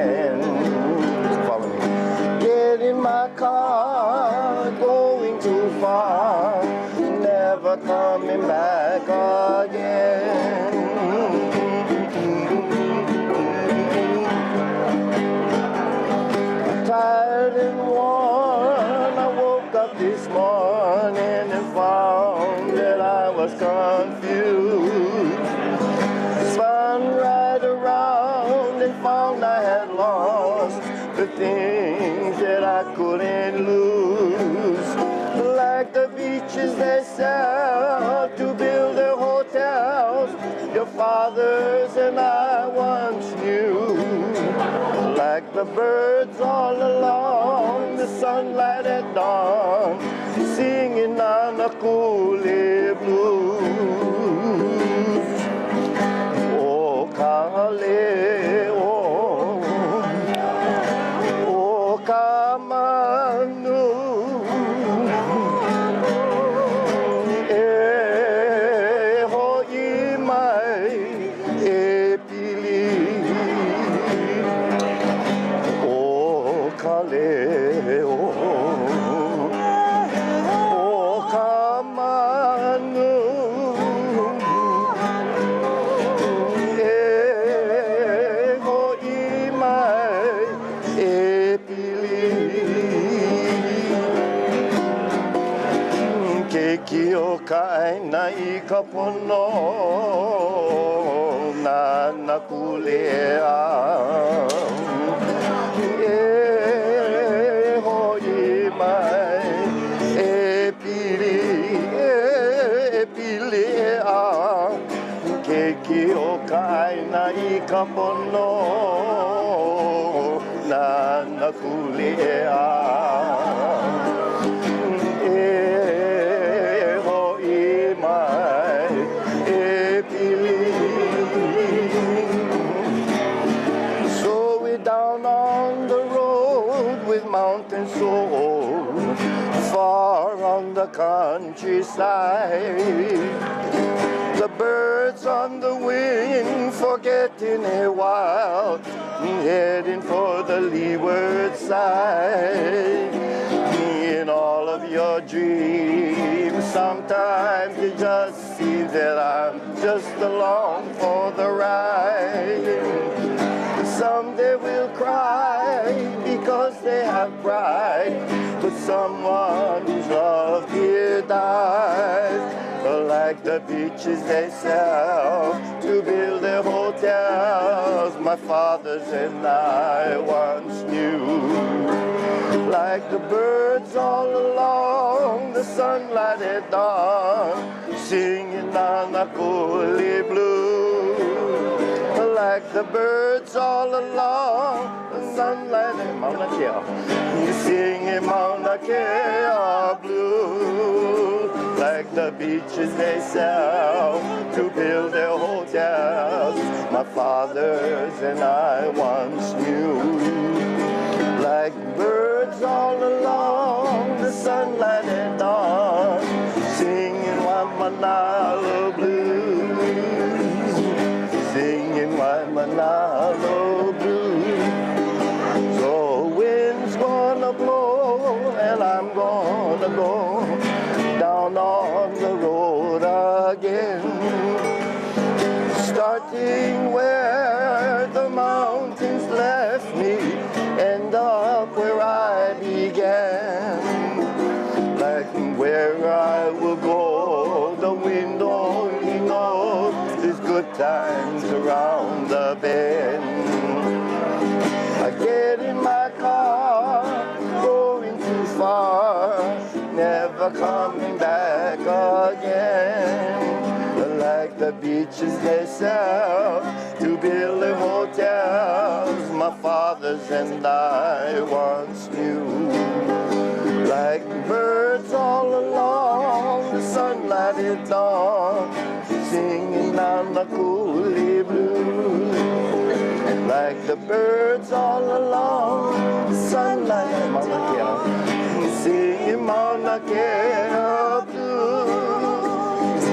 again. Follow me. Get in my car, going too far, never coming back again. Tired and worn, I woke up this morning and found that I was confused. Spun right around and found I had lost the things that I couldn't lose. Like the beaches they sell to build their hotels, your fathers and I once knew. Like the birds all along the sunlight at dawn, singing on the coolie blues. Oh, Kale, oh, Kamanu, hoi mai, pili. Oh, Kale, oh, Kamanu, hoi mai, pili. Ke kio ka aina I ka pono na kulea. Hoi mai pili, pili a. Ke kio ka aina I ka pono na kulea. Down on the road with mountains so old, far on the countryside. The birds on the wing forgetting a while, heading for the leeward side. In all of your dreams, sometimes you just see that I'm just along for the ride. Someday we'll cry because they have pride, but someone whose love here dies. Like the beaches they sell to build their hotels, my fathers and I once knew. Like the birds all along the sunlight at dawn, singing on the coolie blue. Like the birds all along the sunlight in Mauna Kea, singing Mauna Kea blue. Like the beaches they sell to build their hotels, my fathers and I once knew. Like birds all along the sunlight at dawn, singing Mahalo blues, singing Mahalo blues. So wind's gonna blow and I'm gonna go down on the road again, starting where the mountains left me, end up where I began. Like where I will go, the wind only knows there's good times around the bend. I get in my car, going too far, never coming back again. Like the beaches they sell to build their hotels, my fathers and I once knew. Like birds all along the sunlight at dawn, singing on the coolie blues. Like the birds all along the sunlight at Mauna Kea, singing Mauna Kea blues,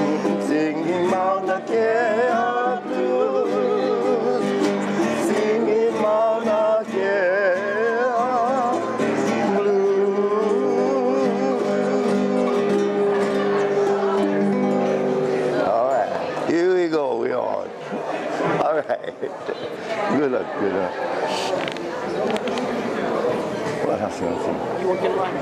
singing Mauna Kea blues, singing Mauna Kea. good. What else you want to see? You work in line.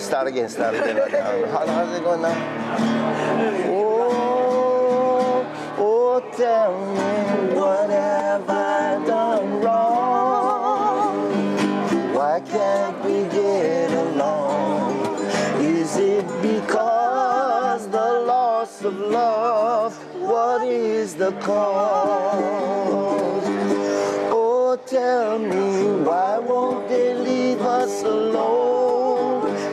Start again. How's it going now? Oh, tell me, what have I done wrong? Why can't we get along? Is it because the loss of love? What is the cause? Oh, tell me, why won't they leave us alone?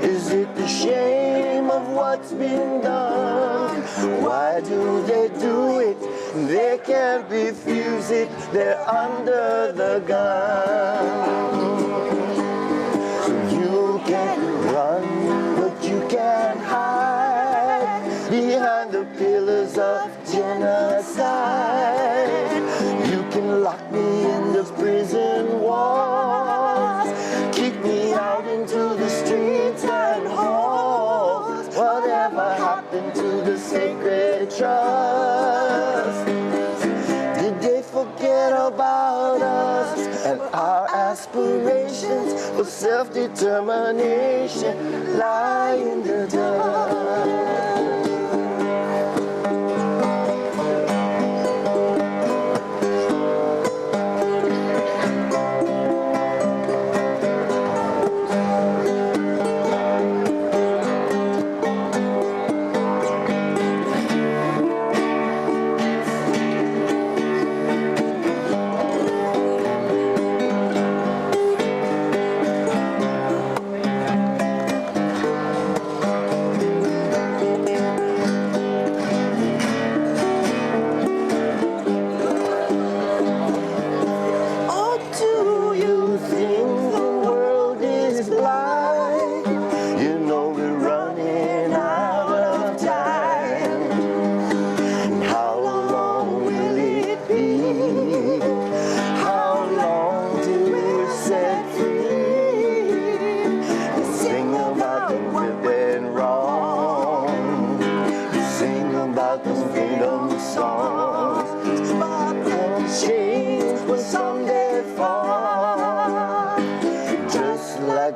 Is it the shame of what's been done? Why do they do it? They can't refuse it. They're under the gun. You can run, but you can't hide behind the pillars of genocide. You can lock me in the prison walls, kick me out into the streets and halls. Whatever happened to the sacred trust? Did they forget about us and our aspirations for self-determination lie in the dust?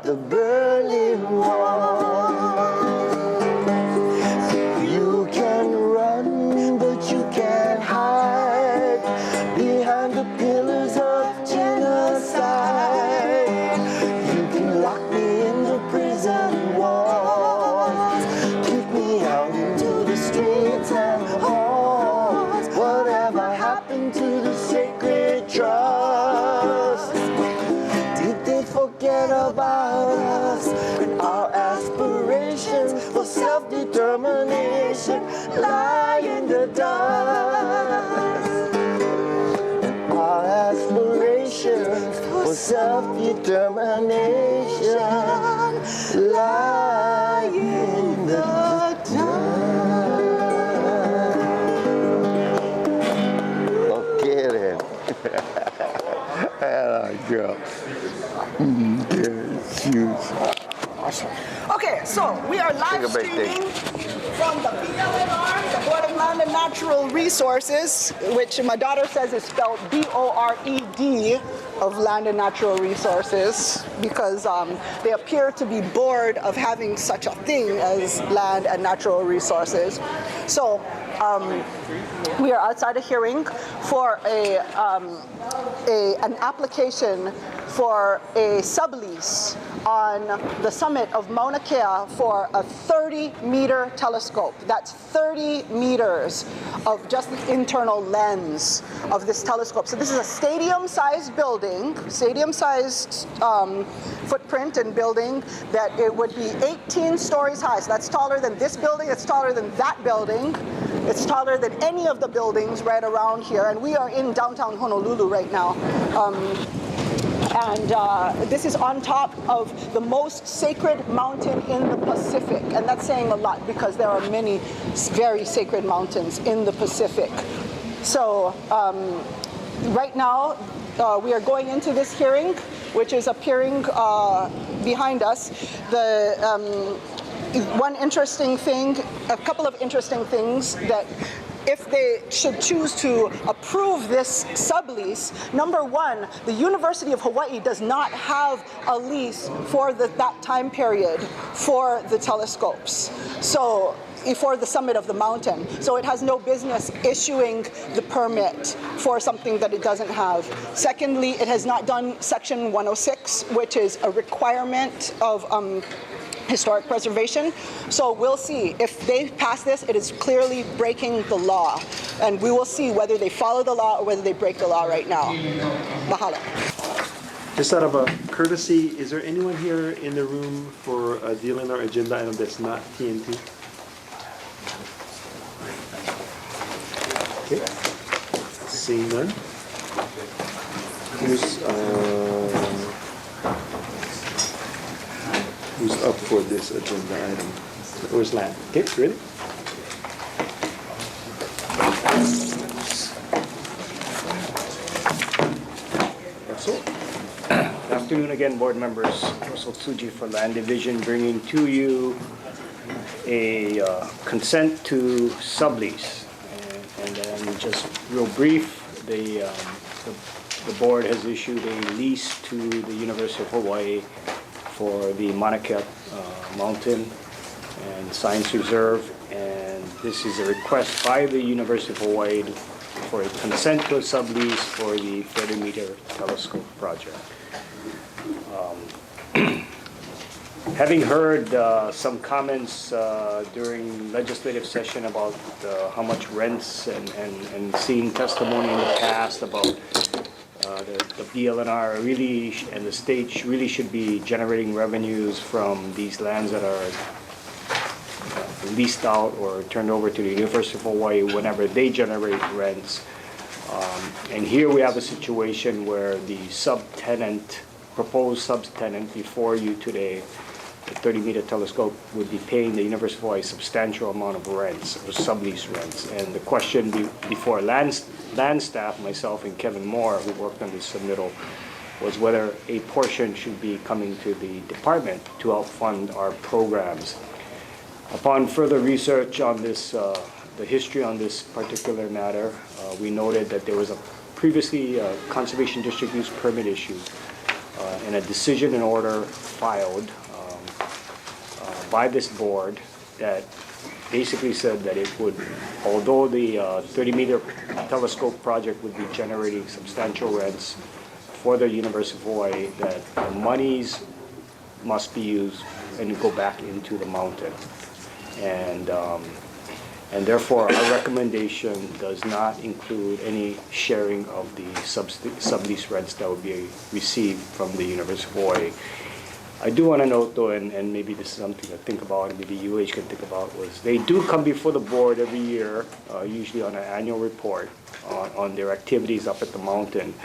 The Berlin Wall. You can run, but you can't hide behind the pillars of genocide. You can lock me in the prison walls, kick me out into the streets and halls. Whatever happened to the sacred trust? Did they forget about us and our aspirations for self-determination lie in the dust? Our aspirations for self-determination lie in the dust. Okay then. Hello, girl. Awesome. Okay, so we are live streaming from the BLNR, the Board of Land and Natural Resources, which my daughter says is spelled B-O-R-E-D of Land and Natural Resources, because they appear to be bored of having such a thing as land and natural resources. So we are outside a hearing for an application for a sublease on the summit of Mauna Kea for a 30-meter telescope. That's 30 meters of just the internal lens of this telescope. So this is a stadium-sized building, stadium-sized footprint and building, that it would be 18 stories high. So that's taller than this building, it's taller than that building. It's taller than any of the buildings right around here, and we are in downtown Honolulu right now. This is on top of the most sacred mountain in the Pacific, and that's saying a lot because there are many very sacred mountains in the Pacific. So right now we are going into this hearing, which is appearing behind us. One interesting thing, a couple of interesting things that if they should choose to approve this sublease, number one, the University of Hawaii does not have a lease for that time period for the telescopes. So for the summit of the mountain. So it has no business issuing the permit for something that it doesn't have. Secondly, it has not done Section 106, which is a requirement of historic preservation. So we'll see. If they pass this, it is clearly breaking the law. And we will see whether they follow the law or whether they break the law right now. Mahalo. Just out of a courtesy, is there anyone here in the room for a deal in our agenda item that's not TMT? Okay. Seeing none. Who's up for this agenda item? Where's Lan? Okay, ready? Good afternoon again, board members. Russell Tsuji for Land Division, bringing to you a consent to sublease. And then just real brief, the board has issued a lease to the University of Hawaii for the Mauna Kea Mountain and Science Reserve, and this is a request by the University of Hawaii for a consent to a sublease for the 30-meter telescope project. Having heard some comments during legislative session about how much rents and seeing testimony in the past about the BLNR really and the state really should be generating revenues from these lands that are leased out or turned over to the University of Hawaii whenever they generate rents. And here we have a situation where the proposed subtenant before you today, the 30-meter telescope, would be paying the University of Hawaii a substantial amount of rents, or sublease rents. And the question before land staff, myself and Kevin Moore, who worked on this submittal, was whether a portion should be coming to the department to help fund our programs. Upon further research on this, the history on this particular matter, we noted that there was a previously conservation district use permit issued and a decision and order filed by this board that basically said that it would, although the 30-meter telescope project would be generating substantial rents for the University of Hawaii, that the monies must be used and go back into the mountain. And therefore our recommendation does not include any sharing of the sublease rents that would be received from the University of Hawaii. I do want to note though, and maybe this is something to think about, and maybe UH can think about, was they do come before the board every year, usually on an annual report on their activities up at the mountain.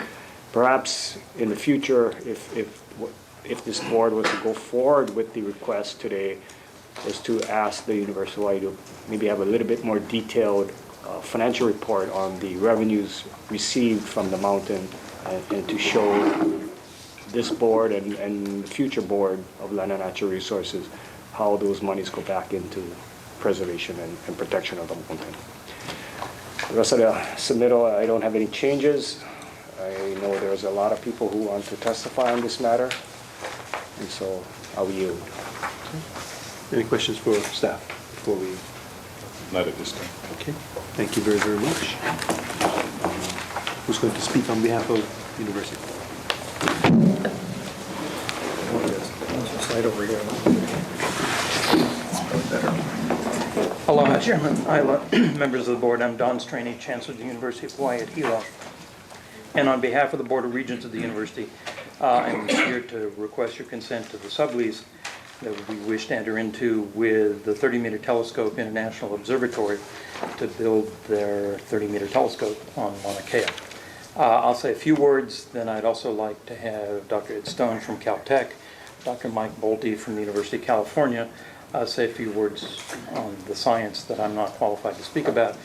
Perhaps in the future, if this board was to go forward with the request today, was to ask the University of Hawaii to maybe have a little bit more detailed financial report on the revenues received from the mountain, and to show this board and the future board of Land and Natural Resources how those monies go back into preservation and protection of the mountain. The rest of the submittal, I don't have any changes. I know there's a lot of people who want to testify on this matter, and so I'll yield. Any questions for staff before we? Not at this time. Okay, thank you very, very much. Who's going to speak on behalf of the university? Right over here. Aloha, Chairman Isla, members of the board. I'm Don Straney, Chancellor of the University of Hawaii at Hilo. And on behalf of the Board of Regents of the University, I'm here to request your consent to the sublease that we wish to enter into with the 30-meter telescope International Observatory to build their 30-meter telescope on Mauna Kea. I'll say a few words, then I'd also like to have Dr. Ed Stone from Caltech, Dr. Mike Bolte from the University of California say a few words on the science that I'm not qualified to speak about,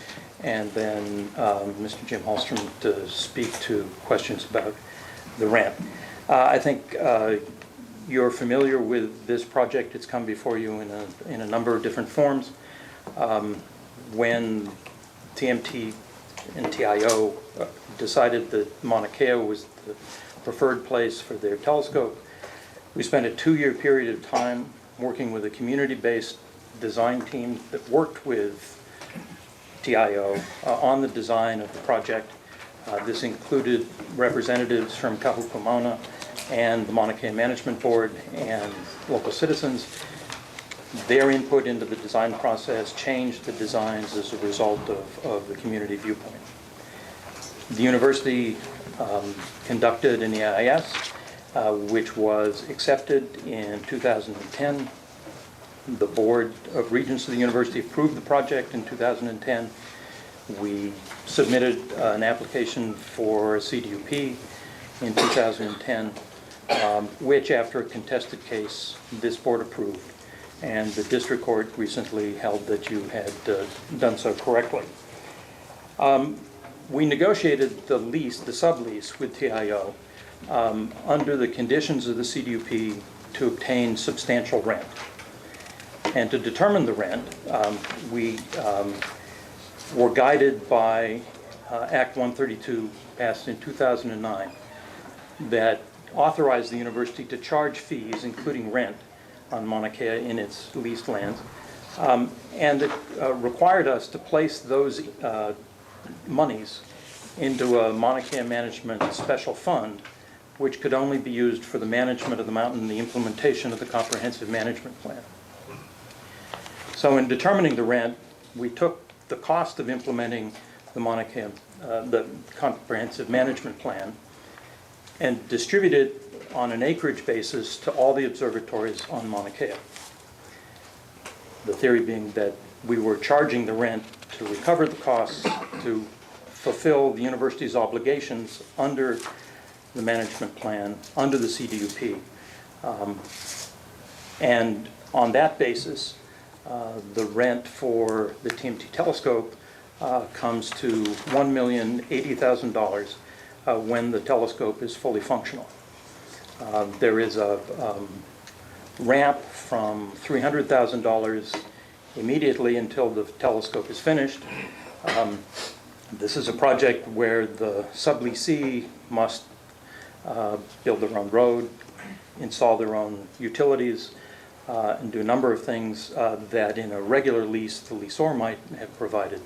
and then Mr. Jim Hallstrom to speak to questions about the ramp. I think you're familiar with this project. It's come before you in a number of different forms. When TMT and TIO decided that Mauna Kea was the preferred place for their telescope, we spent a 2-year period of time working with a community-based design team that worked with TIO on the design of the project. This included representatives from Kahuku Mauna and the Mauna Kea Management Board and local citizens. Their input into the design process changed the designs as a result of the community viewpoint. The university conducted an EIS, which was accepted in 2010. The Board of Regents of the university approved the project in 2010. We submitted an application for a CDUP in 2010, which after a contested case, this board approved. And the district court recently held that you had done so correctly. We negotiated the lease, the sublease with TIO under the conditions of the CDUP to obtain substantial rent. And to determine the rent, we were guided by Act 132 passed in 2009 that authorized the university to charge fees, including rent, on Mauna Kea in its leased lands, and it required us to place those monies into a Mauna Kea management special fund, which could only be used for the management of the mountain and the implementation of the comprehensive management plan. So in determining the rent, we took the cost of implementing the Mauna Kea, the comprehensive management plan, and distributed it on an acreage basis to all the observatories on Mauna Kea. The theory being that we were charging the rent to recover the costs to fulfill the university's obligations under the management plan, under the CDUP. And on that basis, the rent for the TMT telescope comes to $1,080,000 when the telescope is fully functional. There is a ramp from $300,000 immediately until the telescope is finished. This is a project where the subleasee must build their own road, install their own utilities, and do a number of things that in a regular lease the leaseor might have provided.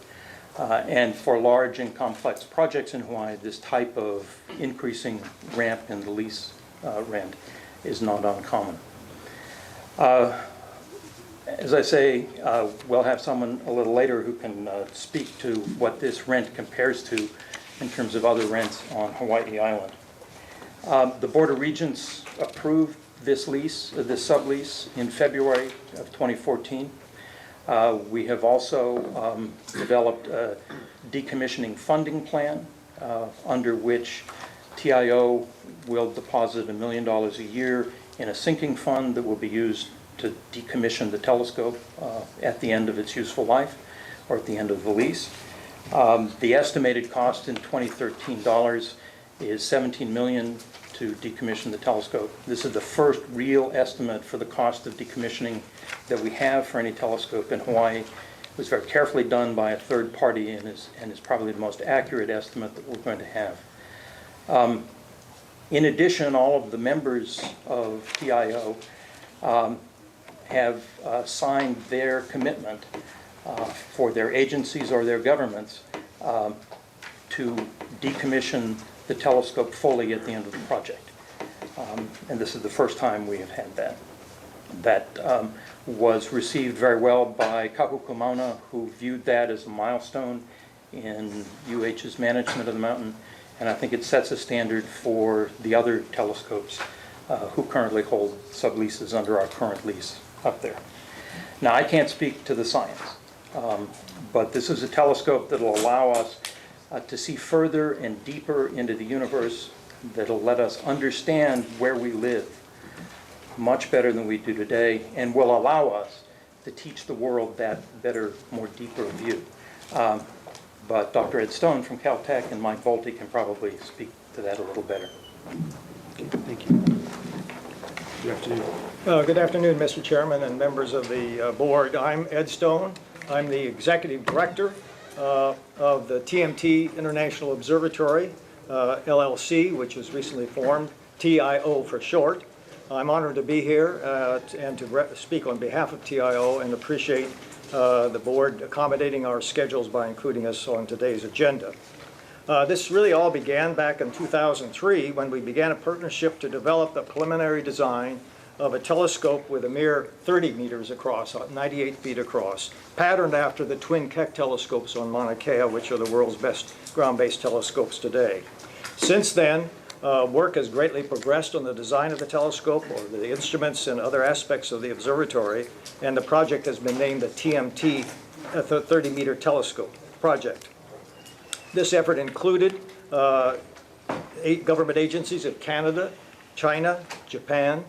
And for large and complex projects in Hawaii, this type of increasing ramp in the lease rent is not uncommon. As I say, we'll have someone a little later who can speak to what this rent compares to in terms of other rents on Hawaii Island. The Board of Regents approved this lease, this sublease, in February of 2014. We have also developed a decommissioning funding plan under which TIO will deposit $1 million a year in a sinking fund that will be used to decommission the telescope at the end of its useful life or at the end of the lease. The estimated cost in 2013 dollars is $17 million to decommission the telescope. This is the first real estimate for the cost of decommissioning that we have for any telescope in Hawaii. It was very carefully done by a third party and is probably the most accurate estimate that we're going to have. In addition, all of the members of TIO have signed their commitment for their agencies or their governments to decommission the telescope fully at the end of the project. And this is the first time we have had that. that was received very well by Kahuku Mauna, who viewed that as a milestone in UH's management of the mountain. And I think it sets a standard for the other telescopes who currently hold subleases under our current lease up there. Now, I can't speak to the science, but this is a telescope that will allow us to see further and deeper into the universe, that'll let us understand where we live much better than we do today, and will allow us to teach the world that better, more deeper view. But Dr. Ed Stone from Caltech and Mike Volte can probably speak to that a little better. Okay, thank you. Good afternoon. Good afternoon, Mr. Chairman and members of the board. I'm Ed Stone. I'm the Executive Director of the TMT International Observatory, LLC, which was recently formed, TIO for short. I'm honored to be here and to speak on behalf of TIO and appreciate the board accommodating our schedules by including us on today's agenda. This really all began back in 2003 when we began a partnership to develop the preliminary design of a telescope with a mere 30 meters across, 98 feet across, patterned after the twin Keck telescopes on Mauna Kea, which are the world's best ground-based telescopes today. Since then, work has greatly progressed on the design of the telescope, or the instruments and other aspects of the observatory, and the project has been named the TMT 30-meter telescope project. This effort included 8 government agencies of Canada, China, Japan,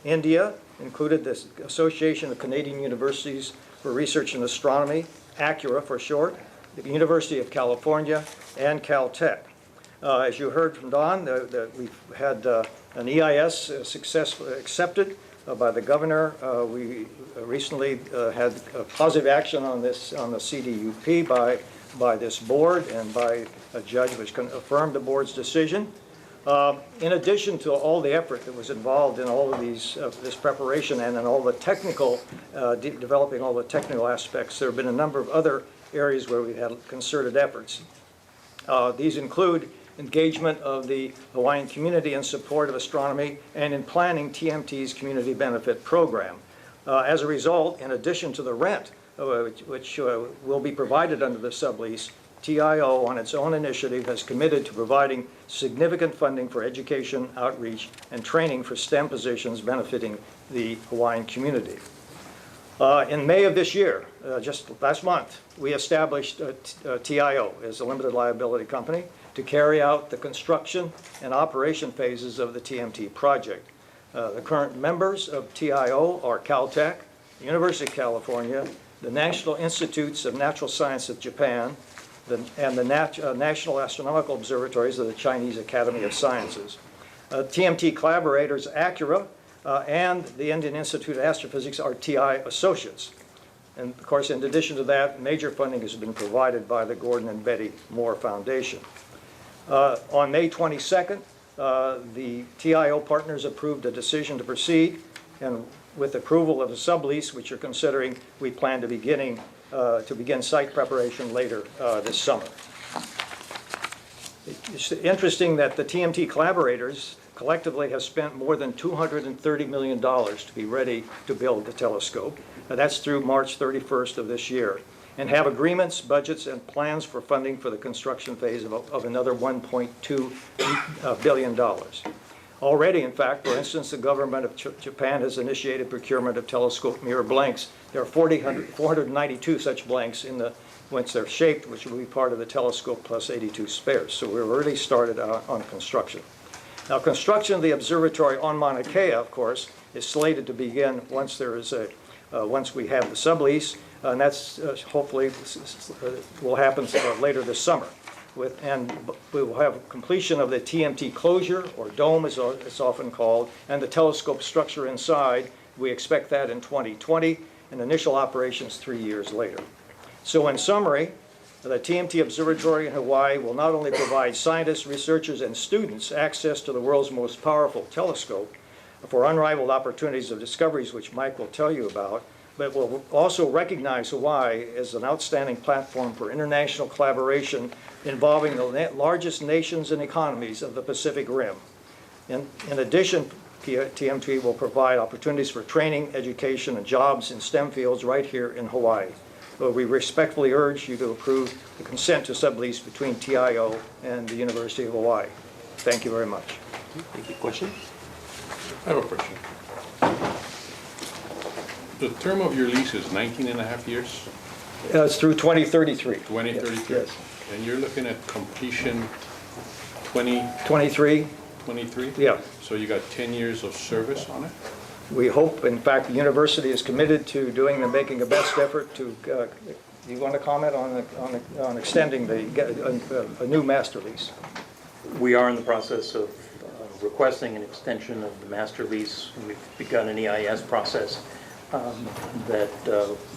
India, included the Association of Canadian Universities for Research in Astronomy, ACURA for short, the University of California, and Caltech. As you heard from Don, we've had an EIS successfully accepted by the governor. We recently had a positive action on this on the CDUP by this board and by a judge which affirmed the board's decision. In addition to all the effort that was involved in all of this preparation and in all the technical, developing all the technical aspects, there have been a number of other areas where we've had concerted efforts. These include engagement of the Hawaiian community in support of astronomy and in planning TMT's community benefit program. As a result, in addition to the rent, which will be provided under the sublease, TIO, on its own initiative, has committed to providing significant funding for education, outreach, and training for STEM positions benefiting the Hawaiian community. In May of this year, just last month, we established TIO as a limited liability company to carry out the construction and operation phases of the TMT project. The current members of TIO are Caltech, the University of California, the National Institutes of Natural Science of Japan, and the National Astronomical Observatories of the Chinese Academy of Sciences. TMT collaborators ACURA and the Indian Institute of Astrophysics are TI associates. And of course, in addition to that, major funding has been provided by the Gordon and Betty Moore Foundation. On May 22nd, the TIO partners approved a decision to proceed, and with approval of a sublease, which you're considering, we plan to begin site preparation later this summer. It's interesting that the TMT collaborators collectively have spent more than $230 million to be ready to build the telescope. That's through March 31st of this year, and have agreements, budgets, and plans for funding for the construction phase of another $1.2 billion. Already, in fact, for instance, the government of Japan has initiated procurement of telescope mirror blanks. There are 492 such blanks once they're shaped, which will be part of the telescope, plus 82 spares. So we're already started on construction. Now, construction of the observatory on Mauna Kea, of course, is slated to begin once we have the sublease, and that's hopefully will happen later this summer. And we will have completion of the TMT closure, or dome as it's often called, and the telescope structure inside. We expect that in 2020, and initial operations 3 years later. So in summary, the TMT Observatory in Hawaii will not only provide scientists, researchers, and students access to the world's most powerful telescope for unrivaled opportunities of discoveries, which Mike will tell you about, but will also recognize Hawaii as an outstanding platform for international collaboration involving the largest nations and economies of the Pacific Rim. In addition, TMT will provide opportunities for training, education, and jobs in STEM fields right here in Hawaii. We respectfully urge you to approve the consent to sublease between TIO and the University of Hawaii. Thank you very much. Thank you. Question? I have a question. The term of your lease is 19 and a half years, It's through 2033. 2033? Yes. And you're looking at completion 2023? 23? Yeah. So you got 10 years of service on it? We hope, in fact, the university is committed to doing and making a best effort to, you want to comment on extending a new master lease? We are in the process of requesting an extension of the master lease. We've begun an EIS process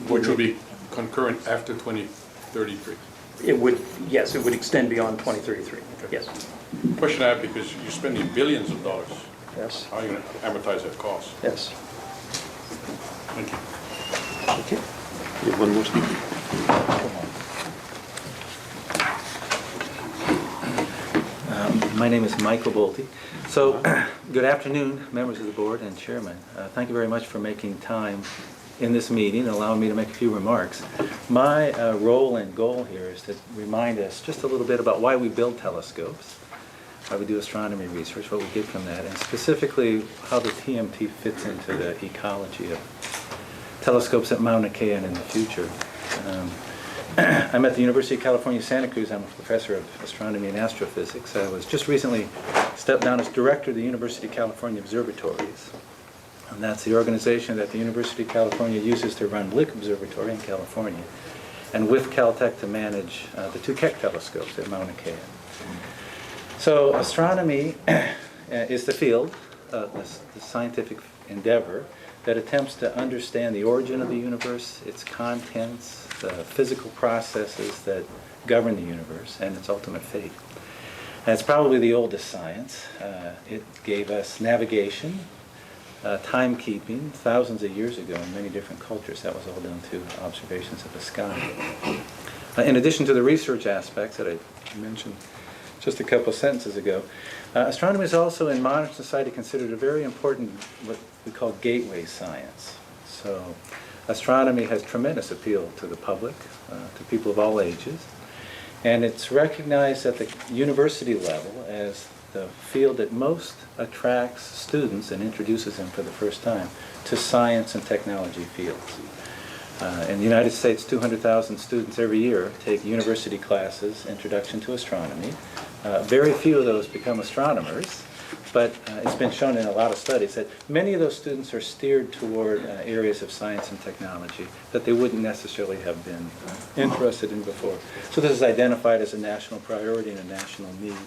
Which will be concurrent after 2033? It would, yes, it would extend beyond 2033, yes. Question I have, because you're spending billions of dollars. Yes. How are you going to amortize that cost? Yes. Thank you. Okay. We have one more speaker. My name is Michael Bolte. So, good afternoon, members of the board and chairman. Thank you very much for making time in this meeting and allowing me to make a few remarks. My role and goal here is to remind us just a little bit about why we build telescopes, why we do astronomy research, what we get from that, and specifically how the TMT fits into the ecology of telescopes at Mauna Kea and in the future. I'm at the University of California, Santa Cruz. I'm a professor of astronomy and astrophysics. I was just recently stepped down as director of the University of California Observatories. And that's the organization that the University of California uses to run Blick Observatory in California, and with Caltech to manage the two Keck telescopes at Mauna Kea. So astronomy is the field, the scientific endeavor that attempts to understand the origin of the universe, its contents, the physical processes that govern the universe, and its ultimate fate. And it's probably the oldest science. It gave us navigation, timekeeping, thousands of years ago in many different cultures. That was all done through observations of the sky. In addition to the research aspects that I mentioned just a couple of sentences ago, astronomy is also in modern society considered a very important, what we call gateway science. So astronomy has tremendous appeal to the public, to people of all ages, and it's recognized at the university level as the field that most attracts students and introduces them for the first time to science and technology fields. In the United States, 200,000 students every year take university classes, Introduction to Astronomy. Very few of those become astronomers, but it's been shown in a lot of studies that many of those students are steered toward areas of science and technology that they wouldn't necessarily have been interested in before. So this is identified as a national priority and a national need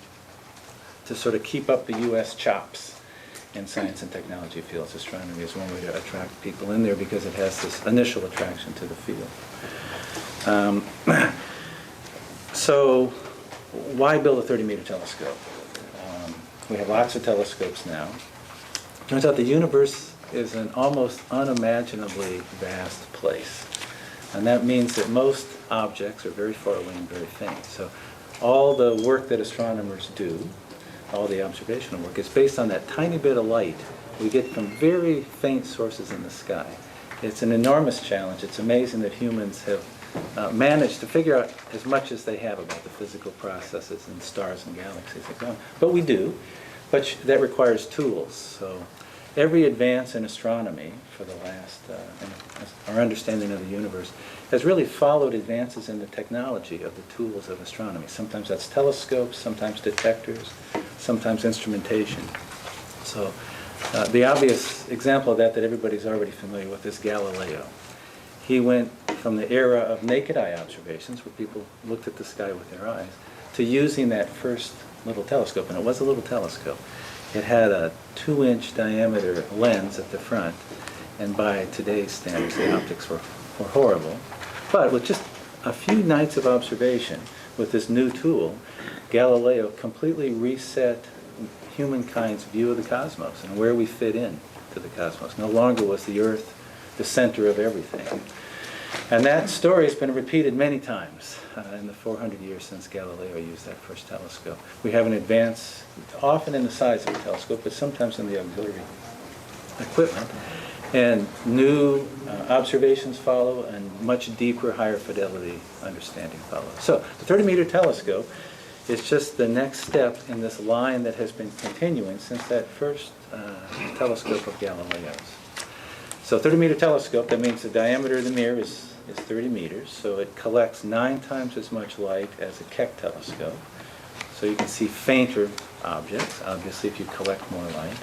to sort of keep up the U.S. chops in science and technology fields. Astronomy is one way to attract people in there because it has this initial attraction to the field. So why build a 30-meter telescope? We have lots of telescopes now. Turns out the universe is an almost unimaginably vast place. And that means that most objects are very far away and very faint. So all the work that astronomers do, all the observational work, is based on that tiny bit of light we get from very faint sources in the sky. It's an enormous challenge. It's amazing that humans have managed to figure out as much as they have about the physical processes in stars and galaxies and so on. But we do, but that requires tools. So every advance in astronomy for the last, our understanding of the universe, has really followed advances in the technology of the tools of astronomy. Sometimes that's telescopes, sometimes detectors, sometimes instrumentation. So the obvious example of that everybody's already familiar with is Galileo. He went from the era of naked eye observations, where people looked at the sky with their eyes, to using that first little telescope, and it was a little telescope. It had a 2-inch diameter lens at the front, and by today's standards, the optics were horrible. But with just a few nights of observation with this new tool, Galileo completely reset humankind's view of the cosmos and where we fit in to the cosmos. No longer was the Earth the center of everything. And that story has been repeated many times in the 400 years since Galileo used that first telescope. We have an advance, often in the size of a telescope, but sometimes in the auxiliary equipment. And new observations follow, and much deeper, higher fidelity understanding follows. So the 30-meter telescope is just the next step in this line that has been continuing since that first telescope of Galileo's. So 30-meter telescope, that means the diameter of the mirror is 30 meters, so it collects 9 times as much light as a Keck telescope. So you can see fainter objects, obviously, if you collect more light.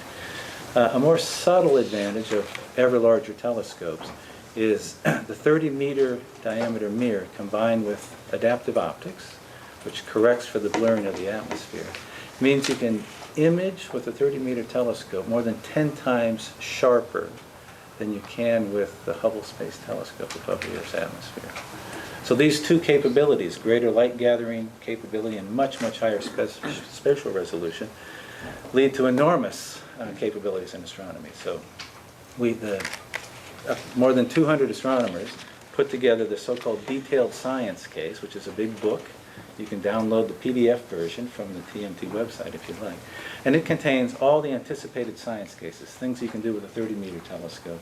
A more subtle advantage of ever larger telescopes is the 30-meter diameter mirror combined with adaptive optics, which corrects for the blurring of the atmosphere, means you can image with a 30-meter telescope more than 10 times sharper than you can with the Hubble Space Telescope above the Earth's atmosphere. So these two capabilities, greater light gathering capability and much, much higher spatial resolution, lead to enormous capabilities in astronomy. So more than 200 astronomers put together the so-called detailed science case, which is a big book. You can download the PDF version from the TMT website if you'd like. And it contains all the anticipated science cases, things you can do with a 30-meter telescope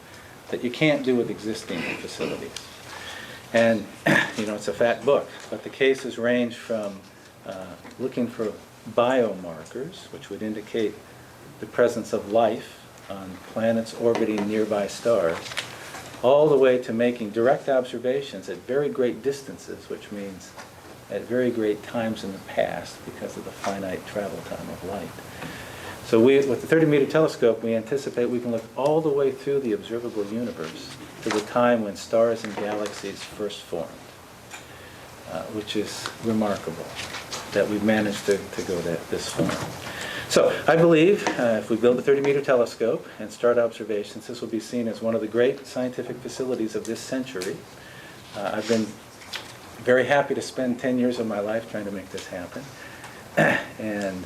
that you can't do with existing facilities. And, it's a fat book, but the cases range from looking for biomarkers, which would indicate the presence of life on planets orbiting nearby stars, all the way to making direct observations at very great distances, which means at very great times in the past because of the finite travel time of light. So with the 30-meter telescope, we anticipate we can look all the way through the observable universe to the time when stars and galaxies first formed, which is remarkable that we've managed to go this far. So I believe if we build a 30-meter telescope and start observations, this will be seen as one of the great scientific facilities of this century. I've been very happy to spend 10 years of my life trying to make this happen. And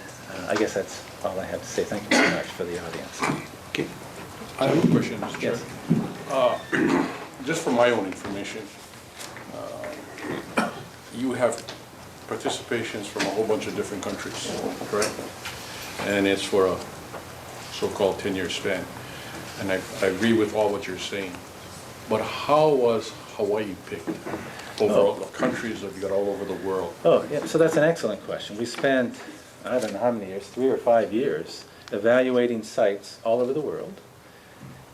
I guess that's all I have to say. Thank you so much for the audience. Okay. I have a question, Mr. Chair. Yes. Just for my own information, you have participations from a whole bunch of different countries, correct? And it's for a so-called 10-year span. And I agree with all what you're saying. But how was Hawaii picked over all the countries that you got all over the world? Oh, yeah, so that's an excellent question. We spent, I don't know how many years, 3 or 5 years, evaluating sites all over the world.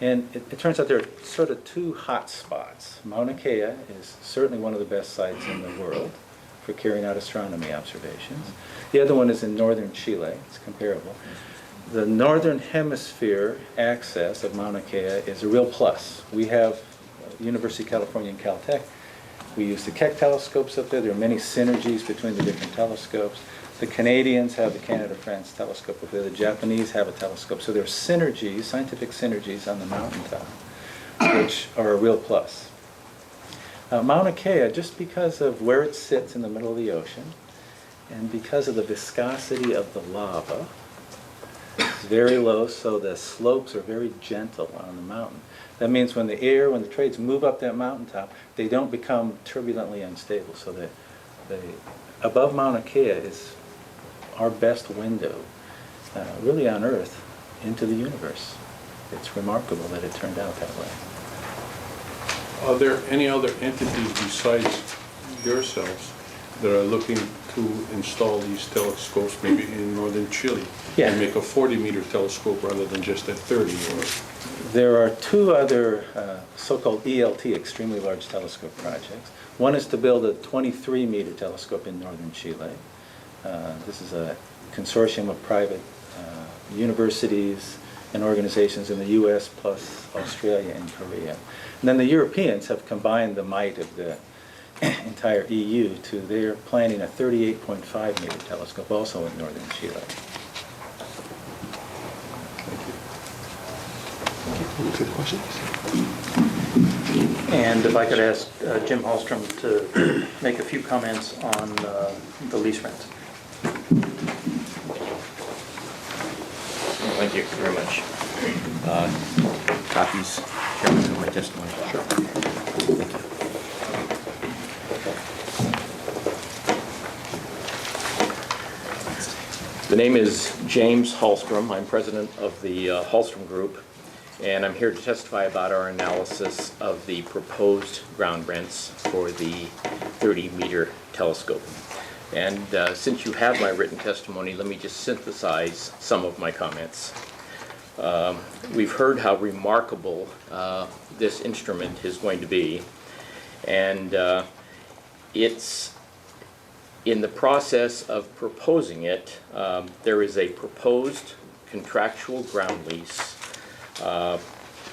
And it turns out there are sort of 2 hot spots. Mauna Kea is certainly one of the best sites in the world for carrying out astronomy observations. The other one is in northern Chile. It's comparable. The northern hemisphere access of Mauna Kea is a real plus. We have University of California and Caltech. We use the Keck telescopes up there. There are many synergies between the different telescopes. The Canadians have the Canada-France telescope up there. The Japanese have a telescope. So there are synergies, scientific synergies on the mountaintop, which are a real plus. Mauna Kea, just because of where it sits in the middle of the ocean, and because of the viscosity of the lava, it's very low, so the slopes are very gentle on the mountain. That means when the trades move up that mountaintop, they don't become turbulently unstable. So above Mauna Kea is our best window, really on Earth, into the universe. It's remarkable that it turned out that way. Are there any other entities besides yourselves that are looking to install these telescopes maybe in northern Chile? Yeah. And make a 40-meter telescope rather than just a 30? There are 2 other so-called ELT, extremely large telescope projects. One is to build a 23-meter telescope in northern Chile. This is a consortium of private universities and organizations in the U.S. plus Australia and Korea. And then the Europeans have combined the might of the entire EU to they're planning a 38.5-meter telescope also in northern Chile. Good questions. And if I could ask Jim Hallstrom to make a few comments on the lease rent. Thank you very much. Copies, Chairman, of my testimony. Sure. Thank you. The name is James Hallstrom. I'm president of the Hallstrom Group. and I'm here to testify about our analysis of the proposed ground rents for the 30-meter telescope. And since you have my written testimony, let me just synthesize some of my comments. We've heard how remarkable this instrument is going to be, and it's in the process of proposing it. There is a proposed contractual ground lease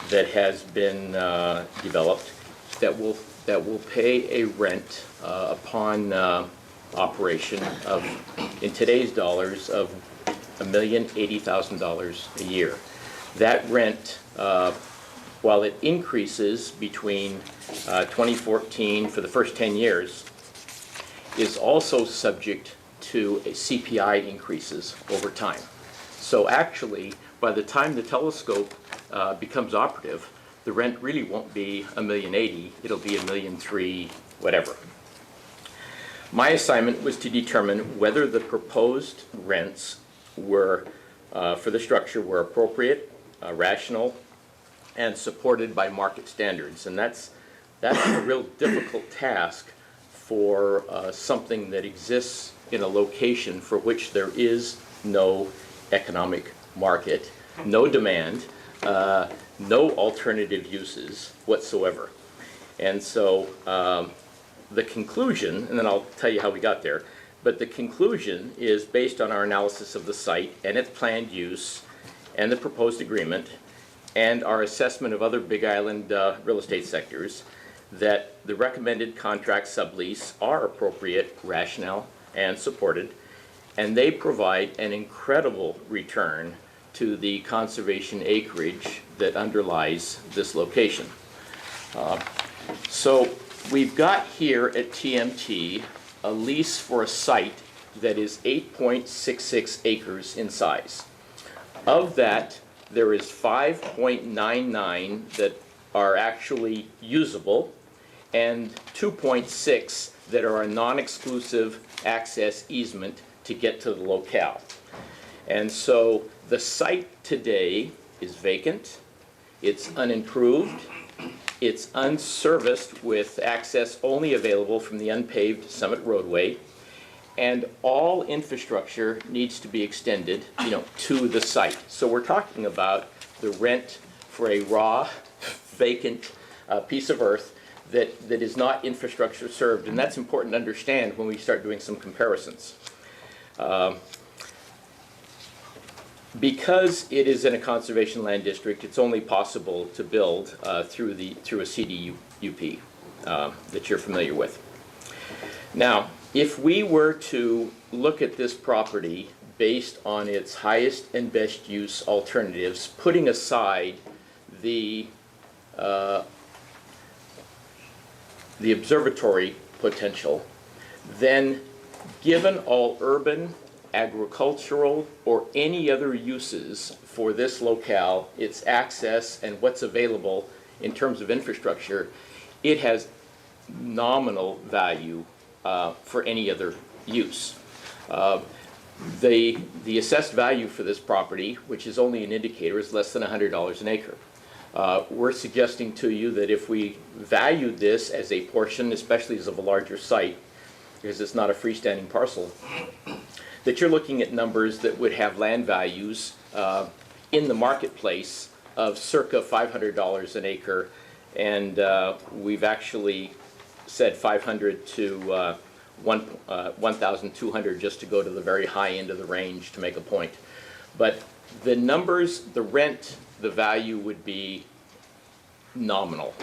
that has been developed that will pay a rent upon operation of, in today's dollars, of $1,080,000 a year. That rent, while it increases between 2014 for the first 10 years, is also subject to a CPI increases over time. So actually, by the time the telescope becomes operative, the rent really won't be $1,080,000, it'll be $1,300,000, whatever. My assignment was to determine whether the proposed rents were, for the structure, were appropriate, rational, and supported by market standards. And that's a real difficult task for something that exists in a location for which there is no economic market, no demand, no alternative uses whatsoever. And so the conclusion, and then I'll tell you how we got there, but the conclusion is based on our analysis of the site and its planned use and the proposed agreement and our assessment of other Big Island real estate sectors, that the recommended contract sublease are appropriate, rational, and supported, and they provide an incredible return to the conservation acreage that underlies this location. So we've got here at TMT a lease for a site that is 8.66 acres in size. Of that, there is 5.99 that are actually usable and 2.6 that are a non-exclusive access easement to get to the locale. And so the site today is vacant, it's unimproved, it's unserviced with access only available from the unpaved Summit roadway, and all infrastructure needs to be extended, to the site. So we're talking about the rent for a raw, vacant piece of earth that is not infrastructure served, and that's important to understand when we start doing some comparisons. Because it is in a conservation land district, it's only possible to build through a CDUP that you're familiar with. Now, if we were to look at this property based on its highest and best use alternatives, putting aside the observatory potential, then given all urban, agricultural, or any other uses for this locale, its access and what's available in terms of infrastructure, it has nominal value for any other use. The assessed value for this property, which is only an indicator, is less than $100 an acre. We're suggesting to you that if we valued this as a portion, especially as of a larger site, because it's not a freestanding parcel, that you're looking at numbers that would have land values in the marketplace of circa $500 an acre, and we've actually said 500 to 1,200 just to go to the very high end of the range to make a point. But the numbers, the rent, the value would be nominal.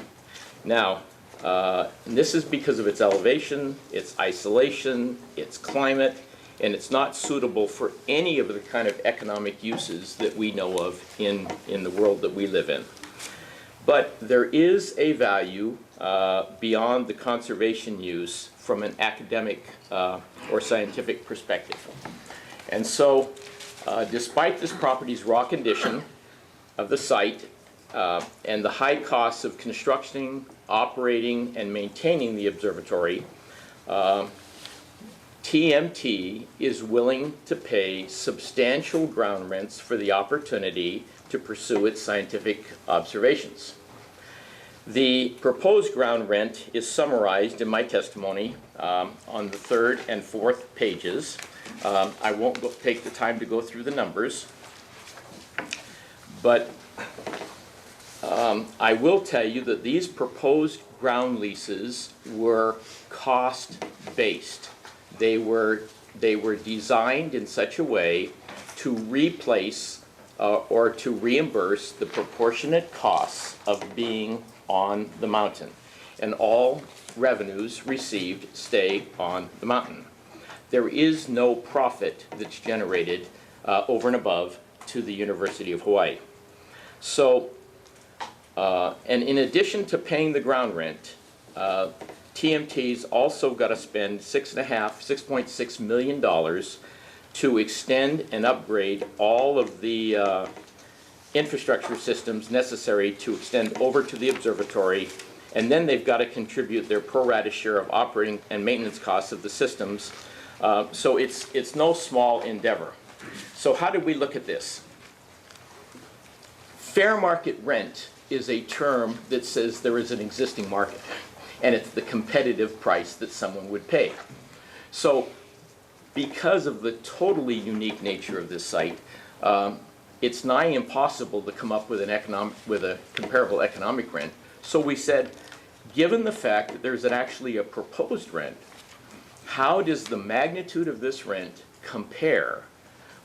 Now, and this is because of its elevation, its isolation, its climate, and it's not suitable for any of the kind of economic uses that we know of in the world that we live in. But there is a value beyond the conservation use from an academic or scientific perspective. And so, despite this property's raw condition of the site and the high costs of constructing, operating, and maintaining the observatory, TMT is willing to pay substantial ground rents for the opportunity to pursue its scientific observations. The proposed ground rent is summarized in my testimony on the 3rd and 4th pages. I won't take the time to go through the numbers, but I will tell you that these proposed ground leases were cost-based. They were designed in such a way to replace or to reimburse the proportionate costs of being on the mountain, and all revenues received stay on the mountain. There is no profit that's generated over and above to the University of Hawaii. So, and in addition to paying the ground rent, TMT's also got to spend $6.6 million to extend and upgrade all of the infrastructure systems necessary to extend over to the observatory, and then they've got to contribute their pro rata share of operating and maintenance costs of the systems. So it's no small endeavor. So how did we look at this? Fair market rent is a term that says there is an existing market, and it's the competitive price that someone would pay. So because of the totally unique nature of this site, it's nigh impossible to come up with a comparable economic rent. So we said, given the fact that there's actually a proposed rent, how does the magnitude of this rent compare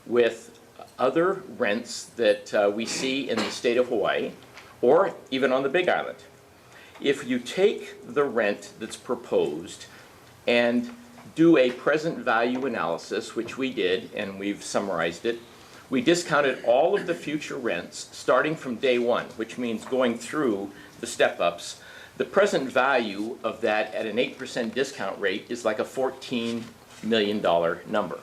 with other rents that we see in the state of Hawaii, or even on the Big Island? If you take the rent that's proposed and do a present value analysis, which we did, and we've summarized it, we discounted all of the future rents starting from day one, which means going through the step-ups. The present value of that at an 8% discount rate is like a $14 million number.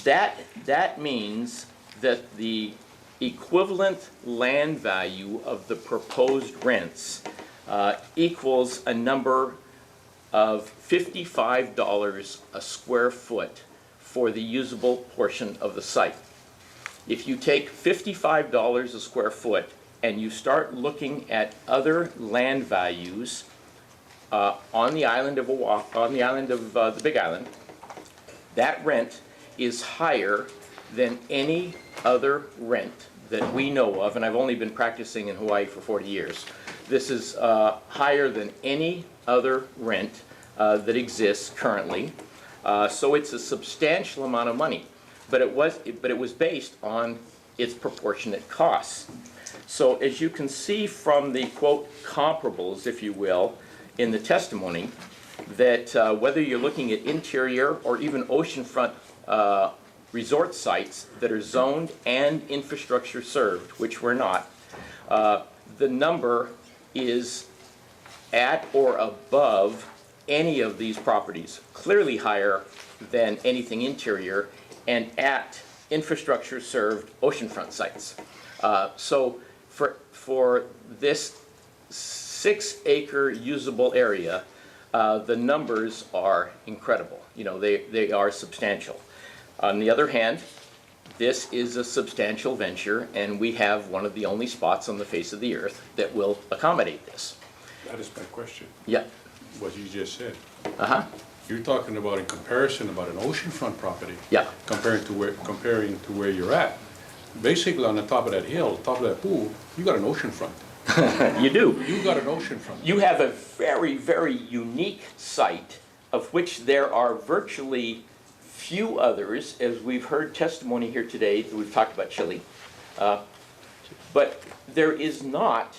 That means that the equivalent land value of the proposed rents equals a number of $55 a square foot for the usable portion of the site. If you take $55 a square foot and you start looking at other land values on the island of Oʻahu, on the island of the Big Island, that rent is higher than any other rent that we know of, and I've only been practicing in Hawaii for 40 years. This is higher than any other rent that exists currently. So it's a substantial amount of money, but it was based on its proportionate costs. So as you can see from the quote comparables, if you will, in the testimony, that whether you're looking at interior or even oceanfront resort sites that are zoned and infrastructure served, which we're not, the number is at or above any of these properties, clearly higher than anything interior, and at infrastructure served oceanfront sites. So for this 6-acre usable area, the numbers are incredible. You know, they are substantial. On the other hand, this is a substantial venture, and we have one of the only spots on the face of the earth that will accommodate this. That is my question. Yeah. What you just said. Uh-huh. You're talking about, in comparison, about an oceanfront property. Yeah. Comparing to where you're at. Basically, on the top of that hill, top of that pool, you got an oceanfront. You do. You got an oceanfront. You have a very, very unique site of which there are virtually few others, as we've heard testimony here today. We've talked about Chile. But there is not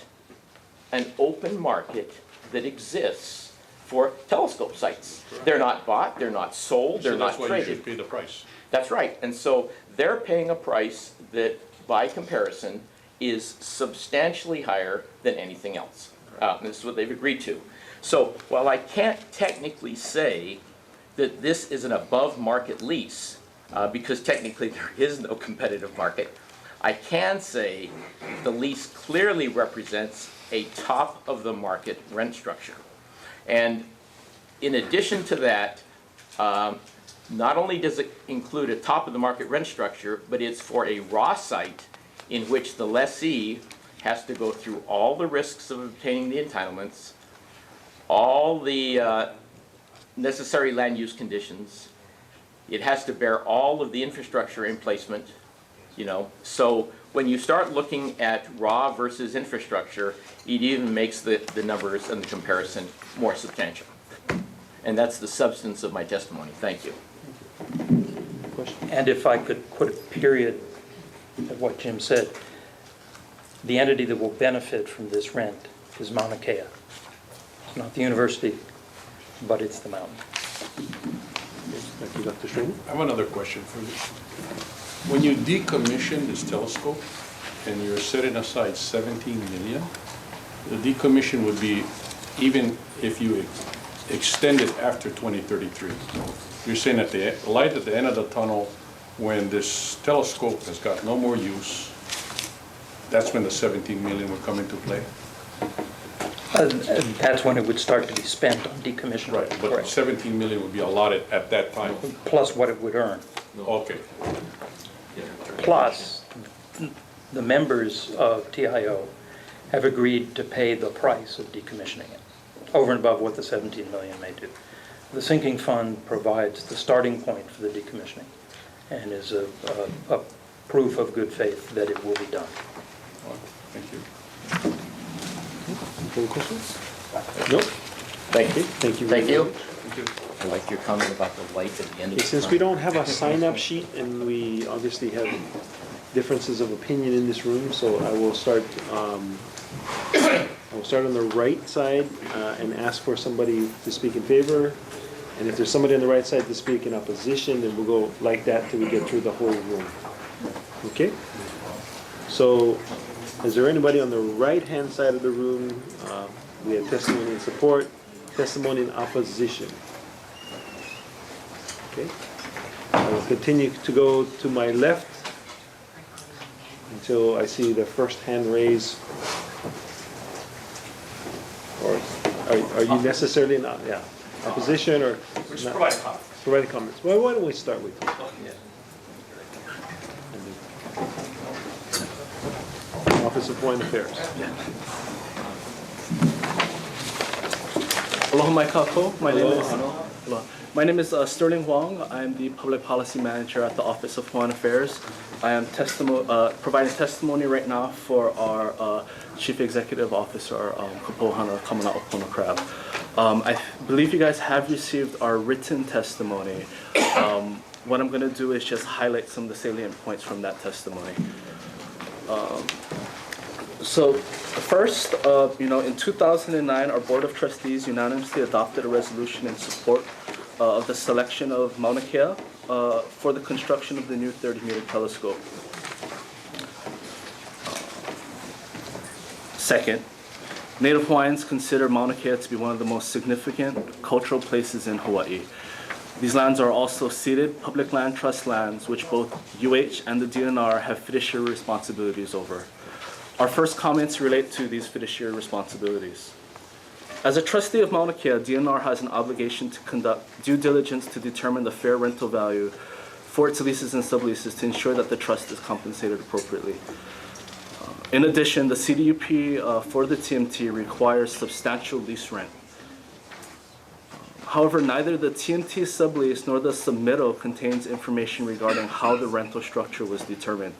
an open market that exists for telescope sites. Correct. They're not bought, they're not sold, they're not So that's why you traded. should pay the price. That's right, and so they're paying a price that, by comparison, is substantially higher than anything else. This is what they've agreed to. So while I can't technically say that this is an above-market lease, because technically there is no competitive market, I can say the lease clearly represents a top-of-the-market rent structure. And in addition to that, not only does it include a top-of-the-market rent structure, but it's for a raw site in which the lessee has to go through all the risks of obtaining the entitlements, all the necessary land use conditions. It has to bear all of the infrastructure in placement, you know. So when you start looking at raw versus infrastructure, it even makes the numbers and the comparison more substantial. And that's the substance of my testimony. Thank you. And if I could put a period at what Jim said, the entity that will benefit from this rent is Mauna Kea. It's not the university, but it's the mountain. Thank you, Dr. Schrader. I have another question for you. When you decommission this telescope and you're setting aside 17 million, the decommission would be even if you extend it after 2033. You're saying that the light at the end of the tunnel, when this telescope has got no more use, that's when the 17 million would come into play? And that's when it would start to be spent on decommissioning. Right, but Correct. 17 million would be allotted at that time. Plus what it would earn. Okay. Plus, the members of TIO have agreed to pay the price of decommissioning it, over and above what the 17 million may do. The sinking fund provides the starting point for the decommissioning and is a proof of good faith that it will be done. Thank you. Any questions? No? Thank you. Thank you. Thank very you. much. I like your comment about the light at the end of the Since tunnel. we don't have a sign-up sheet and we obviously have differences of opinion in this room, so I will start on the right side and ask for somebody to speak in favor. And if there's somebody on the right side to speak in opposition, then we'll go like that till we get through the whole room. Okay? So, is there anybody on the right-hand side of the room? We have testimony in support, testimony in opposition. Okay? I will continue to go to my left until I see the first hand raised. Or are you necessarily not? Yeah. Opposition or? Just not? provide comments. Providing comments. Well, why don't we start with you? Office of Foreign Affairs. Aloha mai kākou. My name is Sterling Huang. I'm the Public Policy Manager at the Office of Foreign Affairs. I am providing testimony right now for our Chief Executive Officer, Kapohana Kamana'o Pono Kealoha. I believe you guys have received our written testimony. What I'm going to do is just highlight some of the salient points from that testimony. So first, in 2009, our Board of Trustees unanimously adopted a resolution in support of the selection of Mauna Kea for the construction of the new 30-meter telescope. Second, Native Hawaiians consider Mauna Kea to be one of the most significant cultural places in Hawaii. These lands are also ceded public land trust lands, which both UH and the DNR have fiduciary responsibilities over. Our first comments relate to these fiduciary responsibilities. As a trustee of Mauna Kea, DNR has an obligation to conduct due diligence to determine the fair rental value for its leases and subleases to ensure that the trust is compensated appropriately. In addition, the CDUP for the TMT requires substantial lease rent. However, neither the TMT sublease nor the submittal contains information regarding how the rental structure was determined.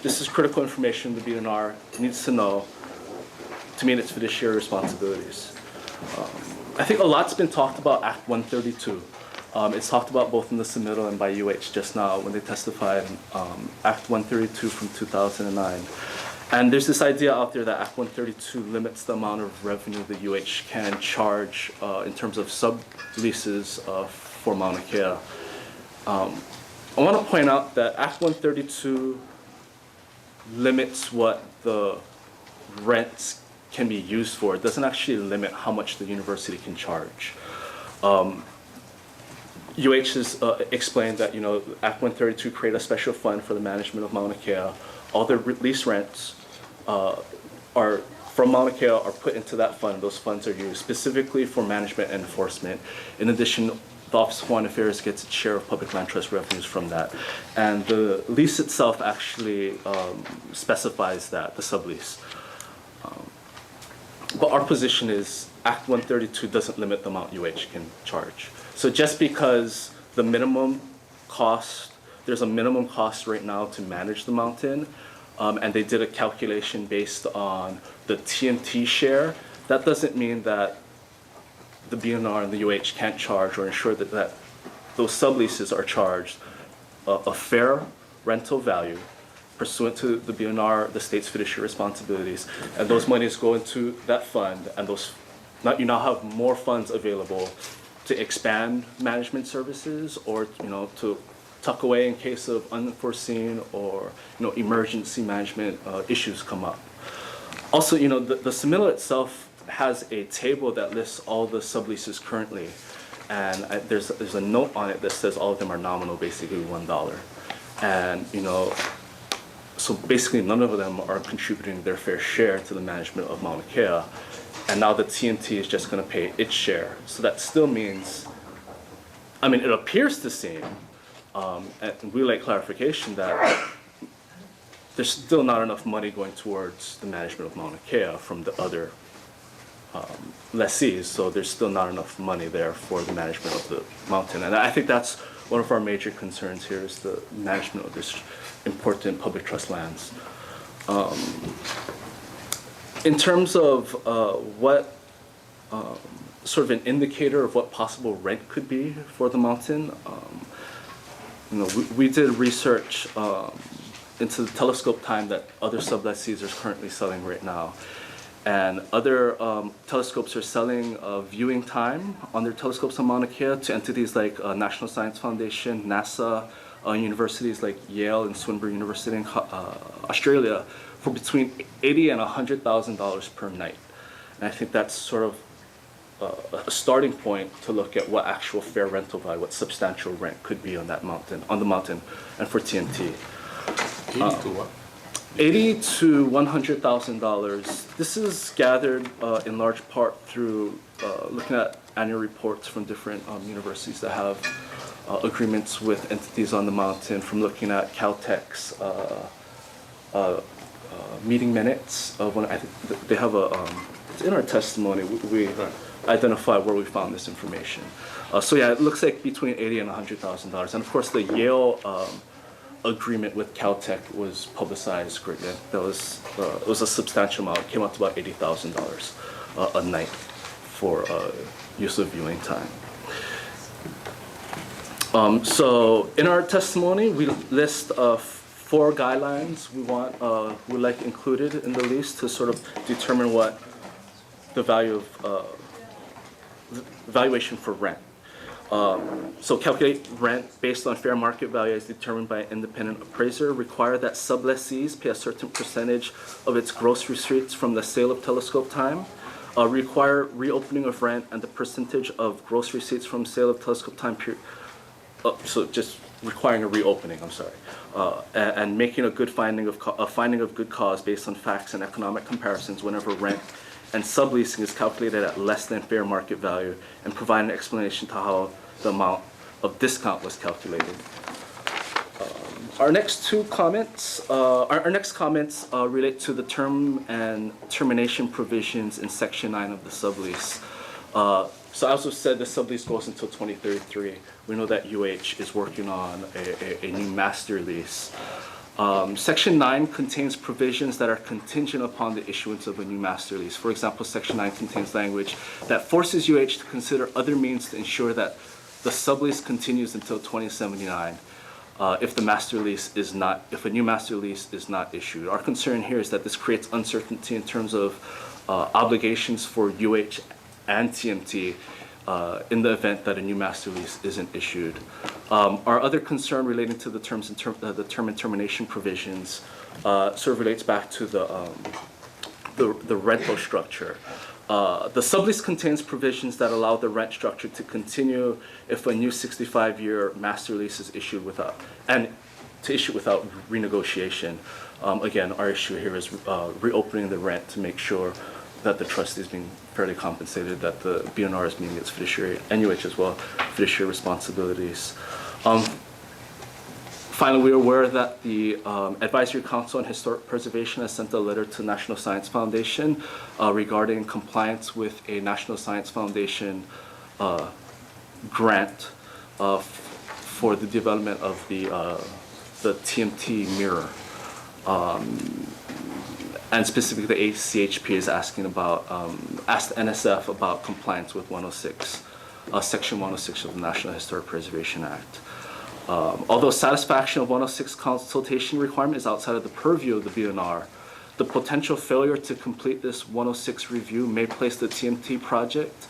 This is critical information the BLNR needs to know to meet its fiduciary responsibilities. I think a lot's been talked about Act 132. It's talked about both in the submittal and by UH just now when they testified Act 132 from 2009. And there's this idea out there that Act 132 limits the amount of revenue the UH can charge in terms of subleases for Mauna Kea. I want to point out that Act 132 limits what the rents can be used for. It doesn't actually limit how much the university can charge. UH has explained that Act 132 created a special fund for the management of Mauna Kea. All the lease rents are from Mauna Kea are put into that fund. Those funds are used specifically for management and enforcement. In addition, the Office of Hawaiian Affairs gets its share of public land trust revenues from that. And the lease itself actually specifies that, the sublease. But our position is Act 132 doesn't limit the amount UH can charge. So just because the minimum cost, there's a minimum cost right now to manage the mountain, and they did a calculation based on the TMT share, that doesn't mean that the BLNR and the UH can't charge or ensure that those subleases are charged a fair rental value pursuant to the BLNR, the state's fiduciary responsibilities, and those monies go into that fund, and you now have more funds available to expand management services or to tuck away in case of unforeseen or emergency management issues come up. Also, the submittal itself has a table that lists all the subleases currently, and there's a note on it that says all of them are nominal, basically $1, and so basically none of them are contributing their fair share to the management of Mauna Kea, and now the TMT is just going to pay its share. So that still means, it appears to seem, and we like clarification that there's still not enough money going towards the management of Mauna Kea from the other lessees, so there's still not enough money there for the management of the mountain. And I think that's one of our major concerns here, is the management of this important public trust lands. In terms of what sort of an indicator of what possible rent could be for the mountain, we did research into the telescope time that other sublessees are currently selling right now. And other telescopes are selling viewing time on their telescopes on Mauna Kea to entities like National Science Foundation, NASA, universities like Yale and Swinburne University in Australia for between $80,000 and $100,000 per night. And I think that's sort of a starting point to look at what actual fair rental value, what substantial rent could be on the mountain, and for TMT. 80 to what? $80,000 to $100,000. This is gathered in large part through looking at annual reports from different universities that have agreements with entities on the mountain, from looking at Caltech's meeting minutes. When I think they have it's in our testimony, we identify where we found this information. So yeah, it looks like between $80,000 and $100,000. And of course the Yale agreement with Caltech was publicized greatly. That was it was a substantial amount. It came out to about $80,000 a night for use of viewing time. So in our testimony, we list 4 guidelines we like included in the lease to sort of determine what the value of valuation for rent. So calculate rent based on fair market value as determined by an independent appraiser. Require that sublessees pay a certain percentage of its gross receipts from the sale of telescope time. Require reopening of rent and the percentage of gross receipts from sale of telescope time period. So just requiring a reopening, I'm sorry. And making a good finding of good cause based on facts and economic comparisons whenever rent and subleasing is calculated at less than fair market value, and provide an explanation to how the amount of discount was calculated. Our next comments relate to the term and termination provisions in Section 9 of the sublease. So I also said the sublease goes until 2033. We know that UH is working on a new master lease. Section 9 contains provisions that are contingent upon the issuance of a new master lease. For example, Section 9 contains language that forces UH to consider other means to ensure that the sublease continues until 2079 if a new master lease is not issued. Our concern here is that this creates uncertainty in terms of obligations for UH and TMT in the event that a new master lease isn't issued. Our other concern relating to the term and termination provisions sort of relates back to the rental structure. The sublease contains provisions that allow the rent structure to continue if a new 65-year master lease is issued without renegotiation. Again, our issue here is reopening the rent to make sure that the trustee is being fairly compensated, that the BLNR is meeting its fiduciary, NUH as well, fiduciary responsibilities. Finally, we are aware that the Advisory Council on Historic Preservation has sent a letter to National Science Foundation regarding compliance with a National Science Foundation grant for the development of the TMT mirror. And specifically, the ACHP is asking about, asked NSF about compliance with 106, Section 106 of the National Historic Preservation Act. Although satisfaction of 106 consultation requirement is outside of the purview of the BLNR, the potential failure to complete this 106 review may place the TMT project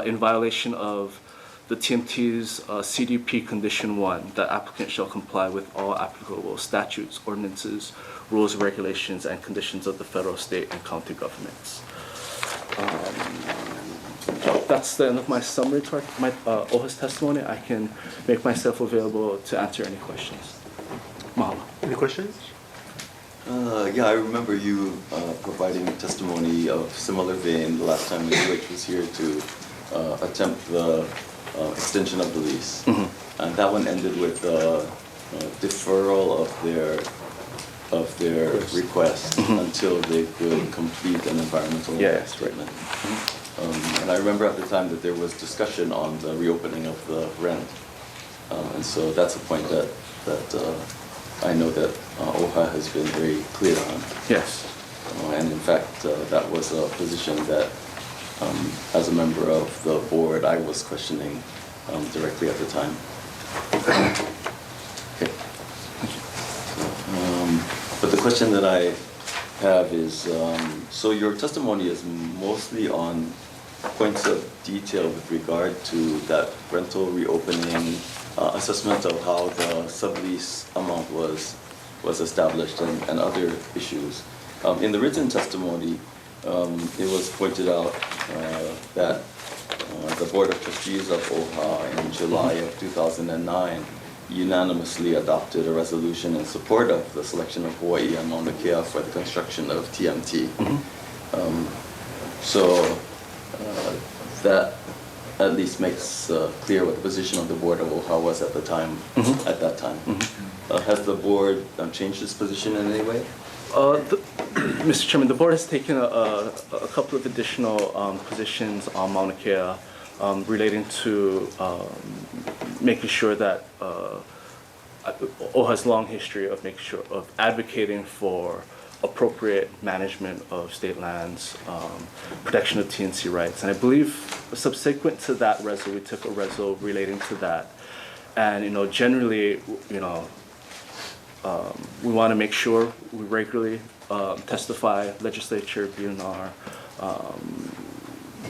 in violation of the TMT's CDP Condition 1, that applicant shall comply with all applicable statutes, ordinances, rules, regulations, and conditions of the federal, state, and county governments. That's the end of my summary to my Oʻahu's testimony. I can make myself available to answer any questions. Mahalo. Any questions? Yeah, I remember you providing testimony of similar vein the last time the UH was here to attempt the extension of the lease. Mm-hmm. And that one ended with deferral of their request mm-hmm. until they could complete an environmental statement. Mm-hmm. And I remember at the time that there was discussion on the reopening of the rent. And so that's a point that I know that Oʻahu has been very clear on. Yes. And in fact, that was a position that, as a member of the board, I was questioning directly at the time. Okay. But the question that I have is, so your testimony is mostly on points of detail with regard to that rental reopening, assessment of how the sublease amount was established and other issues. In the written testimony, it was pointed out that the Board of Trustees of Oʻahu in July of 2009 unanimously adopted a resolution in support of the selection of Hawaiian Mauna Kea for the construction of TMT. Mm-hmm. So that at least makes clear what the position of the Board of Oʻahu was at the time. Mm-hmm. At that time, mm-hmm. Has the board changed its position in any way? Mr. Chairman, the board has taken a couple of additional positions on Mauna Kea relating to making sure that Oʻahu has a long history of making sure of advocating for appropriate management of state lands, protection of TNC rights, and I believe subsequent to that resolution, we took a resolution relating to that, and generally, we want to make sure we regularly testify, legislature, BLNR,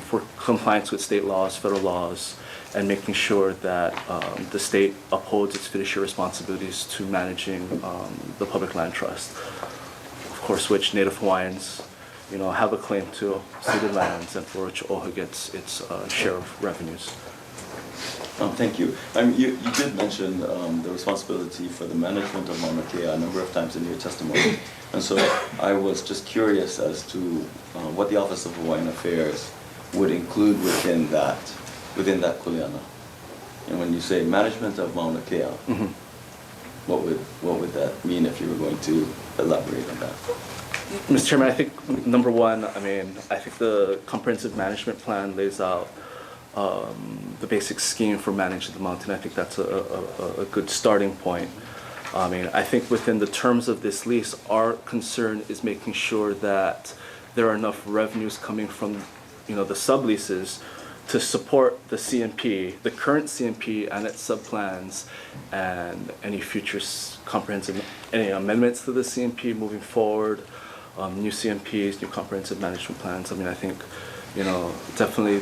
for compliance with state laws, federal laws, and making sure that the state upholds its fiduciary responsibilities to managing the public land trust. Of course, which Native Hawaiians, have a claim to ceded lands, and for which Oʻahu gets its share of revenues. Thank you. You did mention the responsibility for the management of Mauna Kea a number of times in your testimony, and so I was just curious as to what the Office of Hawaiian Affairs would include within that kuleana. And when you say management of Mauna Kea, mm-hmm. what would that mean if you were going to elaborate on that? Mr. Chairman, I think number one, I think the comprehensive management plan lays out the basic scheme for managing the mountain. I think that's a good starting point. I think within the terms of this lease, our concern is making sure that there are enough revenues coming from, the subleases to support the CMP, the current CMP and its subplans, and any future any amendments to the CMP moving forward, new CMPs, new comprehensive management plans. I think, definitely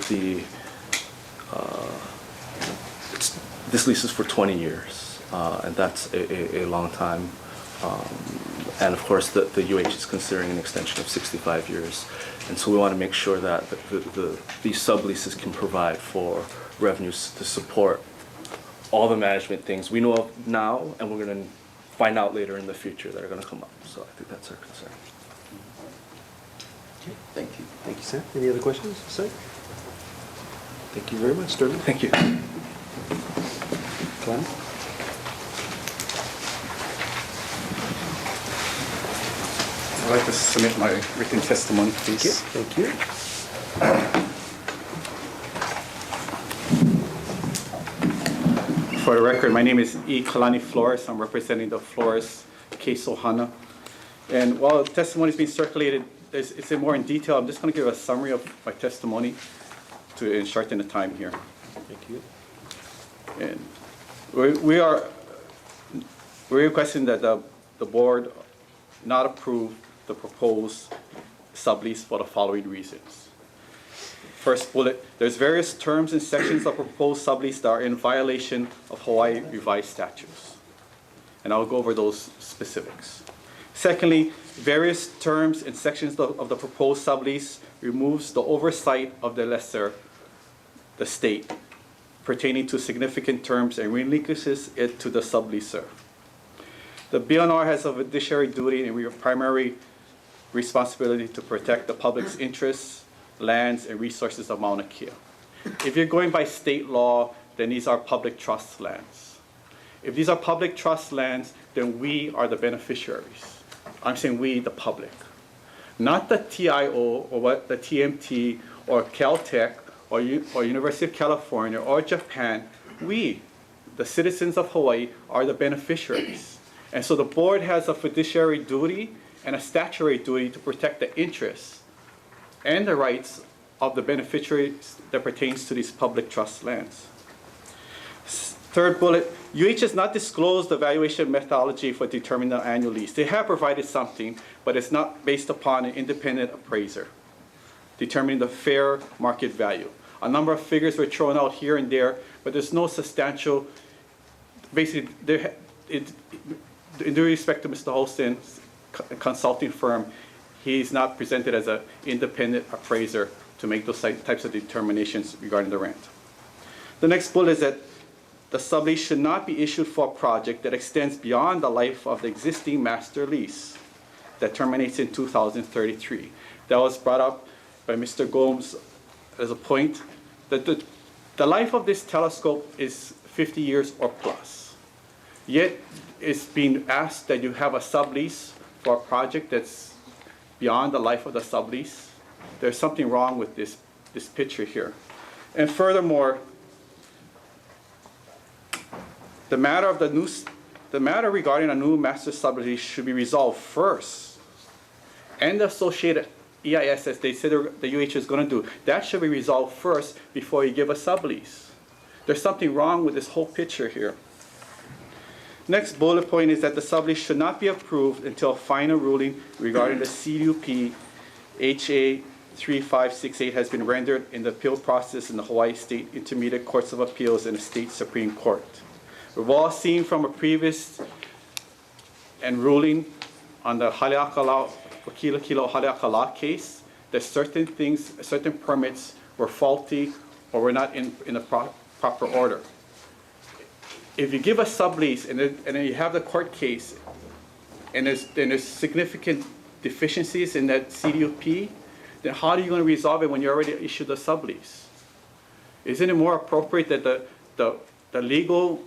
this lease is for 20 years, and that's a long time. And of course, the UH is considering an extension of 65 years. And so we want to make sure that these subleases can provide for revenues to support all the management things we know of now, and we're going to find out later in the future that are going to come up. So I think that's our concern. Thank you. Thank you, Sam. Any other questions, Sam? Thank you very much, Sterling. Thank you. Glenn? I'd like to submit my written testimony, please. Thank you. For the record, my name is E. Kalani Flores. I'm representing the Flores case Ohana. And while the testimony is being circulated, it's more in detail. I'm just going to give a summary of my testimony to shorten the time here. Thank you. And we're requesting that the board not approve the proposed sublease for the following reasons. First bullet, there's various terms and sections of proposed sublease that are in violation of Hawaii revised statutes. And I'll go over those specifics. Secondly, various terms and sections of the proposed sublease removes the oversight of the lessor, the state, pertaining to significant terms and relinquishes it to the subleaser. The BLNR has a fiduciary duty and primary responsibility to protect the public's interests, lands, and resources of Mauna Kea. If you're going by state law, then these are public trust lands. If these are public trust lands, then we are the beneficiaries. I'm saying we, the public. Not the TIO or what the TMT or Caltech or University of California or Japan. We, the citizens of Hawaii, are the beneficiaries. And so the board has a fiduciary duty and a statutory duty to protect the interests and the rights of the beneficiaries that pertains to these public trust lands. Third bullet, UH has not disclosed the valuation methodology for determining the annual lease. They have provided something, but it's not based upon an independent appraiser determining the fair market value. A number of figures were thrown out here and there, but there's no substantial, basically, in due respect to Mr. Holston's consulting firm, he's not presented as an independent appraiser to make those types of determinations regarding the rent. The next bullet is that the sublease should not be issued for a project that extends beyond the life of the existing master lease that terminates in 2033. That was brought up by Mr. Gomes as a point that the life of this telescope is 50 years or plus. Yet it's being asked that you have a sublease for a project that's beyond the life of the sublease. There's something wrong with this picture here. And furthermore, the matter regarding a new master sublease should be resolved first. And the associated EIS, as they said the UH is going to do, that should be resolved first before you give a sublease. There's something wrong with this whole picture here. Next bullet point is that the sublease should not be approved until a final ruling regarding the CUP HA 3568 has been rendered in the appeal process in the Hawaii State Intermediate Courts of Appeals and the State Supreme Court. We've all seen from a previous and ruling on the Haleakala, Kilo Haleakala case that certain things, certain permits were faulty or were not in the proper order. If you give a sublease and then you have the court case and there's significant deficiencies in that CDUP, then how are you going to resolve it when you already issued the sublease? Isn't it more appropriate that the legal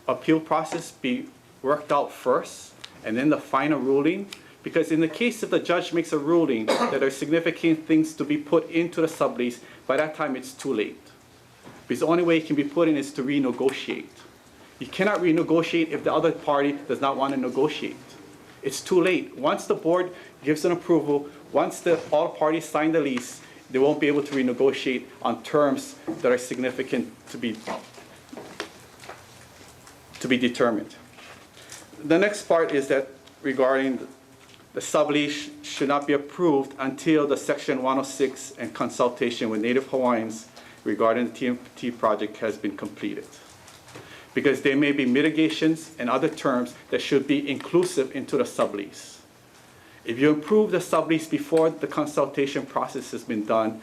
appeal process be worked out first and then the final ruling? Because in the case if the judge makes a ruling that there are significant things to be put into the sublease, by that time it's too late. Because the only way it can be put in is to renegotiate. You cannot renegotiate if the other party does not want to negotiate. It's too late. Once the board gives an approval, once all parties sign the lease, they won't be able to renegotiate on terms that are significant to be determined. The next part is that regarding the sublease should not be approved until the Section 106 and consultation with Native Hawaiians regarding the TMT project has been completed. Because there may be mitigations and other terms that should be inclusive into the sublease. If you approve the sublease before the consultation process has been done,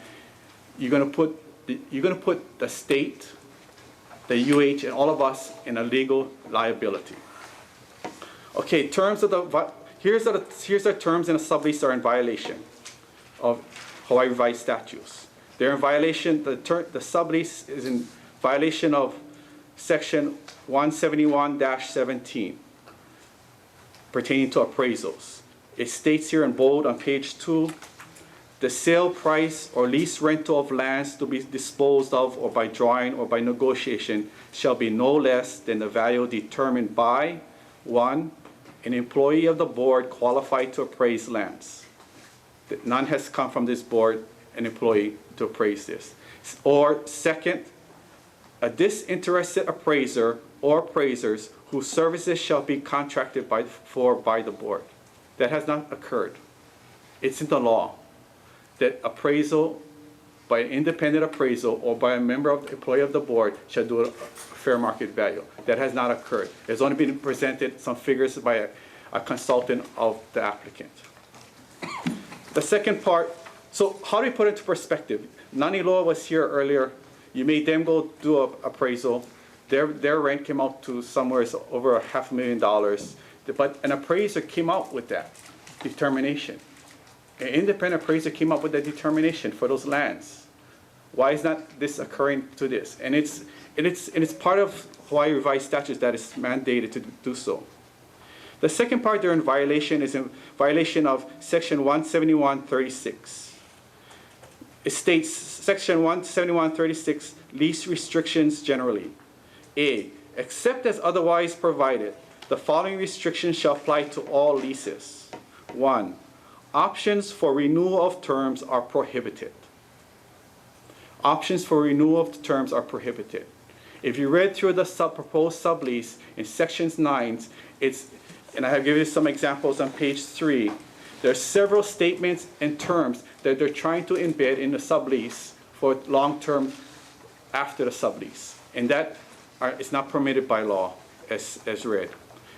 you're going to put the state, the UH, and all of us in a legal liability. Okay, terms of here's the terms in a sublease are in violation. of Hawaii revised statutes. They're in violation, the sublease is in violation of section 171-17 pertaining to appraisals. It states here in bold on page 2, the sale price or lease rental of lands to be disposed of or by drawing or by negotiation shall be no less than the value determined by, 1, an employee of the board qualified to appraise lands. None has come from this board, an employee, to appraise this. Or second, a disinterested appraiser or appraisers whose services shall be contracted by the board. That has not occurred. It's in the law that appraisal by an independent appraisal or by a member of the employee of the board shall do a fair market value. That has not occurred. There's only been presented some figures by a consultant of the applicant. The second part, so how do we put it into perspective? Nani Loa was here earlier. You made them go do an appraisal. Their rent came out to somewhere over $500,000. But an appraiser came out with that determination. An independent appraiser came up with that determination for those lands. Why is not this occurring to this? And it's part of Hawaii revised statutes that is mandated to do so. The second part they're in violation is in violation of section 171.36. It states, section 171.36, lease restrictions generally. A, except as otherwise provided, the following restrictions shall apply to all leases. 1, options for renewal of terms are prohibited. Options for renewal of terms are prohibited. If you read through the proposed sublease in sections 9, and I have given you some examples on page 3, there are several statements and terms that they're trying to embed in the sublease for long-term after the sublease. And that is not permitted by law as read.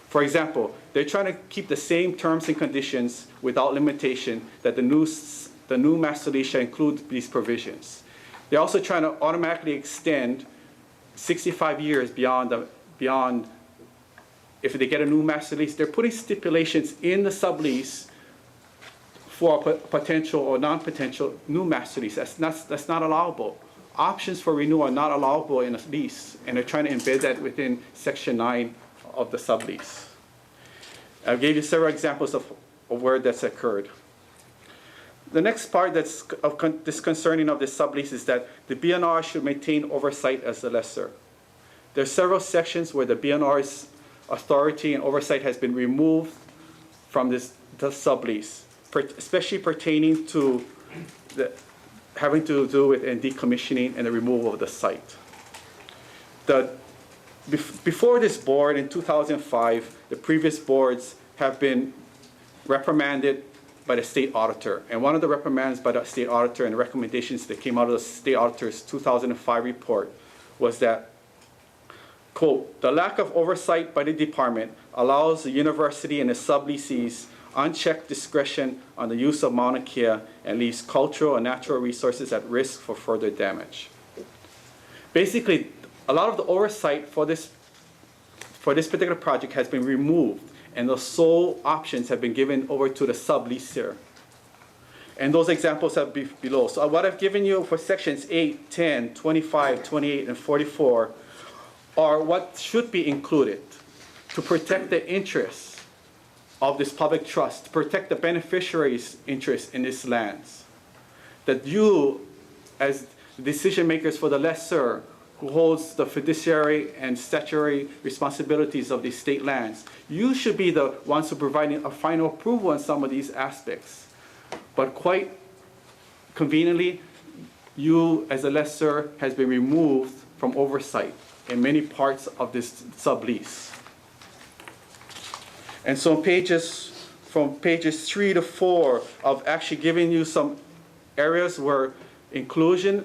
For example, they're trying to keep the same terms and conditions without limitation that the new master lease shall include these provisions. They're also trying to automatically extend 65 years beyond if they get a new master lease. They're putting stipulations in the sublease for a potential or non-potential new master lease. That's not allowable. Options for renewal are not allowable in a lease, and they're trying to embed that within section 9 of the sublease. I gave you several examples of where that's occurred. The next part that's disconcerting of this sublease is that the BLNR should maintain oversight as the lessor. There are several sections where the BLNR's authority and oversight has been removed from the sublease, especially pertaining to having to do with decommissioning and the removal of the site. Before this board in 2005, the previous boards have been reprimanded by the state auditor. And one of the reprimands by the state auditor and the recommendations that came out of the state auditor's 2005 report was that, quote, the lack of oversight by the department allows the university and the subleasees unchecked discretion on the use of Mauna Kea and leaves cultural and natural resources at risk for further damage. Basically, a lot of the oversight for this particular project has been removed, and the sole options have been given over to the subleaser. And those examples are below. So what I've given you for sections 8, 10, 25, 28, and 44 are what should be included to protect the interests of this public trust, to protect the beneficiaries' interests in these lands. That you, as decision makers for the lessor, who holds the fiduciary and statutory responsibilities of these state lands, you should be the ones who are providing a final approval on some of these aspects. But quite conveniently, you as a lessor has been removed from oversight in many parts of this sublease. And so from pages 3 to 4 of actually giving you some areas where inclusion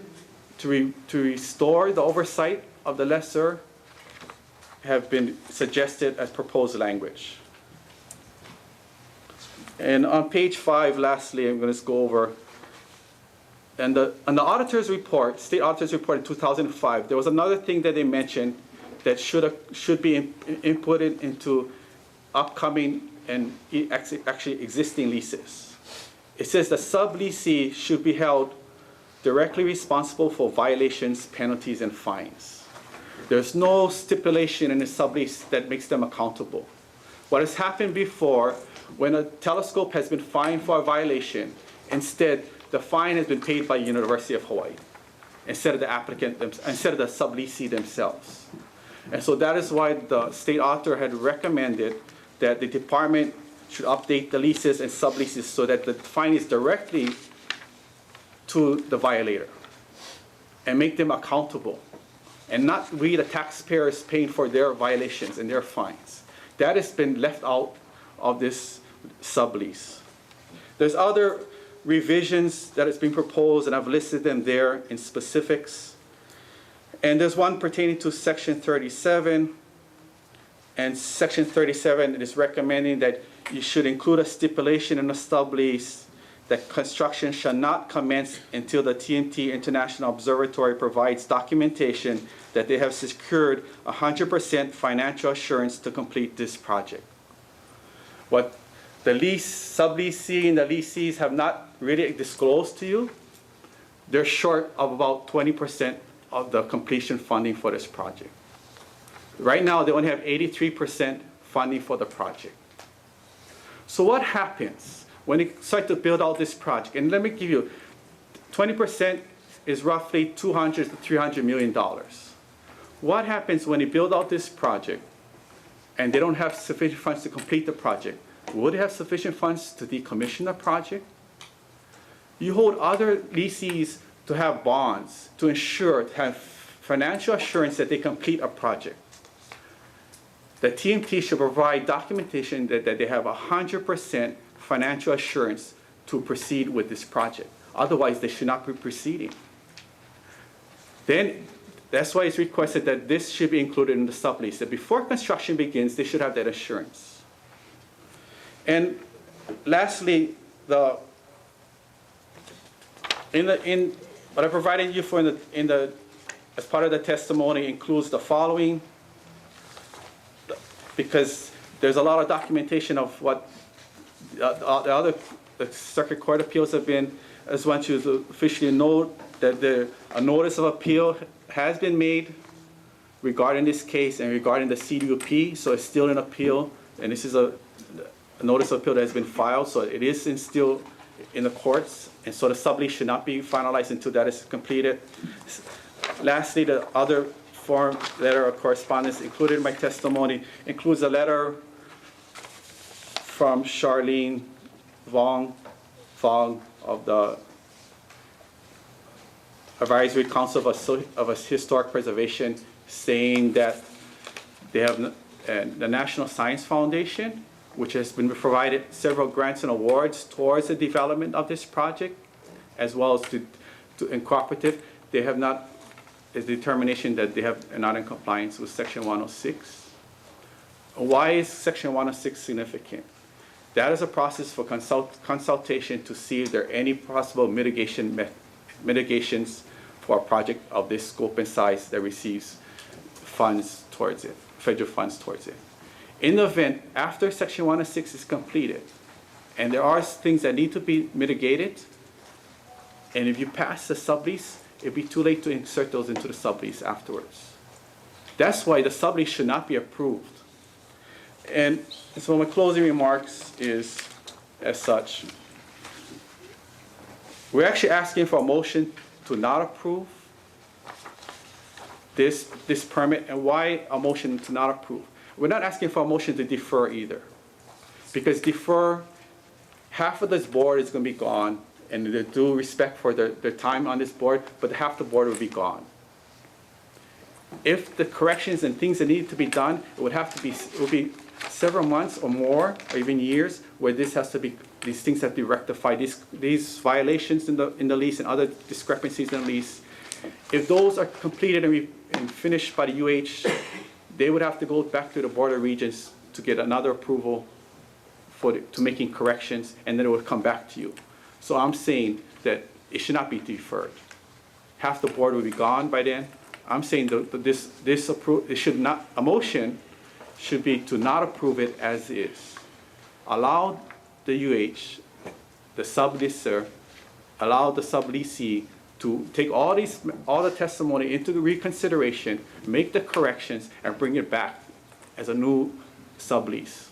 to restore the oversight of the lessor have been suggested as proposed language. And on page 5, lastly, I'm going to go over, and on the auditor's report, state auditor's report in 2005, there was another thing that they mentioned that should be inputted into upcoming and actually existing leases. it says the subleasee should be held directly responsible for violations, penalties, and fines. There's no stipulation in the sublease that makes them accountable. What has happened before, when a telescope has been fined for a violation, instead the fine has been paid by University of Hawaii instead of the applicant, instead of the subleasee themselves. And so that is why the state author had recommended that the department should update the leases and subleases so that the fine is directly to the violator and make them accountable, and not we, the taxpayers, paying for their violations and their fines. That has been left out of this sublease. There's other revisions that has been proposed, and I've listed them there in specifics. And there's one pertaining to Section 37. And Section 37 is recommending that you should include a stipulation in the sublease that construction shall not commence until the TMT International Observatory provides documentation that they have secured 100% financial assurance to complete this project. What the subleasee and the leasees have not really disclosed to you, they're short of about 20% of the completion funding for this project. Right now, they only have 83% funding for the project. So what happens when they start to build out this project? And let me give you, 20% is roughly $200 to $300 million. What happens when they build out this project and they don't have sufficient funds to complete the project? Will they have sufficient funds to decommission the project? You hold other leasees to have bonds to ensure, to have financial assurance that they complete a project. The TMT should provide documentation that they have 100% financial assurance to proceed with this project. Otherwise, they should not be proceeding. Then, that's why it's requested that this should be included in the sublease, that before construction begins, they should have that assurance. And lastly, what I provided you for as part of the testimony includes the following, because there's a lot of documentation of what the Circuit Court Appeals have been. I just want you to officially note that a notice of appeal has been made regarding this case and regarding the CDUP, so it's still in appeal, and this is a notice of appeal that has been filed, so it is still in the courts, and so the sublease should not be finalized until that is completed. Lastly, the other form letter of correspondence included in my testimony includes a letter from Charlene Vong of the Advisory Council of Historic Preservation, saying that they have the National Science Foundation, which has been provided several grants and awards towards the development of this project, as well as to cooperative. They have not, is determination that they are not in compliance with Section 106. Why is Section 106 significant? That is a process for consultation to see if there are any possible mitigations for a project of this scope and size that receives funds towards it, federal funds towards it. In the event, after Section 106 is completed, and there are things that need to be mitigated, and if you pass the sublease, it'd be too late to insert those into the sublease afterwards. That's why the sublease should not be approved. And so my closing remarks is as such. We're actually asking for a motion to not approve this permit. And why a motion to not approve? We're not asking for a motion to defer either. Because half of this board is going to be gone, and they due respect for their time on this board, but half the board will be gone. If the corrections and things that need to be done, it would be several months or more, or even years, where these things have to be rectified. These violations in the lease and other discrepancies in the lease, if those are completed and finished by the UH, they would have to go back to the Board of Regents to get another approval to making corrections, and then it would come back to you. So I'm saying that it should not be deferred. Half the board will be gone by then. I'm saying that a motion should be to not approve it as is. Allow the UH the subleaser allow the subleasee to take all the testimony into the reconsideration, make the corrections, and bring it back as a new sublease.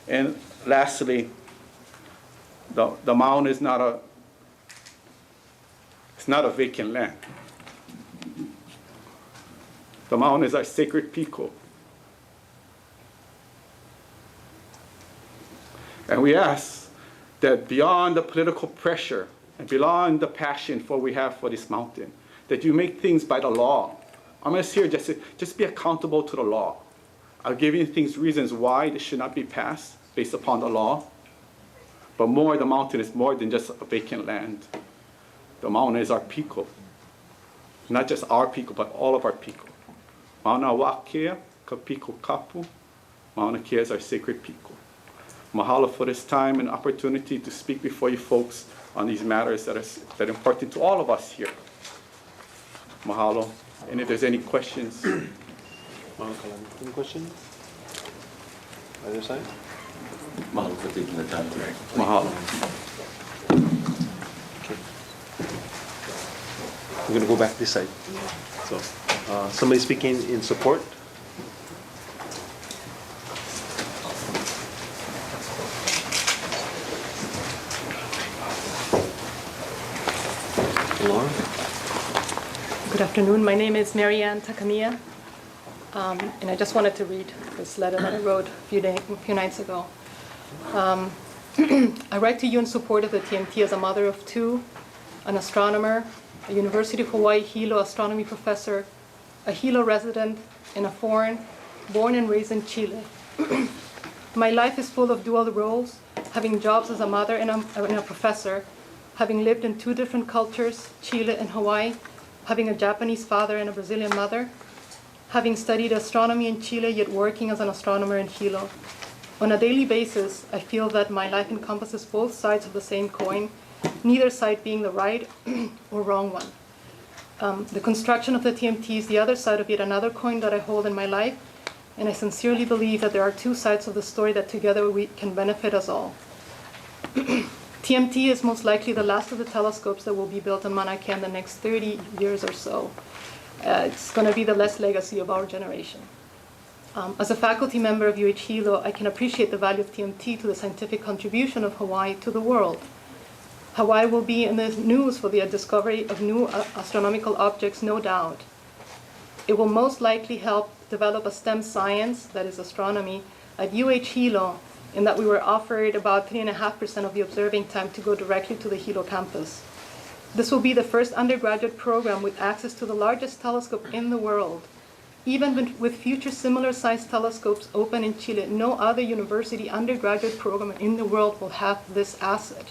And lastly, the Mauna is not a vacant land. The Mauna is our sacred people. And we ask that beyond the political pressure and beyond the passion we have for this mountain, that you make things by the law. I'm just here just be accountable to the law. I'll give you reasons why this should not be passed based upon the law. But the mountain is more than just a vacant land. The mountain is our people. Not just our people, but all of our people. Mauna Oʻahu Kea, ka piko kapu. Mauna Kea is our sacred people. Mahalo for this time and opportunity to speak before you folks on these matters that are important to all of us here. Mahalo. And if there's any questions. Any questions? Either side? Mahalo for taking the time today. Mahalo. Okay. We're going to go back this side. So, somebody speaking in support? Laura? Good afternoon. My name is Marianne Takamiya, and I just wanted to read this letter that I wrote a few nights ago. I write to you in support of the TMT as a mother of two, an astronomer, a University of Hawaii Hilo astronomy professor, a Hilo resident, and a foreign, born and raised in Chile. My life is full of dual roles, having jobs as a mother and a professor, having lived in two different cultures, Chile and Hawaii, having a Japanese father and a Brazilian mother, having studied astronomy in Chile yet working as an astronomer in Hilo. On a daily basis, I feel that my life encompasses both sides of the same coin, neither side being the right or wrong one. The construction of the TMT is the other side of yet another coin that I hold in my life, and I sincerely believe that there are two sides of the story that together we can benefit us all. TMT is most likely the last of the telescopes that will be built in Mauna Kea in the next 30 years or so. It's going to be the last legacy of our generation. As a faculty member of UH Hilo, I can appreciate the value of TMT to the scientific contribution of Hawaii to the world. Hawaii will be in the news for the discovery of new astronomical objects, no doubt. It will most likely help develop a STEM science, that is astronomy, at UH Hilo, in that we were offered about 3.5% of the observing time to go directly to the Hilo campus. This will be the first undergraduate program with access to the largest telescope in the world. Even with future similar-sized telescopes open in Chile, no other university undergraduate program in the world will have this asset.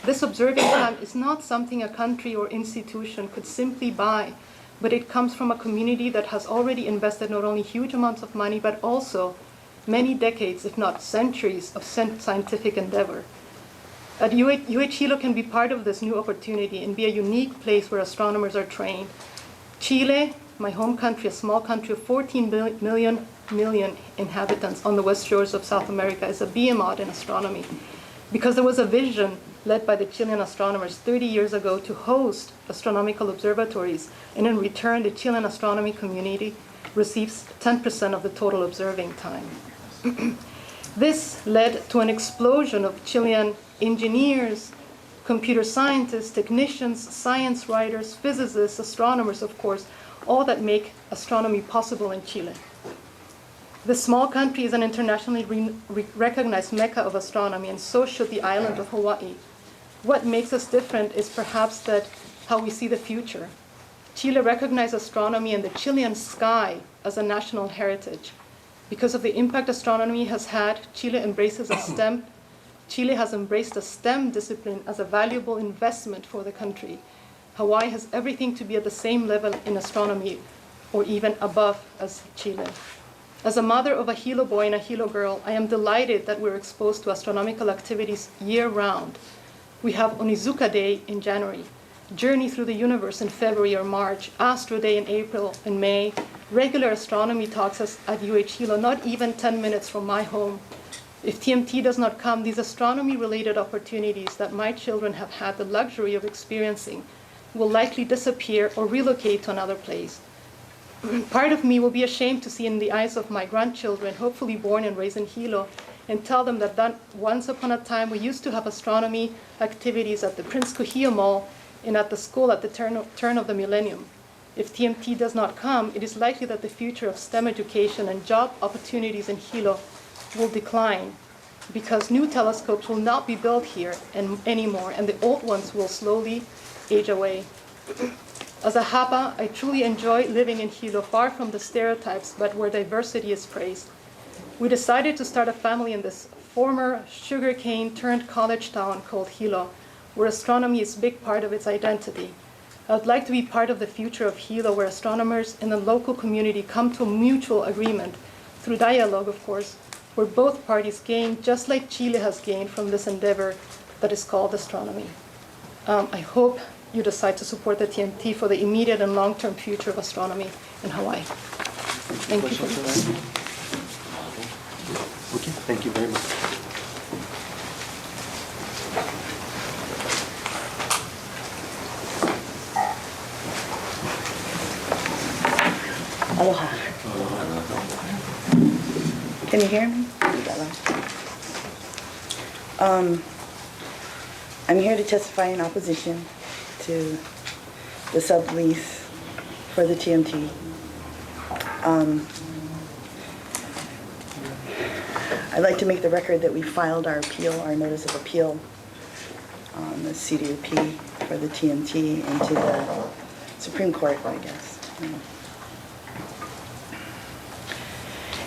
This observing time is not something a country or institution could simply buy, but it comes from a community that has already invested not only huge amounts of money, but also many decades, if not centuries, of scientific endeavor. At UH Hilo can be part of this new opportunity and be a unique place where astronomers are trained. Chile, my home country, a small country of 14 million inhabitants on the west shores of South America, is a behemoth in astronomy, because there was a vision led by the Chilean astronomers 30 years ago to host astronomical observatories, and in return, the Chilean astronomy community receives 10% of the total observing time. This led to an explosion of Chilean engineers, computer scientists, technicians, science writers, physicists, astronomers, of course, all that make astronomy possible in Chile. This small country is an internationally recognized mecca of astronomy, and so should the island of Hawaii. What makes us different is perhaps that how we see the future. Chile recognized astronomy and the Chilean sky as a national heritage. Because of the impact astronomy has had, Chile has embraced a STEM discipline as a valuable investment for the country. Hawaii has everything to be at the same level in astronomy, or even above as Chile. As a mother of a Hilo boy and a Hilo girl, I am delighted that we're exposed to astronomical activities year-round. We have Onizuka Day in January, Journey Through the Universe in February or March, Astro Day in April and May, regular astronomy talks at UH Hilo, not even 10 minutes from my home. If TMT does not come, these astronomy-related opportunities that my children have had the luxury of experiencing will likely disappear or relocate to another place. Part of me will be ashamed to see in the eyes of my grandchildren, hopefully born and raised in Hilo, and tell them that once upon a time we used to have astronomy activities at the Prince Kuhia Mall and at the school at the turn of the millennium. If TMT does not come, it is likely that the future of STEM education and job opportunities in Hilo will decline because new telescopes will not be built here anymore, and the old ones will slowly age away. As a Hapa, I truly enjoy living in Hilo, far from the stereotypes, but where diversity is praised. We decided to start a family in this former sugarcane-turned-college town called Hilo, where astronomy is a big part of its identity. I would like to be part of the future of Hilo, where astronomers and the local community come to a mutual agreement, through dialogue, of course, where both parties gain, just like Chile has gained from this endeavor that is called astronomy. I hope you decide to support the TMT for the immediate and long-term future of astronomy in Hawaii. Thank you. Okay, thank you very much. Aloha. Can you hear me? I'm here to testify in opposition to the sublease for the TMT. I'd like to make the record that we filed our appeal, our notice of appeal on the CDUP for the TMT into the Supreme Court, I guess.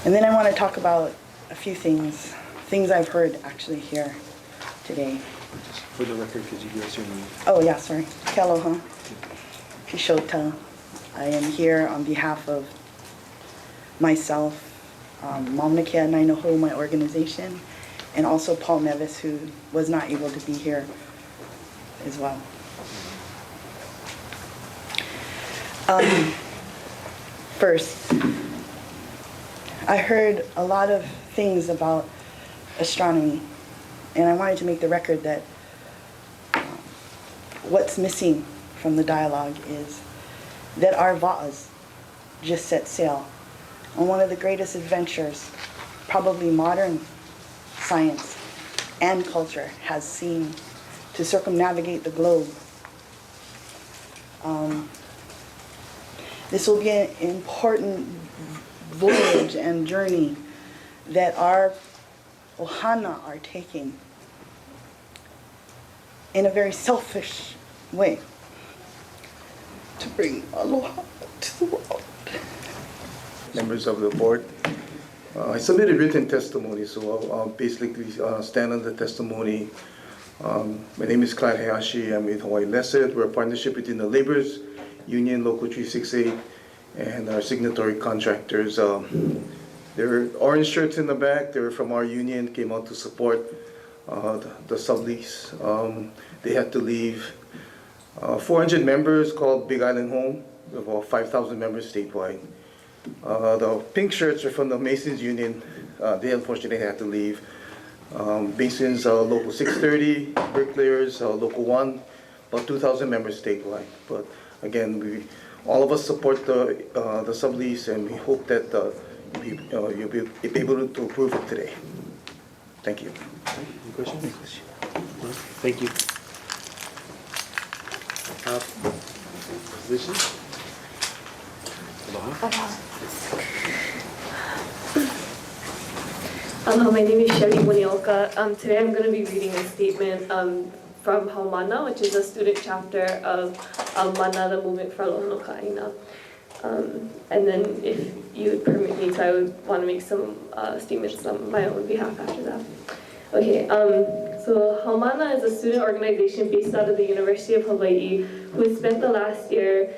And then I want to talk about a few things I've heard actually here today. Just for the record, could you give us your name? Oh yeah, sorry. Kealoha, Pishota. I am here on behalf of myself, Mauna Kea Nainoho, my organization, and also Paul Nevis, who was not able to be here as well. First, I heard a lot of things about astronomy, and I wanted to make the record that what's missing from the dialogue is that our va'as just set sail on one of the greatest adventures probably modern science and culture has seen to circumnavigate the globe. This will be an important voyage and journey that our ohana are taking in a very selfish way to bring aloha to the world. Members of the board, I submitted written testimony, so I'll basically stand on the testimony. My name is Clyde Hayashi. I'm with Hawaii Lesed. We're a partnership between the Labor's Union Local 368 and our signatory contractors. There are orange shirts in the back. They're from our union, came out to support the sublease. They had to leave. 400 members called Big Island Home, about 5,000 members statewide. The pink shirts are from the Masons Union. They unfortunately had to leave. Masons Local 630, Bricklayers Local 1, about 2,000 members statewide. But again, all of us support the sublease, and we hope that you'll be able to approve it today. Thank you. Any questions? Thank you. Position? My name is Shelly Munioka. Today I'm going to be reading a statement from Haumana, which is a student chapter of Mana, the Movement for Aloha no Ka'aina. And then if you would permit me to, I would want to make some statements on my own behalf after that. Okay, so Haumana is a student organization based out of the University of Hawaii who has spent the last year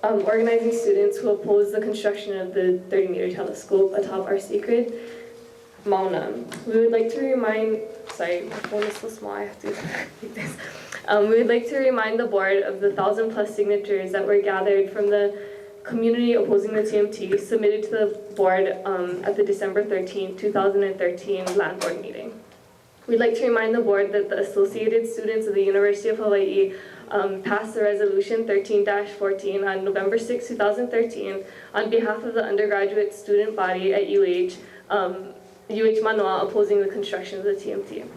organizing students who oppose the construction of the 30-meter telescope atop our sacred Mauna. We would like to remind, sorry, my phone is so small, I have to take this. We would like to remind the board of the 1,000+ signatures that were gathered from the community opposing the TMT submitted to the board at the December 13, 2013 land board meeting. We'd like to remind the board that the Associated Students of the University of Hawaii passed the resolution 13-14 on November 6, 2013 on behalf of the undergraduate student body at UH Manoa opposing the construction of the TMT.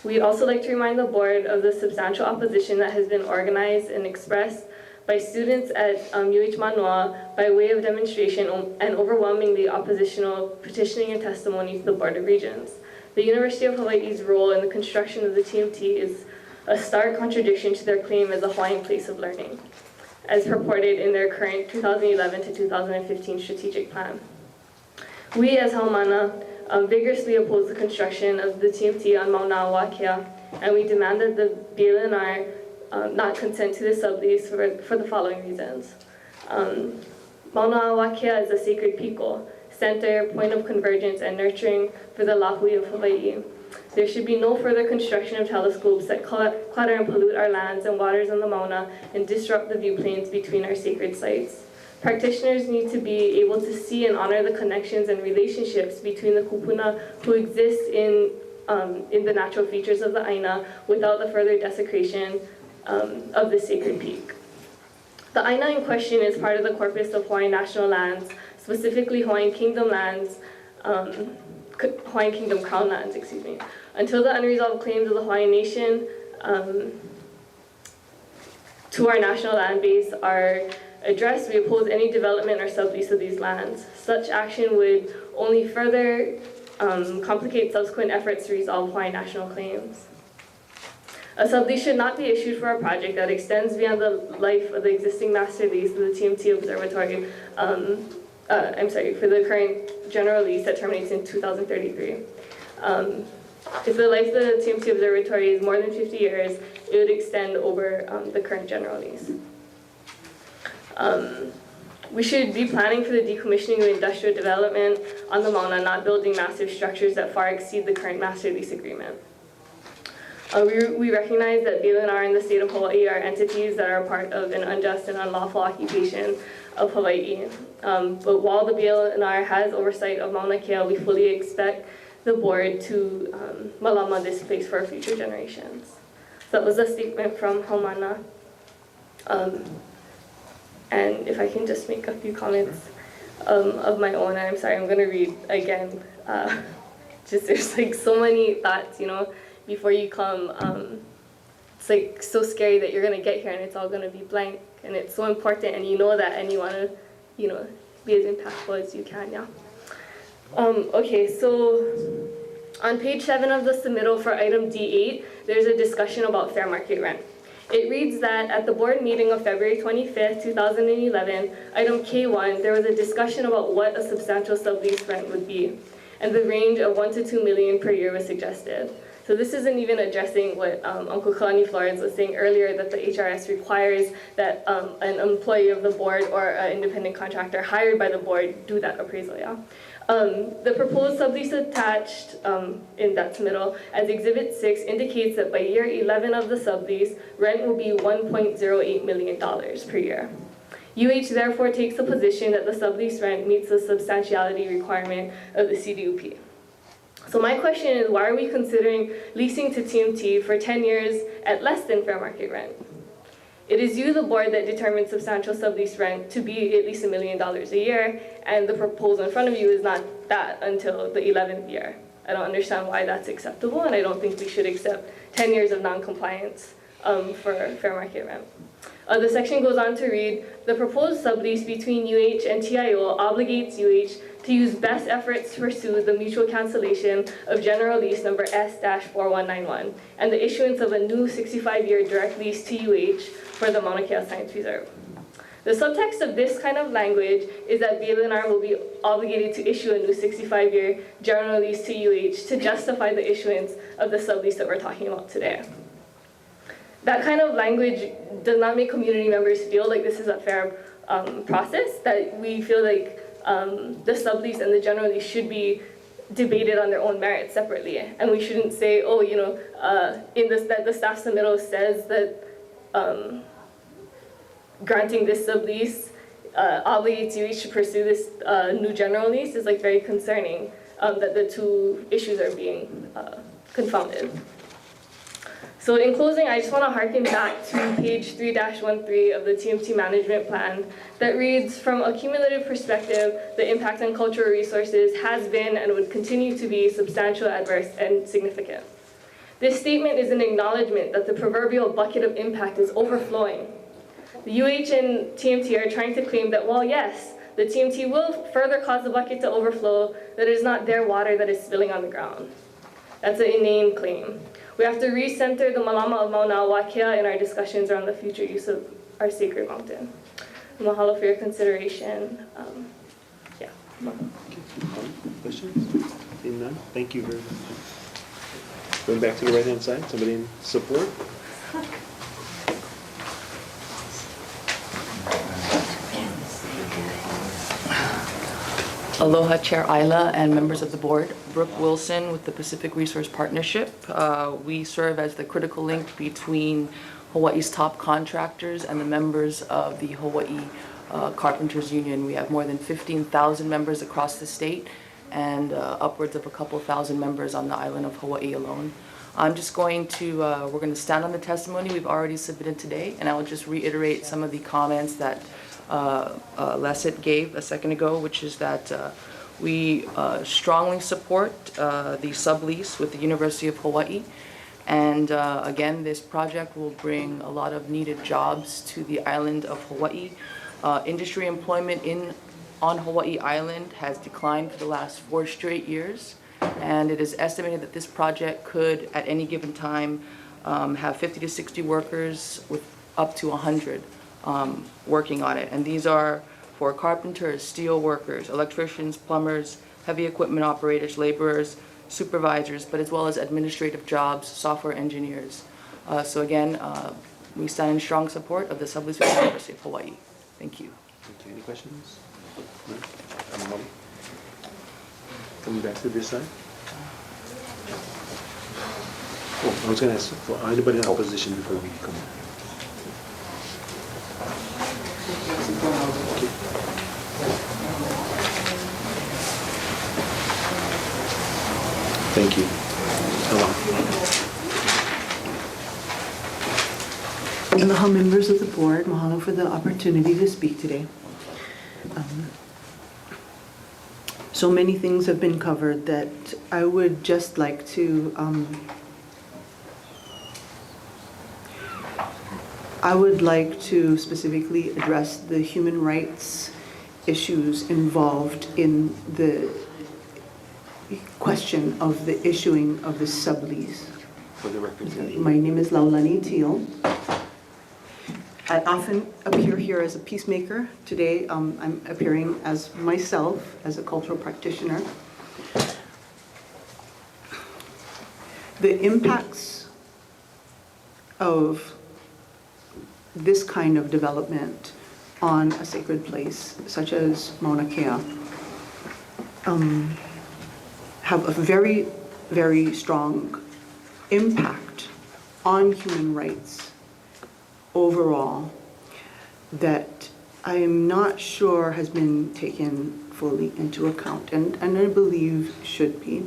We'd also like to remind the board of the substantial opposition that has been organized and expressed by students at UH Manoa by way of demonstration and overwhelmingly oppositional petitioning and testimony to the Board of Regents. The University of Hawaii's role in the construction of the TMT is a stark contradiction to their claim as a Hawaiian place of learning, as purported in their current 2011 to 2015 strategic plan. We as Haumana vigorously oppose the construction of the TMT on Mauna Kea, and we demand that the BLNR not consent to the sublease for the following reasons. Mauna Kea is a sacred piko, center, point of convergence, and nurturing for the lahui of Hawaii. There should be no further construction of telescopes that clutter and pollute our lands and waters on the Mauna and disrupt the view planes between our sacred sites. Practitioners need to be able to see and honor the connections and relationships between the kupuna who exist in the natural features of the Aina without the further desecration of the sacred peak. The Aina in question is part of the corpus of Hawaiian national lands, specifically Hawaiian Kingdom lands, Hawaiian Kingdom Crown lands, excuse me. Until the unresolved claims of the Hawaiian Nation to our national land base are addressed, we oppose any development or sublease of these lands. Such action would only further complicate subsequent efforts to resolve Hawaiian national claims. A sublease should not be issued for a project that extends beyond the life of the existing master lease of the TMT Observatory, for the current general lease that terminates in 2033. If the life of the TMT Observatory is more than 50 years, it would extend over the current general lease. We should be planning for the decommissioning of industrial development on the Mauna, not building massive structures that far exceed the current master lease agreement. We recognize that BLNR and the state of Hawaii are entities that are part of an unjust and unlawful occupation of Hawaii. But while the BLNR has oversight of Mauna Kea, we fully expect the board to malama this place for future generations. So that was a statement from Haumana. And if I can just make a few comments of my own, I'm sorry, I'm going to read again. There's like so many thoughts, before you come. It's like so scary that you're going to get here and it's all going to be blank. And it's so important, and you know that, and you want to, be as impactful as you can, yeah. Okay, so on page 7 of the submittal for item D8, there's a discussion about fair market rent. It reads that at the board meeting of February 25th, 2011, item K1, there was a discussion about what a substantial sublease rent would be, and the range of 1 to 2 million per year was suggested. So this isn't even addressing what Uncle Kalani Flores was saying earlier, that the HRS requires that an employee of the board or an independent contractor hired by the board do that appraisal, yeah? The proposed sublease attached in that submittal as Exhibit 6 indicates that by year 11 of the sublease, rent will be $1.08 million per year. UH therefore takes the position that the sublease rent meets the substantiality requirement of the CDUP. So my question is, why are we considering leasing to TMT for 10 years at less than fair market rent? It is you, the board, that determines substantial sublease rent to be at least $1 million a year, and the proposal in front of you is not that until the 11th year. I don't understand why that's acceptable, and I don't think we should accept 10 years of non-compliance for fair market rent. The section goes on to read, the proposed sublease between UH and TIO obligates UH to use best efforts to pursue the mutual cancellation of general lease number S-4191 and the issuance of a new 65-year direct lease to UH for the Mauna Kea Science Reserve. The subtext of this kind of language is that BLNR will be obligated to issue a new 65-year general lease to UH to justify the issuance of the sublease that we're talking about today. That kind of language does not make community members feel like this is a fair process, that we feel like the sublease and the general lease should be debated on their own merits separately. And we shouldn't say, oh, in this, that the staff submittal says that granting this sublease oddly it's to pursue this new general lease is like very concerning, that the two issues are being confounded. So in closing, I just want to harken back to page 3-13 of the TMT management plan that reads, from a cumulative perspective, the impact on cultural resources has been and would continue to be substantial, adverse, and significant. This statement is an acknowledgement that the proverbial bucket of impact is overflowing. The UH and TMT are trying to claim that, while yes, the TMT will further cause the bucket to overflow, that it is not their water that is spilling on the ground. That's an inane claim. We have to recenter the Malama of Mauna Kea in our discussions around the future use of our sacred mountain. Mahalo for your consideration. Yeah. Questions? Seeing none? Thank you very much. Going back to the right-hand side, somebody in support? Aloha, Chair Isla and members of the board. Brooke Wilson with the Pacific Resource Partnership. We serve as the critical link between Hawaii's top contractors and the members of the Hawaii Carpenters Union. We have more than 15,000 members across the state and upwards of a couple thousand members on the island of Hawaii alone. I'm just going to, we're going to stand on the testimony we've already submitted today, and I will just reiterate some of the comments that Lesset gave a second ago, which is that we strongly support the sublease with the University of Hawaii. And again, this project will bring a lot of needed jobs to the island of Hawaii. Industry employment on Hawaii Island has declined for the last 4 straight years. And it is estimated that this project could, at any given time, have 50 to 60 workers with up to 100 working on it. And these are for carpenters, steel workers, electricians, plumbers, heavy equipment operators, laborers, supervisors, but as well as administrative jobs, software engineers. So again, we stand in strong support of the sublease with the University of Hawaii. Thank you. Thank you. Any questions? No? Coming back to this side. Oh, I was going to ask for anybody in opposition before we come in. Okay. Thank you. Hello. Aloha, members of the board. Mahalo for the opportunity to speak today. So many things have been covered that I would just like to specifically address the human rights issues involved in the question of the issuing of the sublease. For the representative. My name is Laulani Teal. I often appear here as a peacemaker. Today, I'm appearing as myself, as a cultural practitioner. The impacts of this kind of development on a sacred place, such as Mauna Kea, have a very, very strong impact on human rights overall that I am not sure has been taken fully into account, and I believe should be.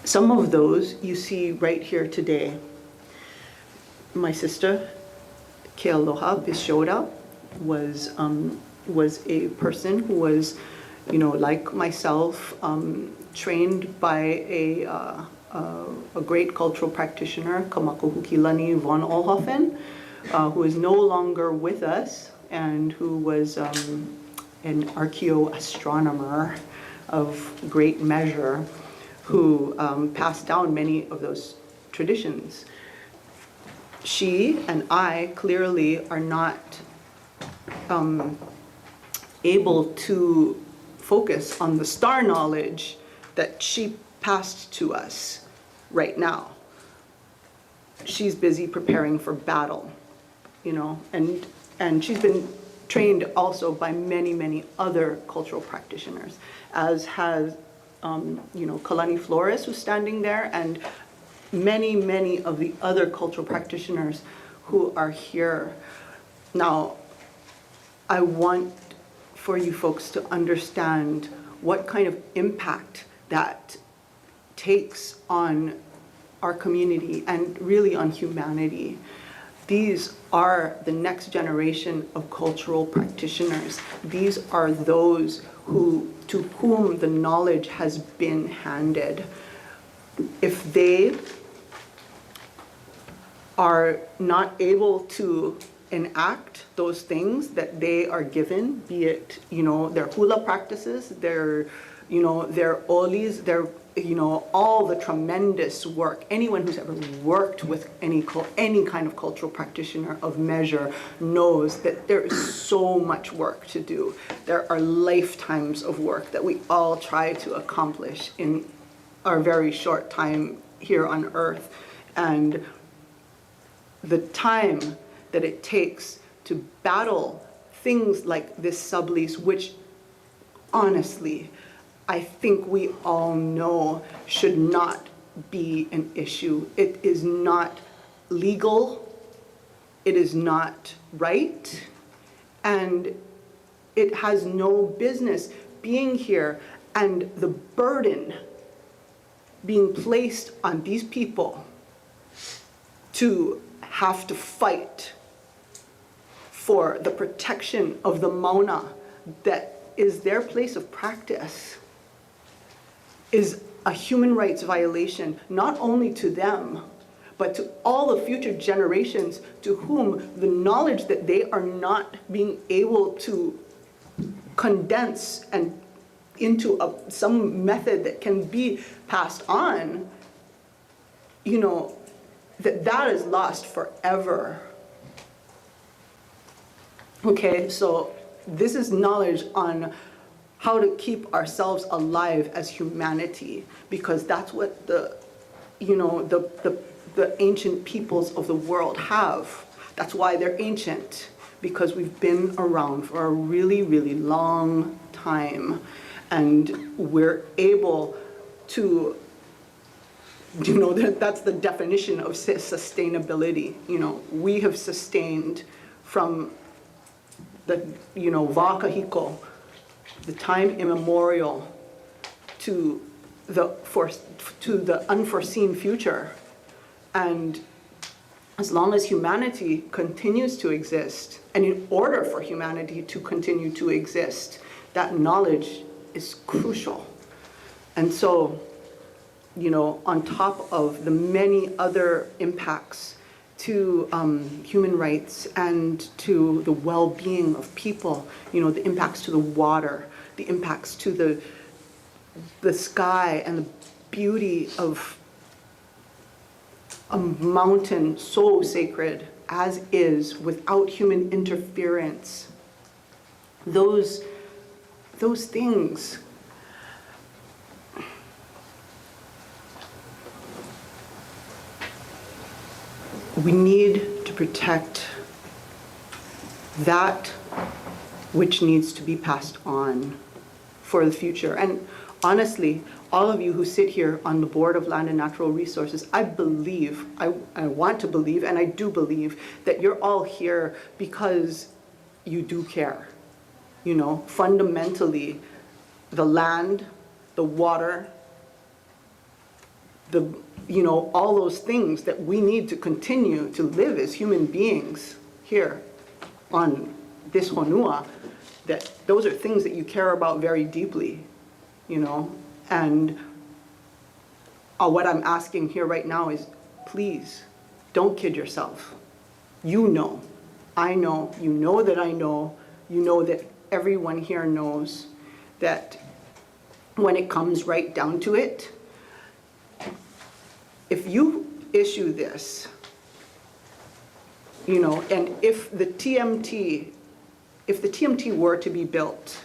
Some of those you see right here today. My sister, Kealoha Bishoda, was a person who was, like myself, trained by a great cultural practitioner, Kamakuhukilani von Oelhoffen, who is no longer with us and who was an archaeoastronomer of great measure, who passed down many of those traditions. She and I clearly are not able to focus on the star knowledge that she passed to us right now. She's busy preparing for battle, and she's been trained also by many, many other cultural practitioners, as has, Kalani Flores, who's standing there, and many, many of the other cultural practitioners who are here. Now, I want for you folks to understand what kind of impact that takes on our community and really on humanity. These are the next generation of cultural practitioners. These are those to whom the knowledge has been handed. If they are not able to enact those things that they are given, be it, their hula practices, their olis, their, all the tremendous work. Anyone who's ever worked with any kind of cultural practitioner of measure knows that there is so much work to do. There are lifetimes of work that we all try to accomplish in our very short time here on Earth. And the time that it takes to battle things like this sublease, which honestly, I think we all know should not be an issue. It is not legal, it is not right, and it has no business being here. And the burden being placed on these people to have to fight for the protection of the Mauna that is their place of practice is a human rights violation, not only to them, but to all the future generations to whom the knowledge that they are not being able to condense and into some method that can be passed on, that is lost forever. Okay, so this is knowledge on how to keep ourselves alive as humanity, because that's what the ancient peoples of the world have. That's why they're ancient, because we've been around for a really, really long time, and we're able to, that's the definition of sustainability. We have sustained from the, Vakahiko, the time immemorial, to the unforeseen future. And as long as humanity continues to exist, and in order for humanity to continue to exist, that knowledge is crucial. And so, on top of the many other impacts to human rights and to the well-being of people, the impacts to the water, the impacts to the sky and the beauty of a mountain so sacred as is, without human interference. Those things we need to protect that which needs to be passed on for the future. And honestly, all of you who sit here on the Board of Land and Natural Resources, I believe, I want to believe, and I do believe that you're all here because you do care. Fundamentally, the land, the water, all those things that we need to continue to live as human beings here on this honua, that those are things that you care about very deeply, and what I'm asking here right now is, please, don't kid yourself. I know, you know that I know, that everyone here knows that when it comes right down to it, if you issue this, and if the TMT were to be built,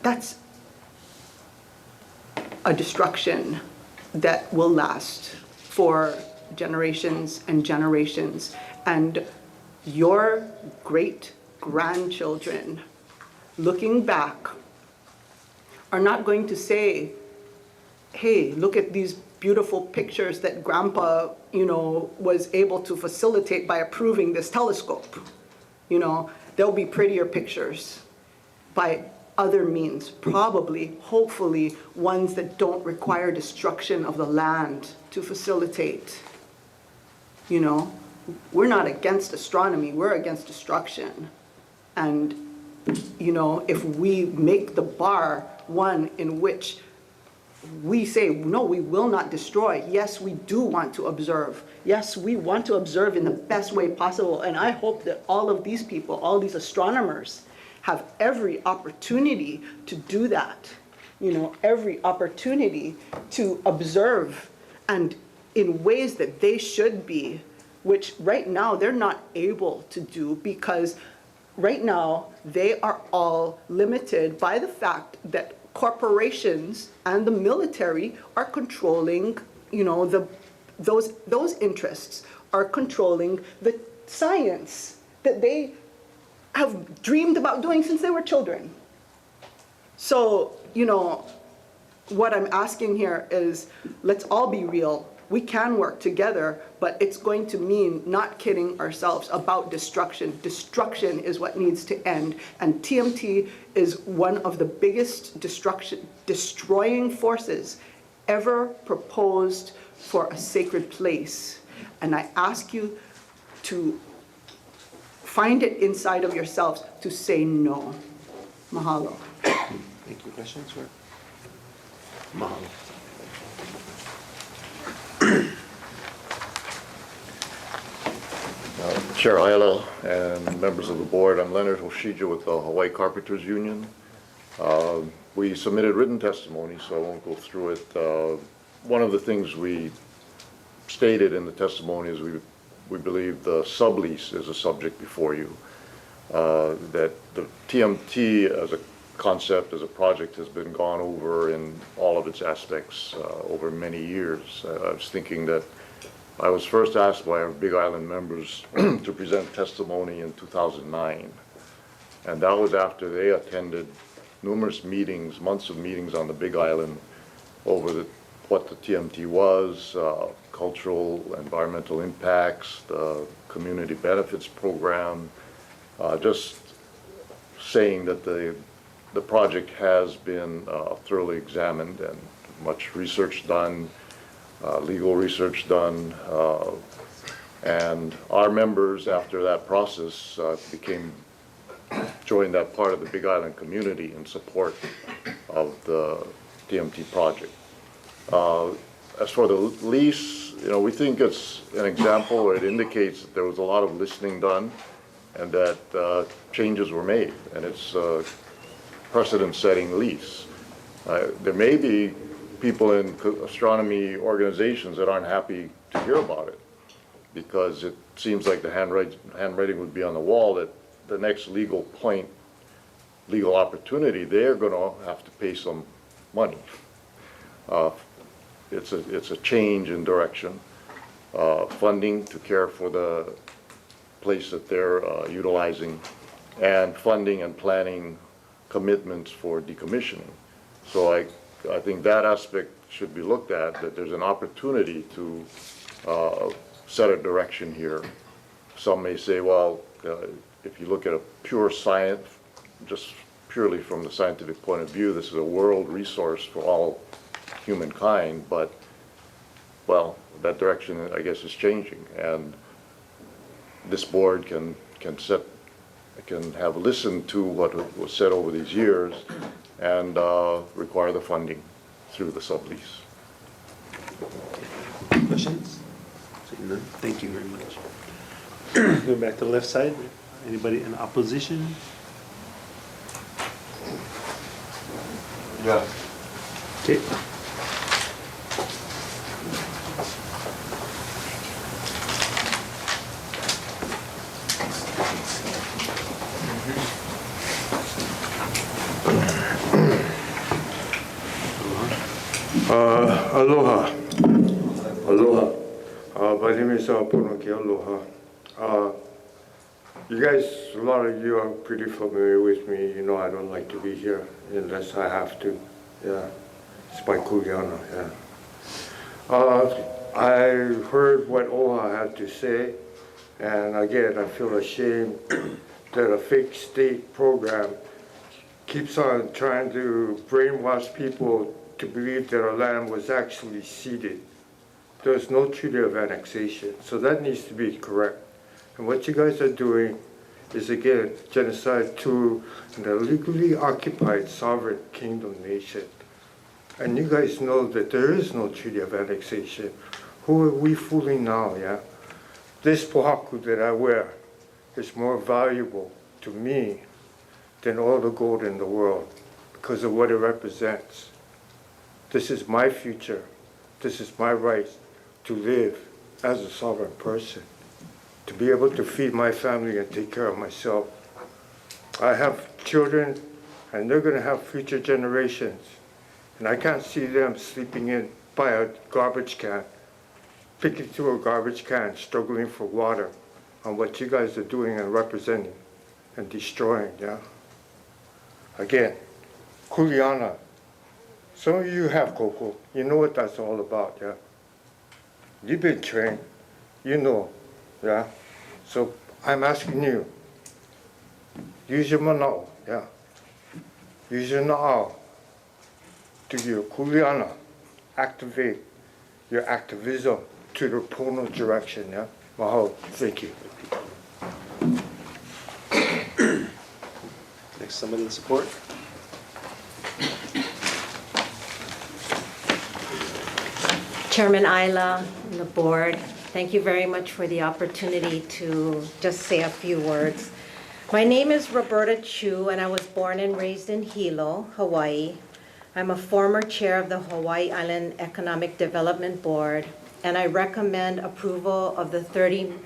that's a destruction that will last for generations and generations. And your great-grandchildren, looking back, are not going to say, hey, look at these beautiful pictures that Grandpa, was able to facilitate by approving this telescope. You know, there'll be prettier pictures by other means, probably, hopefully, ones that don't require destruction of the land to facilitate. You know, we're not against astronomy, we're against destruction. And, you know, if we make the bar one in which we say, no, we will not destroy. Yes, we do want to observe. Yes, we want to observe in the best way possible. And I hope that all of these people, all these astronomers, have every opportunity to do that. You know, every opportunity to observe and in ways that they should be, which right now they're not able to do because right now they are all limited by the fact that corporations and the military are controlling, you know, those interests are controlling the science that they have dreamed about doing since they were children. So, you know, what I'm asking here is let's all be real. We can work together, but it's going to mean not kidding ourselves about destruction. Destruction is what needs to end. And TMT is one of the biggest destroying forces ever proposed for a sacred place. And I ask you to find it inside of yourselves to say no. Mahalo. Thank you. Questions? Sir? Mahalo. Chair Ayala and members of the board, I'm Leonard Hoshija with the Hawaii Carpenters Union. We submitted written testimony, so I won't go through it. One of the things we stated in the testimony is we believe the sublease is a subject before you, that the TMT as a concept, as a project, has been gone over in all of its aspects over many years. I was thinking that I was first asked by our Big Island members to present testimony in 2009. And that was after they attended numerous meetings, months of meetings on the Big Island over what the TMT was, cultural, environmental impacts, the community benefits program, just saying that the project has been thoroughly examined and much research done, legal research done, and our members after that process joined that part of the Big Island community in support of the TMT project. As for the lease, you know, we think it's an example where it indicates that there was a lot of listening done and that changes were made, and it's a precedent-setting lease. There may be people in astronomy organizations that aren't happy to hear about it because it seems like the handwriting would be on the wall that the next legal opportunity, they're going to have to pay some money. It's a change in direction, funding to care for the place that they're utilizing, and funding and planning commitments for decommissioning. So I think that aspect should be looked at, that there's an opportunity to set a direction here. Some may say, well, if you look at a pure science, just purely from the scientific point of view, this is a world resource for all humankind, but, well, that direction, I guess, is changing. And this board can have listened to what was said over these years and require the funding through the sublease. Questions? Thank you very much. Going back to the left side, anybody in opposition? Yeah. Okay. Aloha. Aloha. My name is Pono Kealoha. You guys, a lot of you are pretty familiar with me. You know I don't like to be here unless I have to. Yeah, it's my kuleana, yeah. I heard what Oʻahu had to say, and again, I feel ashamed that a fake state program keeps on trying to brainwash people to believe that our land was actually ceded. There's no treaty of annexation, so that needs to be correct. And what you guys are doing is, again, genocide to an illegally occupied sovereign kingdom nation. And you guys know that there is no treaty of annexation. Who are we fooling now, yeah? This pohaku that I wear is more valuable to me than all the gold in the world because of what it represents. This is my future. This is my right to live as a sovereign person, to be able to feed my family and take care of myself. I have children, and they're going to have future generations, and I can't see them sleeping in by a garbage can, picking through a garbage can, struggling for water on what you guys are doing and representing and destroying, yeah? Again, kuleana. Some of you have koko. You know what that's all about, yeah? You've been trained. You know, yeah? So I'm asking you, use your manao, yeah? Use your na'au to your kuleana. Activate your activism to the Pono direction, yeah? Mahalo. Thank you. Next, somebody in support? Chairman Ayla and the board, thank you very much for the opportunity to just say a few words. My name is Roberta Chu, and I was born and raised in Hilo, Hawaii. I'm a former chair of the Hawaii Island Economic Development Board, and I recommend approval of the TIO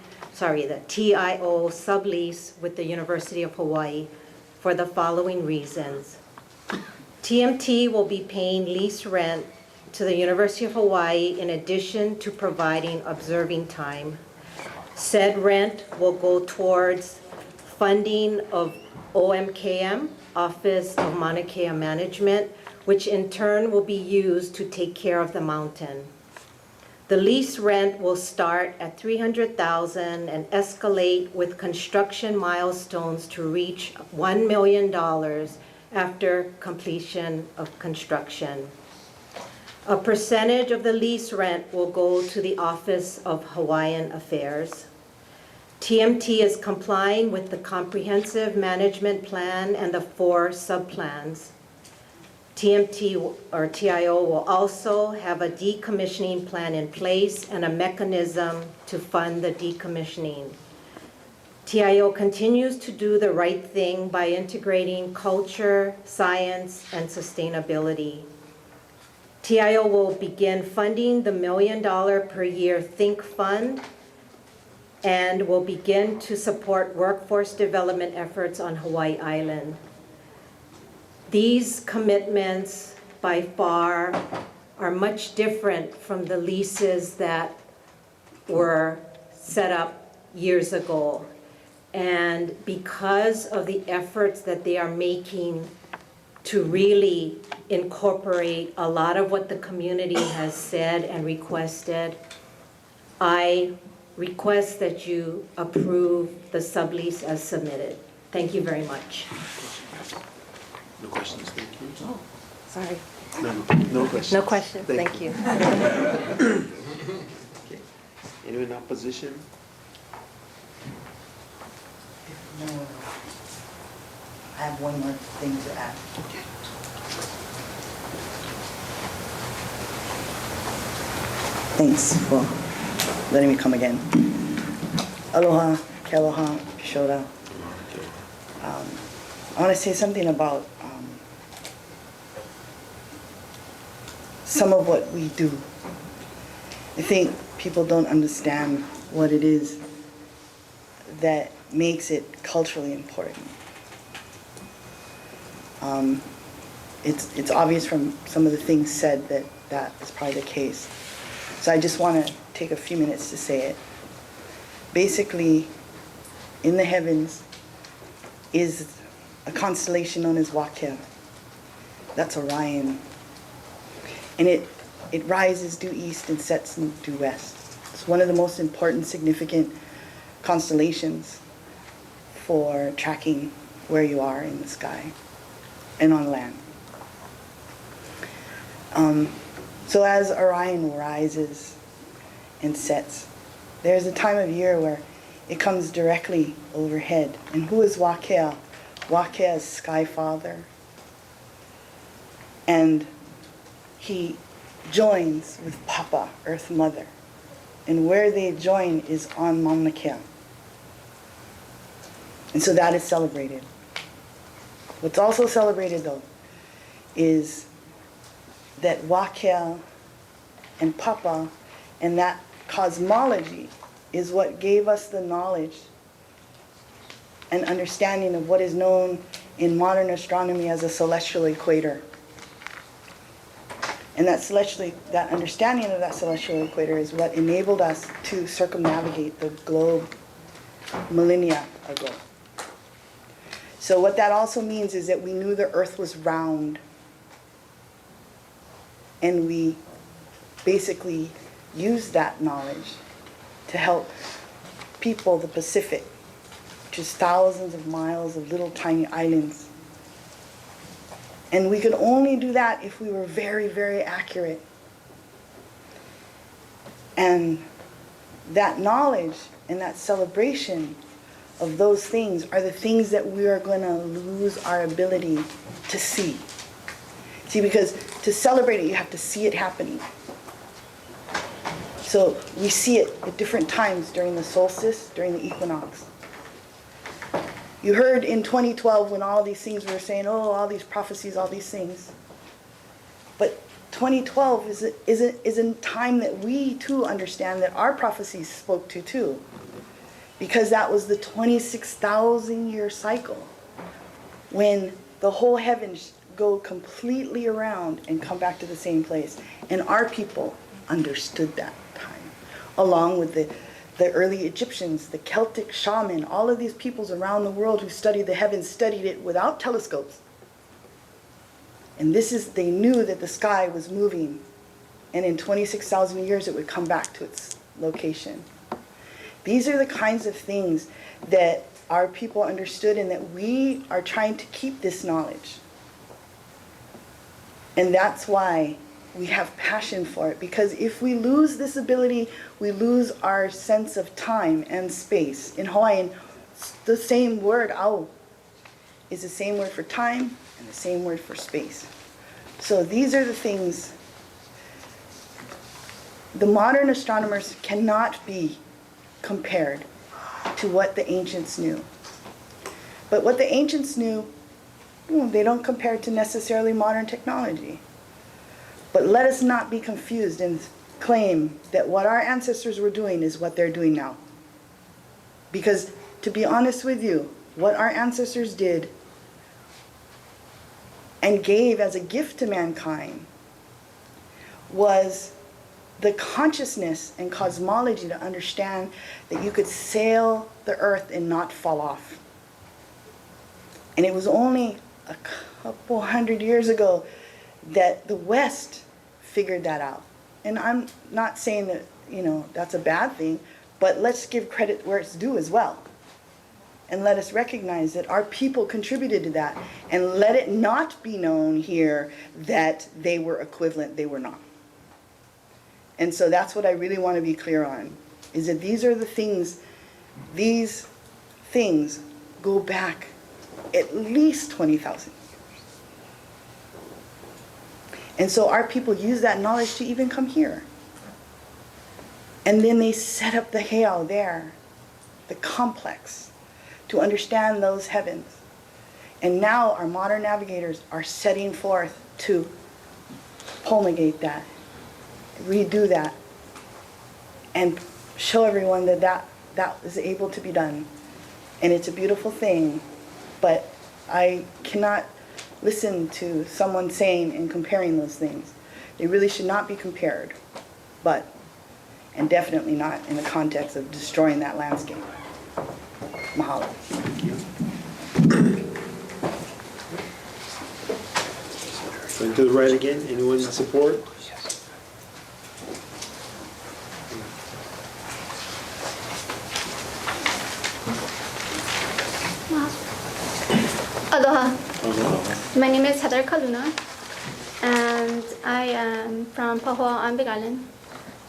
sublease with the University of Hawaii for the following reasons. TMT will be paying lease rent to the University of Hawaii in addition to providing observing time. Said rent will go towards funding of OMKM, Office of Mauna Kea Management, which in turn will be used to take care of the mountain. The lease rent will start at $300,000 and escalate with construction milestones to reach $1 million after completion of construction. A percentage of the lease rent will go to the Office of Hawaiian Affairs. TMT is complying with the Comprehensive Management Plan and the 4 subplans. TMT or TIO will also have a decommissioning plan in place and a mechanism to fund the decommissioning. TIO continues to do the right thing by integrating culture, science, and sustainability. TIO will begin funding the $1 million per year Think Fund and will begin to support workforce development efforts on Hawaii Island. These commitments by far are much different from the leases that were set up years ago. And because of the efforts that they are making to really incorporate a lot of what the community has said and requested, I request that you approve the sublease as submitted. Thank you very much. No questions, thank you. Oh, sorry. No questions. No questions, thank you. Okay. Anyone in opposition? No, I have one more thing to add. Thanks for letting me come again. Aloha, Kealoha, Pishoda. I want to say something about some of what we do. I think people don't understand what it is that makes it culturally important. It's obvious from some of the things said that that is probably the case. So I just want to take a few minutes to say it. Basically, in the heavens is a constellation known as Wakea. That's Orion. And it rises due east and sets due west. It's one of the most important, significant constellations for tracking where you are in the sky and on land. So as Orion rises and sets, there's a time of year where it comes directly overhead. And who is Wakea? Wakea is Sky Father. And he joins with Papa, Earth Mother. And where they join is on Mauna Kea. And so that is celebrated. What's also celebrated, though, is that Wakea and Papa and that cosmology is what gave us the knowledge and understanding of what is known in modern astronomy as a celestial equator. And that understanding of that celestial equator is what enabled us to circumnavigate the globe millennia ago. So what that also means is that we knew the Earth was round. And we basically used that knowledge to help people the Pacific, which is thousands of miles of little tiny islands. And we could only do that if we were very, very accurate. And that knowledge and that celebration of those things are the things that we are going to lose our ability to see. See, because to celebrate it, you have to see it happening. So we see it at different times during the solstice, during the equinox. You heard in 2012 when all these things were saying, oh, all these prophecies, all these things. But 2012 is a time that we too understand that our prophecies spoke to too. Because that was the 26,000 year cycle when the whole heavens go completely around and come back to the same place. And our people understood that time, along with the early Egyptians, the Celtic shaman, all of these peoples around the world who studied the heavens studied it without telescopes. And they knew that the sky was moving, and in 26,000 years it would come back to its location. These are the kinds of things that our people understood and that we are trying to keep this knowledge. And that's why we have passion for it, because if we lose this ability, we lose our sense of time and space. In Hawaiian, the same word, au, is the same word for time and the same word for space. So these are the things. The modern astronomers cannot be compared to what the ancients knew. But what the ancients knew, they don't compare to necessarily modern technology. But let us not be confused and claim that what our ancestors were doing is what they're doing now. Because to be honest with you, what our ancestors did and gave as a gift to mankind was the consciousness and cosmology to understand that you could sail the earth and not fall off. And it was only a couple hundred years ago that the West figured that out. And I'm not saying that, that's a bad thing, but let's give credit where it's due as well. And let us recognize that our people contributed to that. And let it not be known here that they were equivalent. They were not. And so that's what I really want to be clear on, is that these things go back at least 20,000 years. And so our people use that knowledge to even come here. And then they set up the heiau there, the complex, to understand those heavens. And now our modern navigators are setting forth to promulgate that, redo that, and show everyone that is able to be done. And it's a beautiful thing, but I cannot listen to someone saying and comparing those things. They really should not be compared, and definitely not in the context of destroying that landscape. Mahalo. Going to the right again. Anyone in support? My name is Heather Kaluna, and I am from Pahoa on Big Island,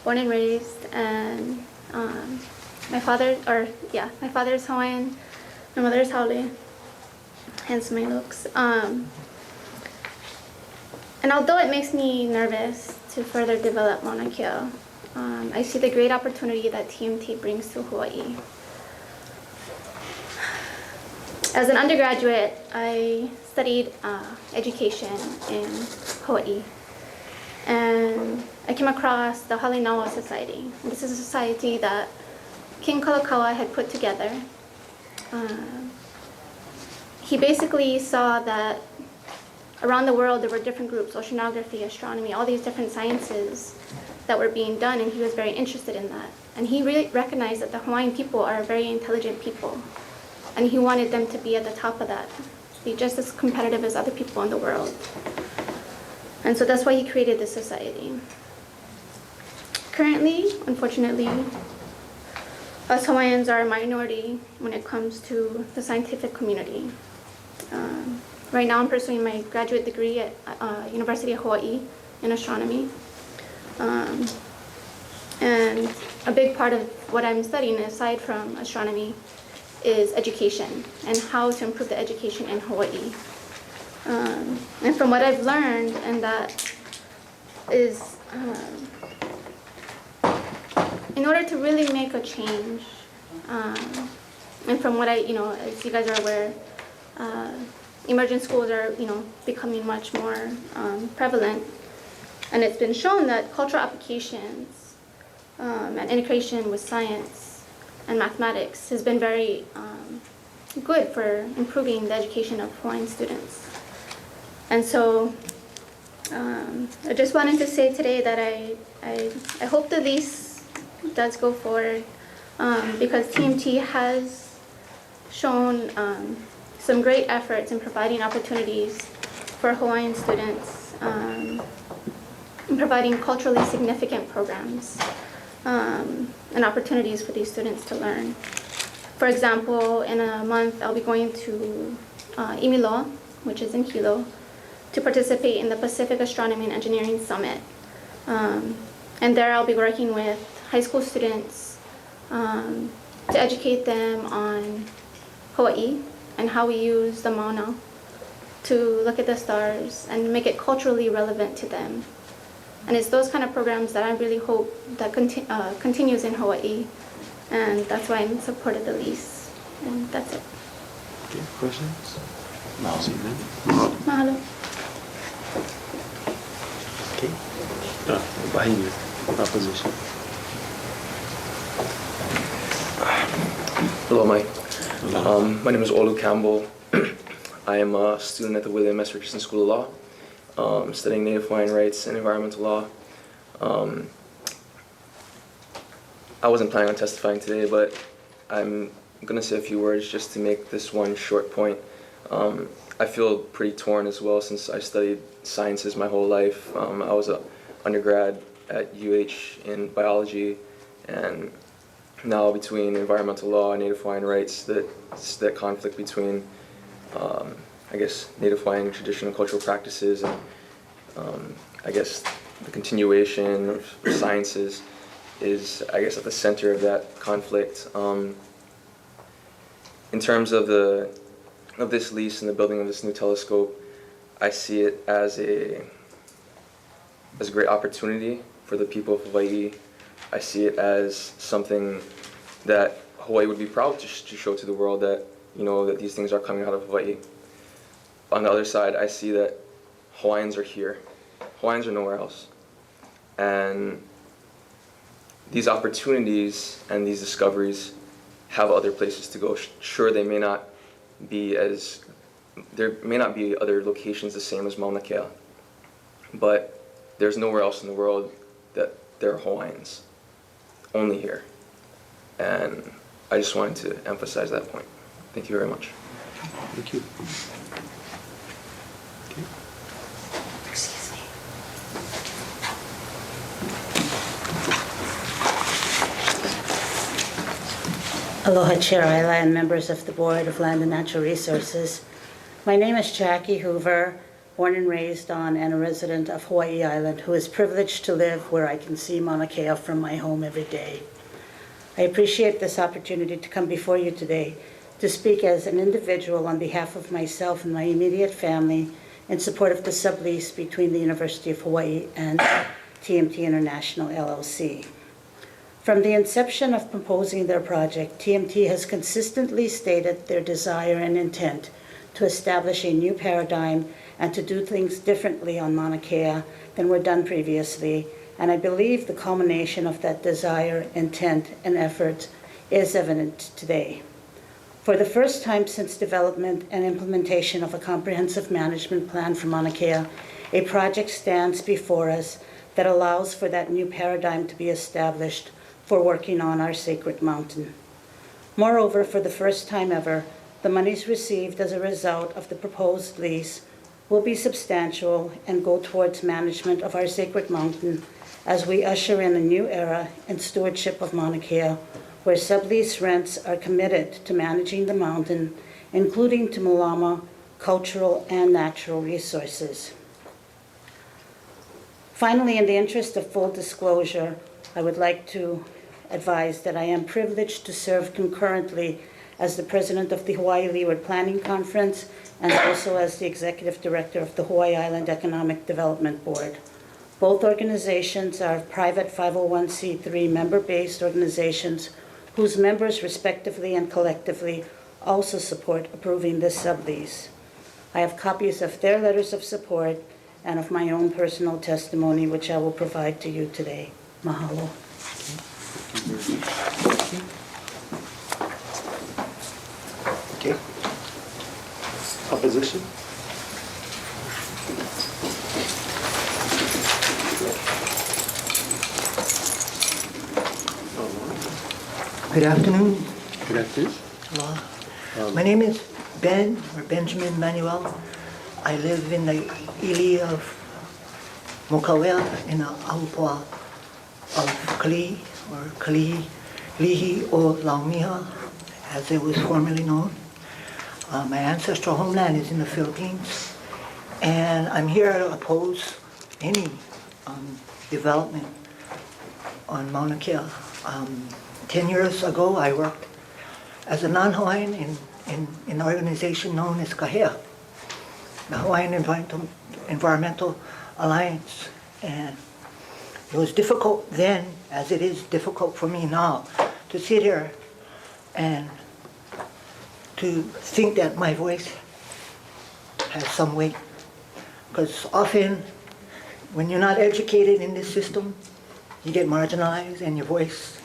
born and raised, and my father is Hawaiian, my mother is Haole, hence my looks. And although it makes me nervous to further develop Mauna Kea, I see the great opportunity that TMT brings to Hawaii. As an undergraduate, I studied education in Hawaii, and I came across the Halinawa Society. And this is a society that King Kalakaua had put together. He basically saw that around the world there were different groups, oceanography, astronomy, all these different sciences that were being done, and he was very interested in that. And he really recognized that the Hawaiian people are very intelligent people, and he wanted them to be at the top of that, be just as competitive as other people in the world. And so that's why he created this society. Currently, unfortunately, us Hawaiians are a minority when it comes to the scientific community. Right now I'm pursuing my graduate degree at University of Hawaii in astronomy. And a big part of what I'm studying, aside from astronomy, is education and how to improve the education in Hawaii. And from what I've learned, and that is, in order to really make a change, and from what as you guys are aware, emergent schools are, becoming much more prevalent, and it's been shown that cultural applications and integration with science and mathematics has been very good for improving the education of Hawaiian students. And so I just wanted to say today that I hope the lease does go forward, because TMT has shown some great efforts in providing opportunities for Hawaiian students, in providing culturally significant programs and opportunities for these students to learn. For example, in a month I'll be going to Imiloa, which is in Hilo, to participate in the Pacific Astronomy and Engineering Summit. And there I'll be working with high school students to educate them on Hawaii and how we use the Mauna to look at the stars and make it culturally relevant to them. And it's those kind of programs that I really hope that continues in Hawaii, and that's why I'm in support of the lease. And that's it. Okay, questions? Mahalo. Mahalo. Okay. Behind you, opposition. Hello, Mike. My name is Olu Campbell. I am a student at the William S. Richardson School of Law, studying Native Hawaiian rights and environmental law. I wasn't planning on testifying today, but I'm going to say a few words just to make this one short point. I feel pretty torn as well, since I studied sciences my whole life. I was an undergrad at UH in biology, and now between environmental law and Native Hawaiian rights, that conflict between, I guess, Native Hawaiian traditional cultural practices and, I guess, the continuation of sciences is, I guess, at the center of that conflict. In terms of this lease and the building of this new telescope, I see it as a great opportunity for the people of Hawaii. I see it as something that Hawaii would be proud to show to the world, that that these things are coming out of Hawaii. On the other side, I see that Hawaiians are here. Hawaiians are nowhere else. And these opportunities and these discoveries have other places to go. Sure, there may not be other locations the same as Mauna Kea, but there's nowhere else in the world that there are Hawaiians. Only here. And I just wanted to emphasize that point. Thank you very much. Thank you. Excuse me. Aloha Chair Ayala and members of the Board of Land and Natural Resources. My name is Jackie Hoover, born and raised on and a resident of Hawaii Island, who is privileged to live where I can see Mauna Kea from my home every day. I appreciate this opportunity to come before you today to speak as an individual on behalf of myself and my immediate family in support of the sublease between the University of Hawaii and TMT International LLC. From the inception of proposing their project, TMT has consistently stated their desire and intent to establish a new paradigm and to do things differently on Mauna Kea than were done previously, and I believe the culmination of that desire, intent, and effort is evident today. For the first time since development and implementation of a comprehensive management plan for Mauna Kea, a project stands before us that allows for that new paradigm to be established for working on our sacred mountain. Moreover, for the first time ever, the monies received as a result of the proposed lease will be substantial and go towards management of our sacred mountain as we usher in a new era in stewardship of Mauna Kea, where sublease rents are committed to managing the mountain, including to Mulama, cultural and natural resources. Finally, in the interest of full disclosure, I would like to advise that I am privileged to serve concurrently as the president of the Hawaii Leeward Planning Conference and also as the executive director of the Hawaii Island Economic Development Board. Both organizations are private 501c3 member-based organizations whose members respectively and collectively also support approving this sublease. I have copies of their letters of support and of my own personal testimony, which I will provide to you today. Mahalo. Okay. Opposition? Good afternoon. Good afternoon. Hello. My name is Benjamin Manuel. I live in the ili of Mokawea in the Aupua of Kali, or Kali Lihi o Laumiha, as it was formerly known. My ancestral homeland is in the Philippines, and I'm here to oppose any development on Mauna Kea. 10 years ago, I worked as a non-Hawaiian in an organization known as KAHEA, the Hawaiian Environmental Alliance. And it was difficult then, as it is difficult for me now, to sit here and to think that my voice has some weight. Because often, when you're not educated in this system, you get marginalized and your voice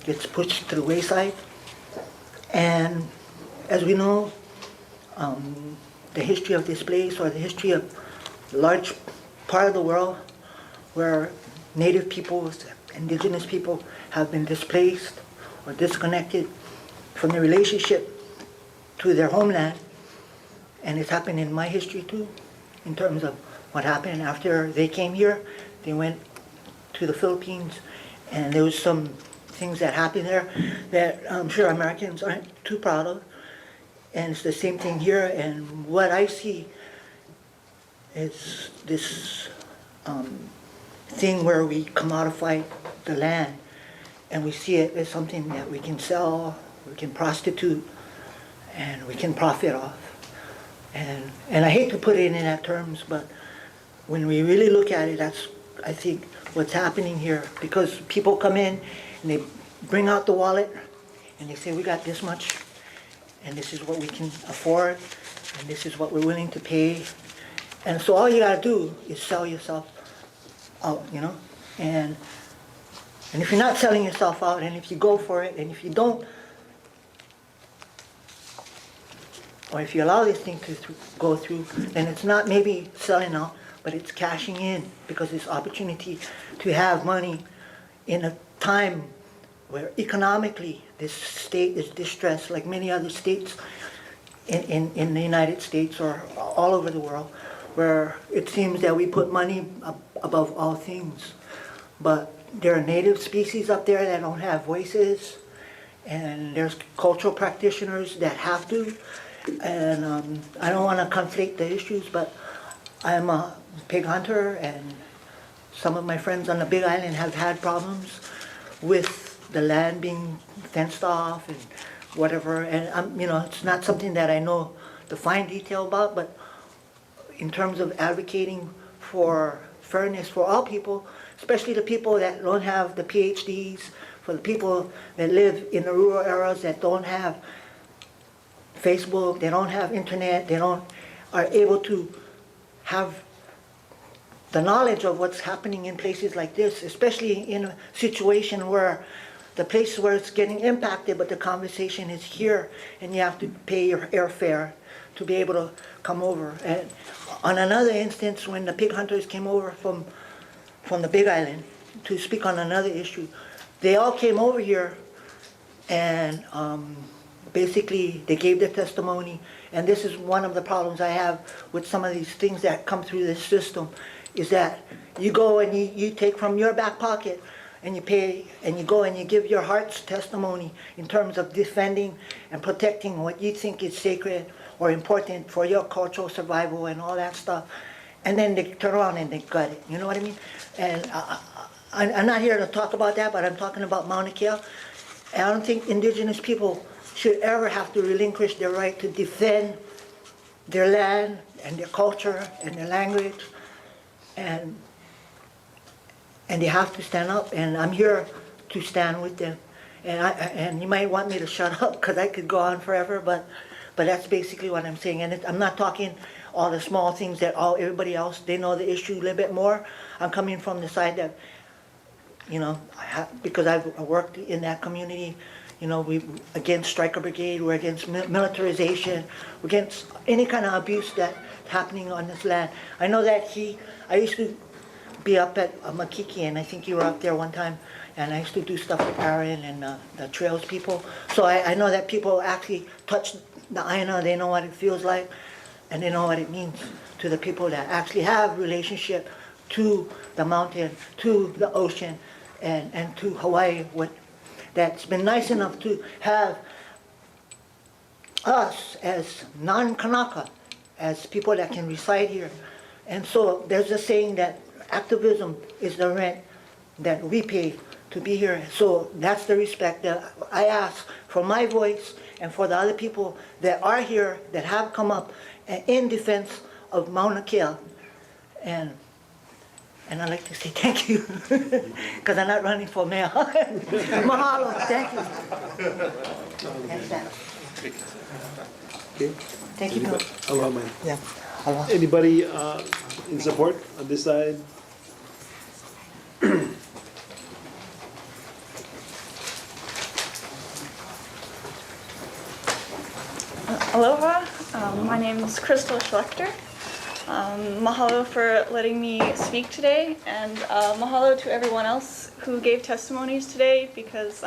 gets pushed to the wayside. And as we know, the history of this place, or the history of a large part of the world where native peoples, indigenous people have been displaced or disconnected from their relationship to their homeland. And it's happened in my history too, in terms of what happened after they came here. They went to the Philippines, and there was some things that happened there that I'm sure Americans aren't too proud of. And it's the same thing here, and what I see is this thing where we commodify the land, and we see it as something that we can sell, we can prostitute, and we can profit off. And I hate to put it in that terms, but when we really look at it, that's, I think, what's happening here. Because people come in and they bring out the wallet and they say, we got this much, and this is what we can afford, and this is what we're willing to pay. And so all you gotta do is sell yourself out, you know? And if you're not selling yourself out, and if you go for it, and if you don't, or if you allow this thing to go through, then it's not maybe selling out, but it's cashing in, because it's opportunity to have money in a time where economically this state is distressed, like many other states in the United States or all over the world, where it seems that we put money above all things. But there are native species up there that don't have voices, and there's cultural practitioners that have to, And I don't want to conflate the issues, but I'm a pig hunter, and some of my friends on the Big Island have had problems with the land being fenced off and whatever. And you know, it's not something that I know the fine detail about, but in terms of advocating for fairness for all people, especially the people that don't have the PhDs, for the people that live in the rural areas that don't have Facebook, they don't have internet, they are able to have the knowledge of what's happening in places like this, especially in a situation where the place where it's getting impacted, but the conversation is here, and you have to pay your airfare to be able to come over. And on another instance, when the pig hunters came over from the Big Island to speak on another issue, they all came over here, and basically they gave their testimony. And this is one of the problems I have with some of these things that come through this system, is that you go and you take from your back pocket and you pay, and you go and you give your heart's testimony in terms of defending and protecting what you think is sacred or important for your cultural survival and all that stuff. And then they turn around and they gut it, you know what I mean? And I'm not here to talk about that, but I'm talking about Mauna Kea. And I don't think indigenous people should ever have to relinquish their right to defend their land and their culture and their language. And they have to stand up, and I'm here to stand with them. And you might want me to shut up because I could go on forever, but that's basically what I'm saying. And I'm not talking all the small things that everybody else, they know the issue a little bit more. I'm coming from the side that, you know, because I've worked in that community, you know, we against Striker Brigade, we're against militarization, we're against any kind of abuse that's happening on this land. I know that I used to be up at Makiki, and I think you were up there one time, and I used to do stuff with Aaron and the trails people. So I know that people actually touch the Aina, they know what it feels like, and they know what it means to the people that actually have relationship to the mountain, to the ocean, and to Hawaii, that's been nice enough to have us as non-Kanaka, as people that can reside here. And so there's a saying that activism is the rent that we pay to be here. So that's the respect that I ask for my voice and for the other people that are here, that have come up in defense of Mauna Kea. And I'd like to say thank you, because I'm not running for mayor. Mahalo, thank you. Okay. Thank you, Bill. Aloha, man. Yeah. Aloha. Anybody in support on this side? Aloha, my name is Crystal Schlechter. Mahalo for letting me speak today, and mahalo to everyone else who gave testimonies today, because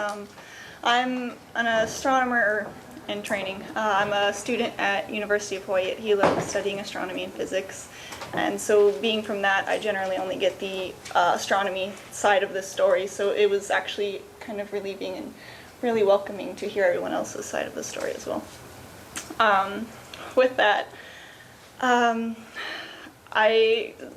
I'm an astronomer in training. I'm a student at University of Hawaii at Hilo studying astronomy and physics, and so being from that, I generally only get the astronomy side of the story, so it was actually kind of relieving and really welcoming to hear everyone else's side of the story as well. With that,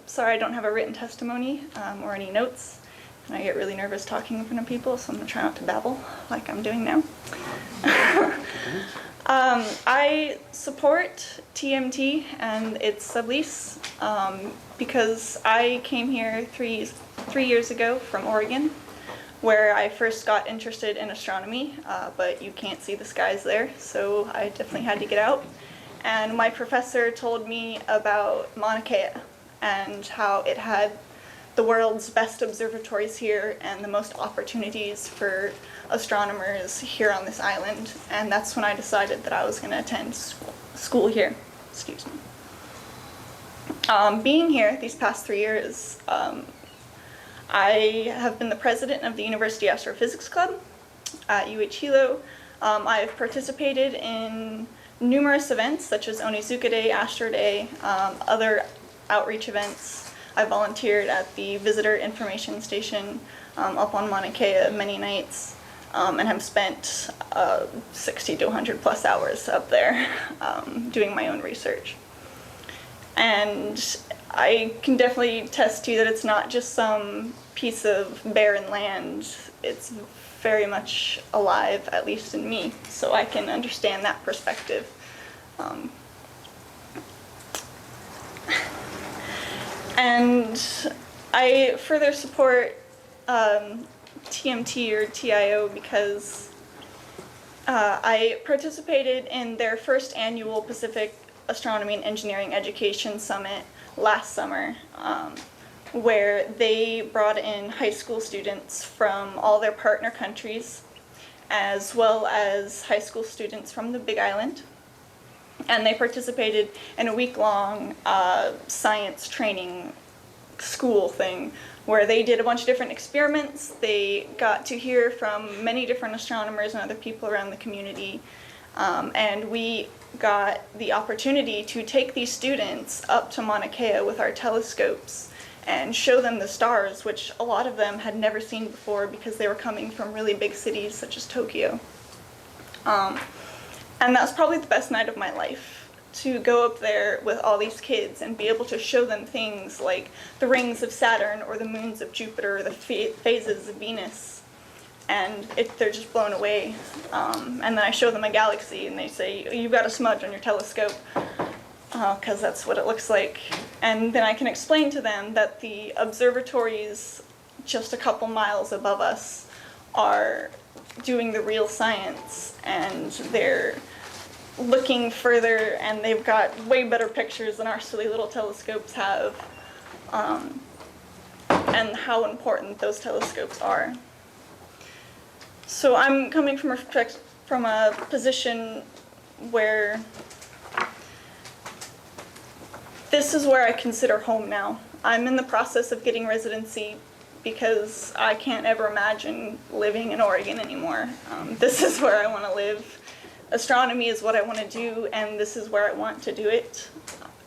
sorry I don't have a written testimony or any notes, and I get really nervous talking in front of people, so I'm going to try not to babble like I'm doing now. I support TMT and its sublease because I came here three years ago from Oregon, where I first got interested in astronomy, but you can't see the skies there, so I definitely had to get out. And my professor told me about Mauna Kea and how it had the world's best observatories here and the most opportunities for astronomers here on this island. And that's when I decided that I was going to attend school here. Excuse me. Being here these past 3 years, I have been the president of the University Astrophysics Club at UH Hilo. I have participated in numerous events such as Onizuka Day, Astro Day, other outreach events. I volunteered at the Visitor Information Station up on Mauna Kea many nights. and have spent 60 to 100 plus hours up there doing my own research. And I can definitely attest to you that it's not just some piece of barren land. It's very much alive, at least in me, so I can understand that perspective. And I further support TMT or TIO because I participated in their first annual Pacific Astronomy and Engineering Education Summit last summer, where they brought in high school students from all their partner countries, as well as high school students from the Big Island. And they participated in a week-long science training school thing where they did a bunch of different experiments. They got to hear from many different astronomers and other people around the community. And we got the opportunity to take these students up to Mauna Kea with our telescopes and show them the stars, which a lot of them had never seen before because they were coming from really big cities such as Tokyo. And that's probably the best night of my life, to go up there with all these kids and be able to show them things like the rings of Saturn or the moons of Jupiter or the phases of Venus. And they're just blown away. And then I show them a galaxy and they say, you've got a smudge on your telescope, because that's what it looks like. And then I can explain to them that the observatories just a couple miles above us are doing the real science, and they're looking further, and they've got way better pictures than our silly little telescopes have, and how important those telescopes are. So I'm coming from a position where this is where I consider home now. I'm in the process of getting residency because I can't ever imagine living in Oregon anymore. This is where I want to live. Astronomy is what I want to do, and this is where I want to do it.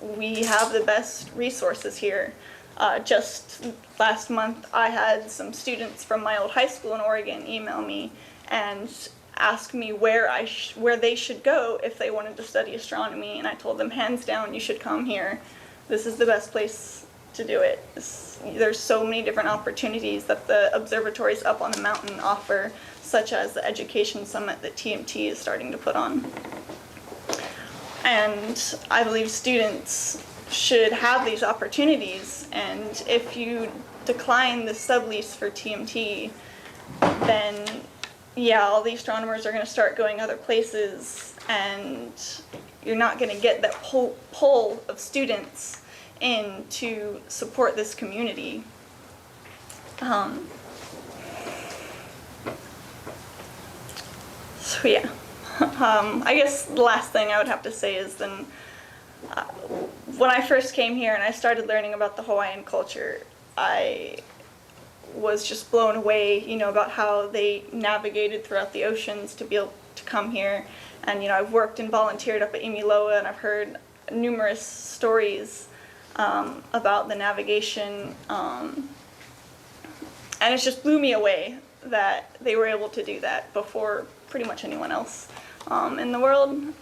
We have the best resources here. Just last month, I had some students from my old high school in Oregon email me and ask me where they should go if they wanted to study astronomy, and I told them, hands down, you should come here. This is the best place to do it. There's so many different opportunities that the observatories up on the mountain offer, such as the education summit that TMT is starting to put on. And I believe students should have these opportunities, and if you decline the sublease for TMT, then yeah, all the astronomers are going to start going other places, and you're not going to get that pull of students in to support this community. So yeah, I guess the last thing I would have to say is then when I first came here and I started learning about the Hawaiian culture, I was just blown away, about how they navigated throughout the oceans to be able to come here. And, I've worked and volunteered up at Imiloa, and I've heard numerous stories about the navigation. And it just blew me away that they were able to do that before pretty much anyone else in the world.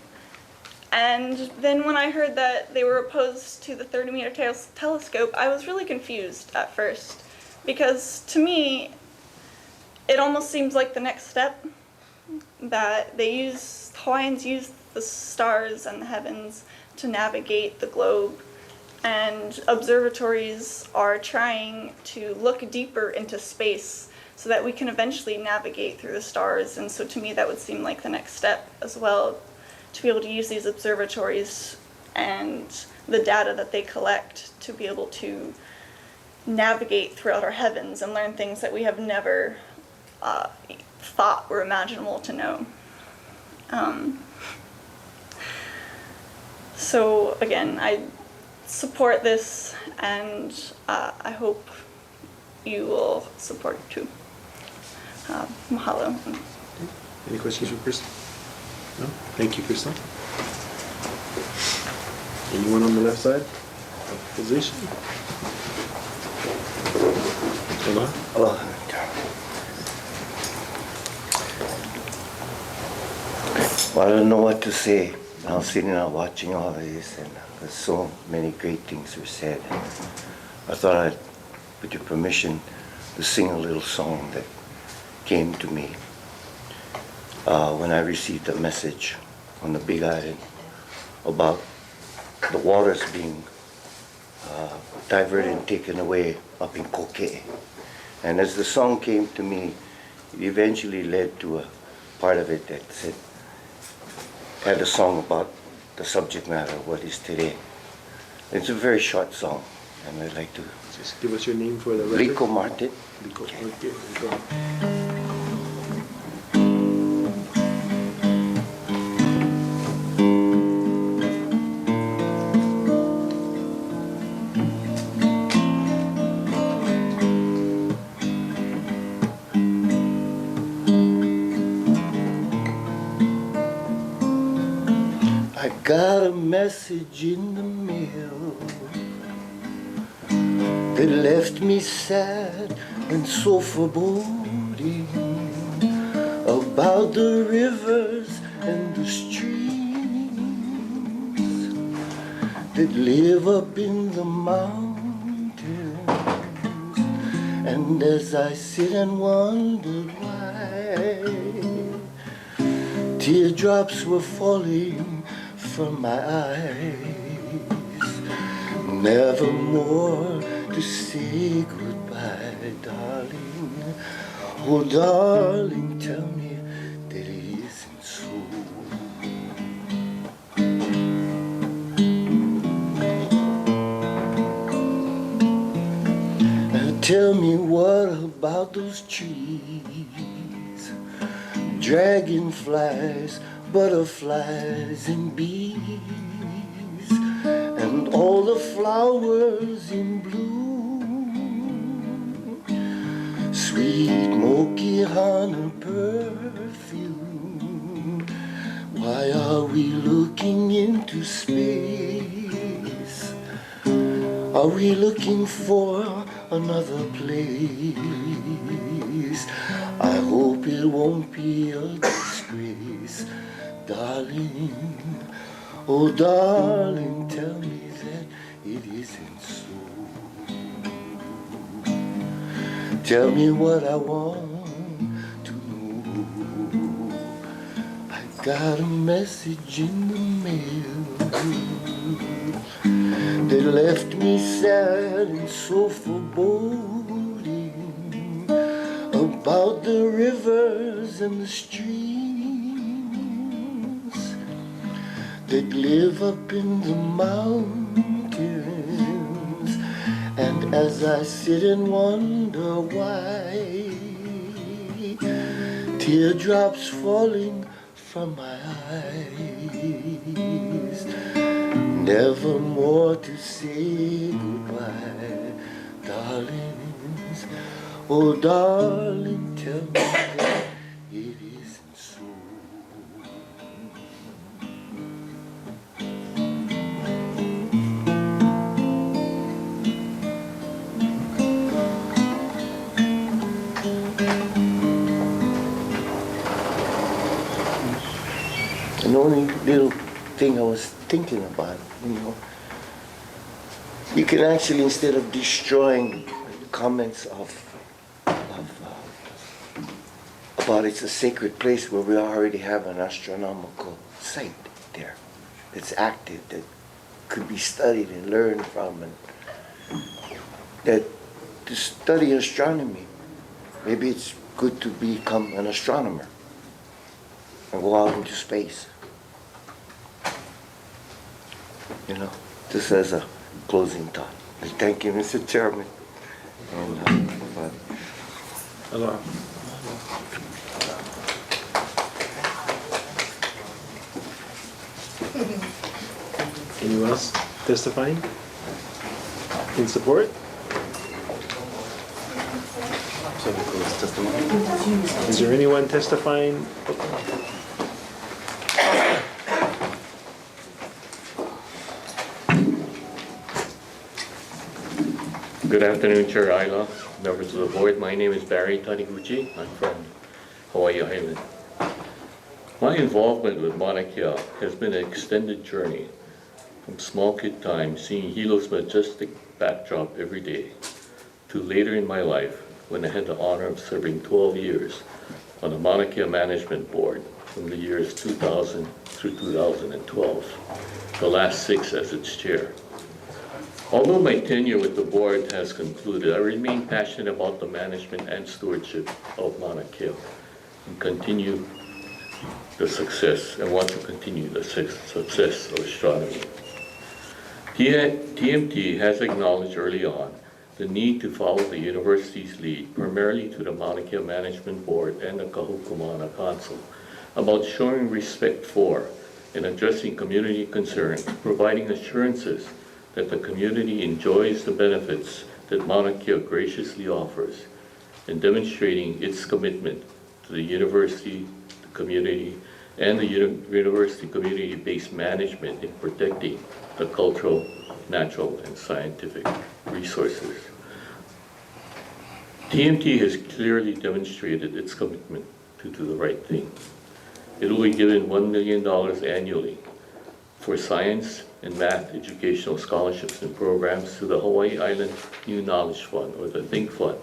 And then when I heard that they were opposed to the 30-meter telescope, I was really confused at first, because to me, it almost seems like the next step, that Hawaiians use the stars and the heavens to navigate the globe, and observatories are trying to look deeper into space so that we can eventually navigate through the stars. And so to me, that would seem like the next step as well, to be able to use these observatories and the data that they collect to be able to navigate throughout our heavens and learn things that we have never thought were imaginable to know. So again, I support this, and I hope you will support it too. Mahalo. Any questions for Krista? No? Thank you, Krista. Anyone on the left side of the position? Well, I don't know what to say. I was sitting out watching all of this, and there's so many great things were said. I thought I'd, with your permission, to sing a little song that came to me when I received a message on the Big Island about the waters being diverted and taken away up in Kokee. And as the song came to me, it eventually led to a part of it that said, had a song about the subject matter, what is today. It's a very short song, and I'd like to just give us your name for the record. Rico Martin. Rico, okay. I got a message in the mail that left me sad and so foreboding about the rivers and the streams that live up in the mountains. And as I sit and wonder why teardrops were falling from my eyes, never more to say goodbye, darling. Oh, darling, tell me that it isn't so. And tell me, what about those trees? Dragonflies, butterflies and bees, and all the flowers in bloom, sweet Mokiana perfume. Why are we looking into space? Are we looking for another place? I hope it won't be a disgrace, darling. Oh, darling, tell me that it isn't so. Tell me what I want to know. I got a message in the mail that left me sad and so foreboding about the rivers and the streams that live up in the mountains. And as I sit and wonder why teardrops falling from my eyes, never more to say goodbye, darlings. Oh, darling, tell me that it isn't so. And the only little thing I was thinking about, you can actually, instead of destroying comments about it's a sacred place where we already have an astronomical site there that's active, that could be studied and learned from, and that to study astronomy, maybe it's good to become an astronomer and go out into space. Just as a closing thought. Thank you, Mr. Chairman. And, Aloha. Anyone else testifying in support? Is there anyone testifying? Good afternoon, Chair Aila, members of the board. My name is Barry Taniguchi. I'm from Hawaii Island. My involvement with Mauna Kea has been an extended journey from small kid time, seeing Hilo's majestic backdrop every day, to later in my life when I had the honor of serving 12 years on the Mauna Kea Management Board from the years 2000 through 2012, the last 6 as its chair. Although my tenure with the board has concluded, I remain passionate about the management and stewardship of Mauna Kea and continue the success and want to continue the success of astronomy. TMT has acknowledged early on the need to follow the university's lead, primarily to the Mauna Kea Management Board and the Kahuku Council, about showing respect for and addressing community concerns, providing assurances that the community enjoys the benefits that Mauna Kea graciously offers, and demonstrating its commitment to the university, the community, and the university community-based management in protecting the cultural, natural, and scientific resources. TMT has clearly demonstrated its commitment to do the right thing. It will be given $1 million annually for science and math educational scholarships and programs to the Hawaii Island New Knowledge Fund, or the Think Fund,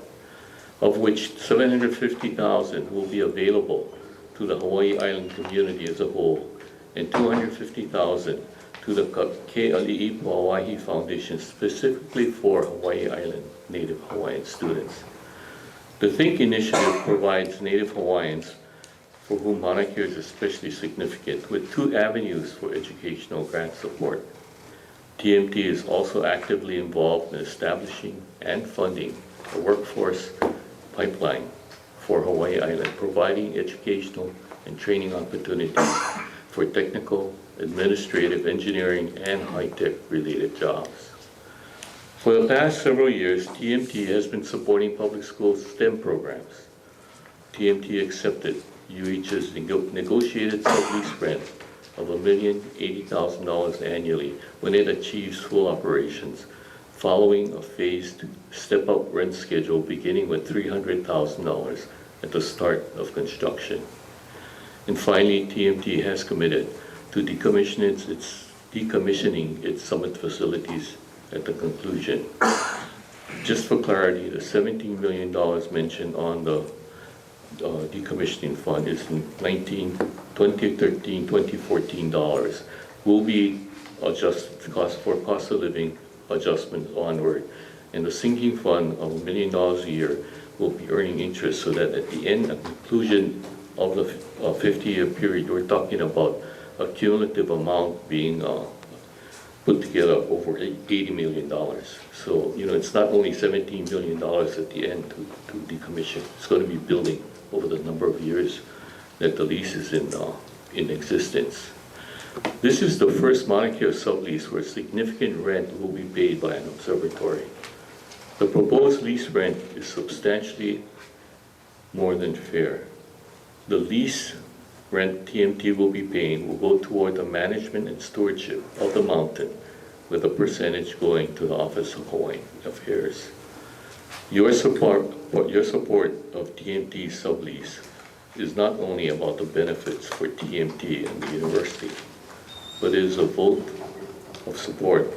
of which $750,000 will be available to the Hawaii Island community as a whole, and $250,000 to the Keali'i Pauahi Foundation specifically for Hawaii Island Native Hawaiian students. The Think initiative provides Native Hawaiians for whom Mauna Kea is especially significant, with 2 avenues for educational grant support. TMT is also actively involved in establishing and funding a workforce pipeline for Hawaii Island, providing educational and training opportunities for technical, administrative, engineering, and high-tech related jobs. For the past several years, TMT has been supporting public school STEM programs. TMT accepted UH's negotiated sublease rent of $1,080,000 annually when it achieves full operations, following a phased step-up rent schedule beginning with $300,000 at the start of construction. And finally, TMT has committed to decommissioning its summit facilities at the conclusion. Just for clarity, the $17 million mentioned on the decommissioning fund is in 2013, 2014 dollars, will be adjusted for cost of living adjustments onward, and the sinking fund of $1 million a year will be earning interest, so that at the end, at the conclusion of the 50-year period, we're talking about a cumulative amount being put together over $80 million. So, it's not only $17 million at the end to decommission. It's going to be building over the number of years that the lease is in existence. This is the first Mauna Kea sublease where significant rent will be paid by an observatory. The proposed lease rent is substantially more than fair. The lease rent TMT will be paying will go toward the management and stewardship of the mountain, with a percentage going to the Office of Hawaiian Affairs. Your support of TMT's sublease is not only about the benefits for TMT and the university, but it is a vote of support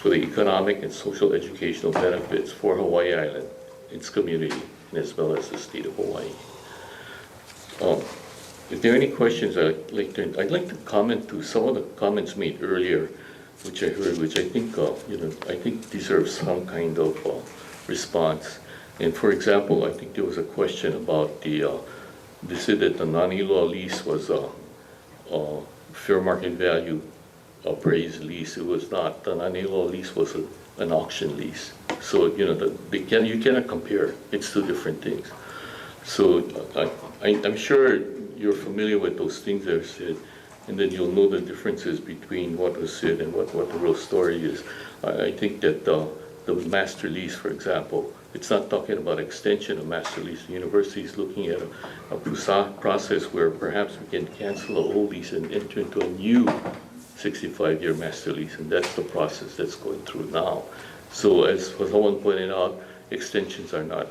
for the economic and social educational benefits for Hawaii Island, its community, and as well as the state of Hawaii. If there are any questions, I'd like to comment to some of the comments made earlier, which I heard, which I think I think deserves some kind of response. And for example, I think there was a question about they said that the non-ELO lease was a fair market value appraised lease. It was not. The non-ELO lease was an auction lease. So you cannot compare. It's 2 different things. So I'm sure you're familiar with those things that are said, and then you'll know the differences between what was said and what the real story is. I think that the master lease, for example, it's not talking about extension of master lease. The university is looking at a process where perhaps we can cancel an old lease and enter into a new 65-year master lease, and that's the process that's going through now. So as someone pointed out, extensions are not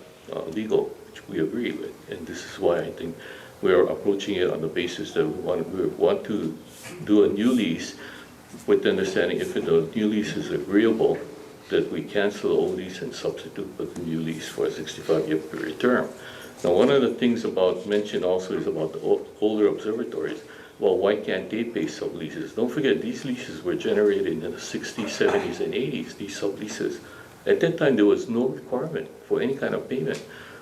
legal, which we agree with, and this is why I think we're approaching it on the basis that we want to do a new lease with the understanding if the new lease is agreeable, that we cancel the old lease and substitute with the new lease for a 65-year period term. Now, one of the things mentioned also is about the older observatories. Well, why can't they pay subleases? Don't forget, these leases were generated in the 60s, 70s, and 80s, these subleases. At that time, there was no requirement for any kind of payment.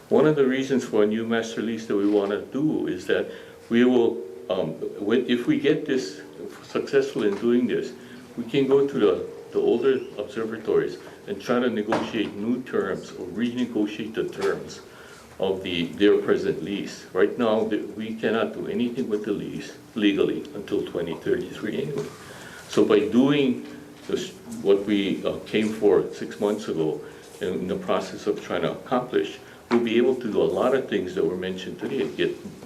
One of the reasons for a new master lease that we want to do is that we will, if we get this successful in doing this, we can go to the older observatories and try to negotiate new terms or renegotiate the terms of their present lease. Right now, we cannot do anything with the lease legally until 2033 anyway. So by doing this, what we came for 6 months ago, and in the process of trying to accomplish, we'll be able to do a lot of things that were mentioned today.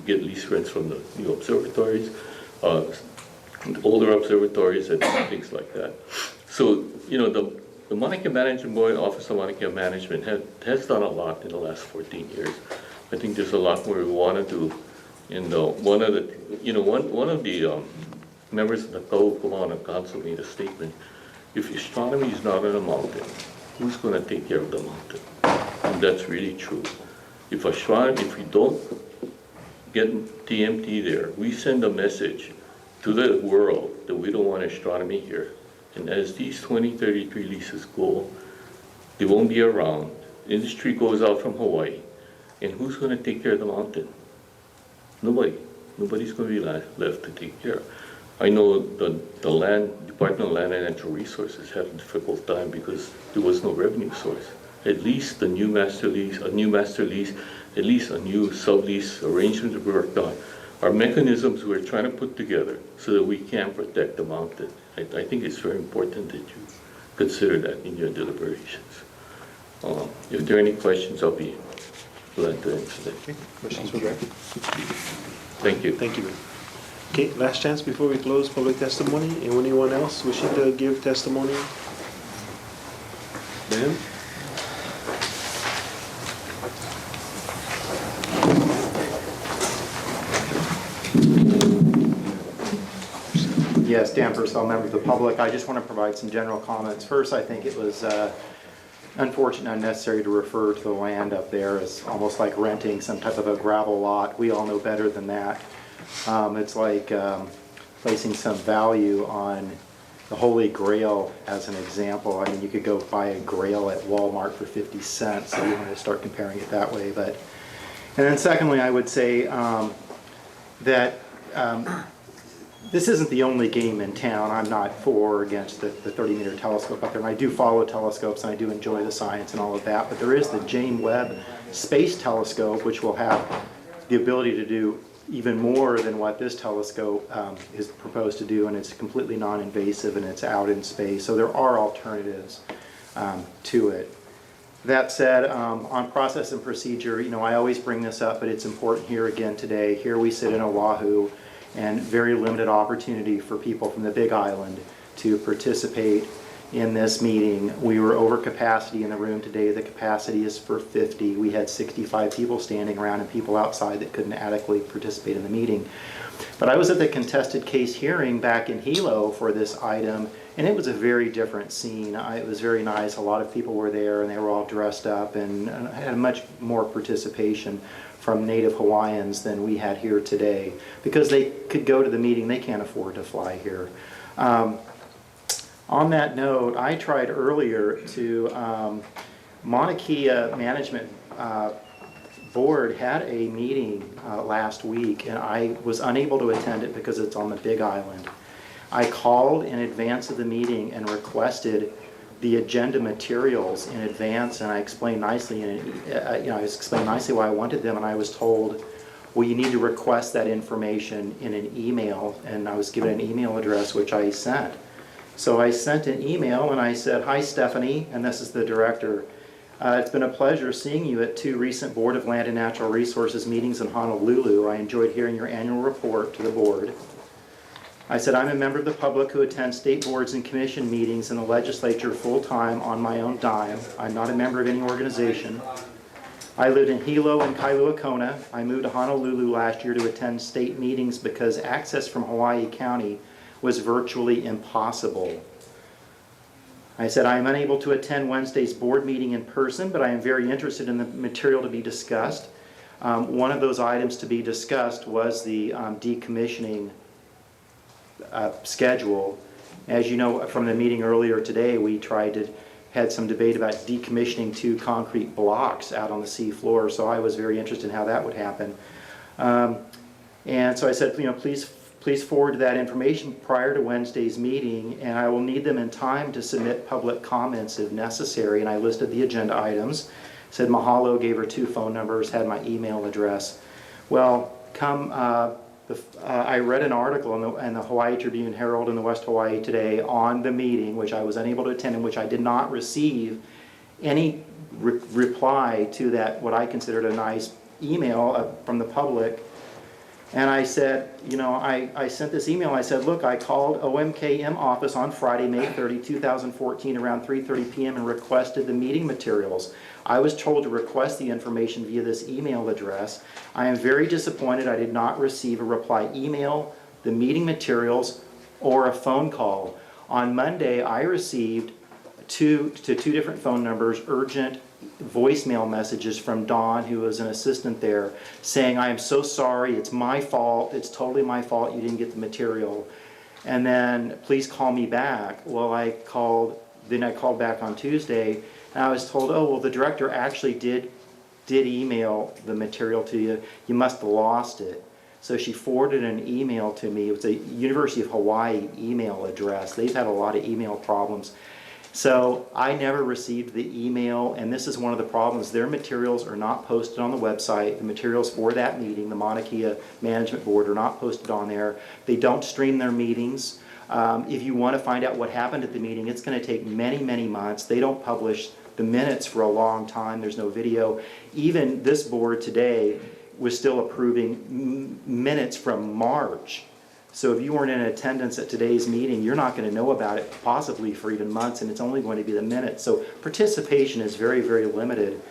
Get lease rents from the new observatories, older observatories, and things like that. So, you know, the Mauna Kea Management Board, Office of Mauna Kea Management, has done a lot in the last 14 years. I think there's a lot more we want to do. And one of the members of the Ka'u Mauna Council made a statement: if astronomy is not on a mountain, who's going to take care of the mountain? And that's really true. If we don't get TMT there, we send a message to the world that we don't want astronomy here. And as these 2033 leases go, they won't be around. Industry goes out from Hawaii. And who's going to take care of the mountain? Nobody. Nobody's going to be left to take care. I know the Department of Land and Natural Resources had a difficult time because there was no revenue source. At least a new master lease, at least a new sublease arrangement that we worked on are mechanisms we're trying to put together so that we can protect the mountain. I think it's very important that you consider that in your deliberations. If there are any questions, I'll be glad to answer them. Okay. Questions for Greg? Thank you. Thank you. Okay, last chance before we close public testimony. Anyone else wishing to give testimony? Ben? Yes, Dan Purcell, member of the public. I just want to provide some general comments. First, I think it was unfortunate and unnecessary to refer to the land up there as almost like renting some type of a gravel lot. We all know better than that. It's like placing some value on the Holy Grail as an example. I mean, you could go buy a Grail at Walmart for 50 cents, so you want to start comparing it that way. And then secondly, I would say that this isn't the only game in town. I'm not for or against the 30-meter telescope up there, and I do follow telescopes and I do enjoy the science and all of that, but there is the James Webb Space Telescope, which will have the ability to do even more than what this telescope is proposed to do, and it's completely non-invasive and it's out in space, so there are alternatives to it. That said, on process and procedure, you know, I always bring this up, but it's important here again today. Here we sit in Oahu, and very limited opportunity for people from the Big Island to participate in this meeting. We were over capacity in the room today. The capacity is for 50. We had 65 people standing around and people outside that couldn't adequately participate in the meeting. But I was at the contested case hearing back in Hilo for this item, and it was a very different scene. It was very nice. A lot of people were there and they were all dressed up and had much more participation from Native Hawaiians than we had here today, because they could go to the meeting. They can't afford to fly here. On that note, I tried earlier to, Mauna Kea Management Board had a meeting last week, and I was unable to attend it because it's on the Big Island. I called in advance of the meeting and requested the agenda materials in advance, and I explained nicely, I explained nicely why I wanted them, and I was told, well, you need to request that information in an email, and I was given an email address which I sent. So I sent an email and I said, "Hi Stephanie," and this is the director. It's been a pleasure seeing you at 2 recent Board of Land and Natural Resources meetings in Honolulu. I enjoyed hearing your annual report to the board. I said, "I'm a member of the public who attends state boards and commission meetings in the legislature full-time on my own dime. I'm not a member of any organization. I lived in Hilo and Kailua Kona. I moved to Honolulu last year to attend state meetings because access from Hawaii County was virtually impossible. I said, I am unable to attend Wednesday's board meeting in person, but I am very interested in the material to be discussed. One of those items to be discussed was the decommissioning schedule. As you know from the meeting earlier today, we had some debate about decommissioning 2 concrete blocks out on the sea floor, so I was very interested in how that would happen. And so I said, please forward that information prior to Wednesday's meeting, and I will need them in time to submit public comments if necessary. And I listed the agenda items, said Mahalo, gave her 2 phone numbers, had my email address. Well, I read an article in the Hawaii Tribune Herald in the West Hawaii today on the meeting, which I was unable to attend, in which I did not receive any reply to that, what I considered a nice email from the public. And I said, I sent this email. I said, look, I called OMKM office on Friday, May 30, 2014, around 3:30 p.m. and requested the meeting materials. I was told to request the information via this email address. I am very disappointed I did not receive a reply email, the meeting materials, or a phone call. On Monday, I received two different phone numbers, urgent voicemail messages from Dawn, who was an assistant there, saying, I am so sorry, it's my fault, it's totally my fault, you didn't get the material. And then, please call me back. Well, I called back on Tuesday, and I was told, oh, well, the director actually did email the material to you. You must have lost it. So she forwarded an email to me. It was a University of Hawaii email address. They've had a lot of email problems. So I never received the email, and this is one of the problems. Their materials are not posted on the website. The materials for that meeting, the Mauna Kea Management Board, are not posted on there. They don't stream their meetings. If you want to find out what happened at the meeting, it's going to take many, many months. They don't publish the minutes for a long time. There's no video. Even this board today was still approving minutes from March. So if you weren't in attendance at today's meeting, you're not going to know about it possibly for even months, and it's only going to be the minutes. So participation is very, very limited.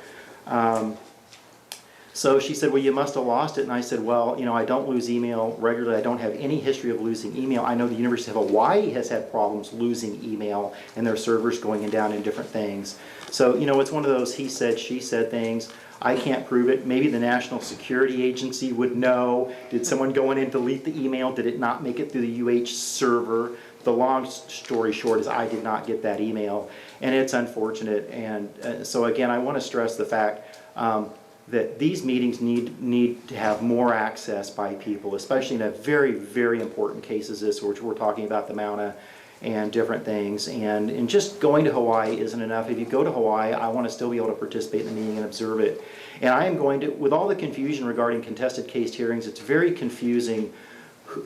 So she said, well, you must have lost it. And I said, well, I don't lose email regularly. I don't have any history of losing email. I know the University of Hawaii has had problems losing email and their servers going down in different things. So, it's one of those he said, she said things. I can't prove it. Maybe the National Security Agency would know. Did someone go in and delete the email? Did it not make it through the UH server? The long story short is I did not get that email, and it's unfortunate. And so again, I want to stress the fact that these meetings need to have more access by people, especially in a very, very important case as this, which we're talking about the Mauna and different things. And just going to Hawaii isn't enough. If you go to Hawaii, I want to still be able to participate in the meeting and observe it. And I am going to, with all the confusion regarding contested case hearings, it's very confusing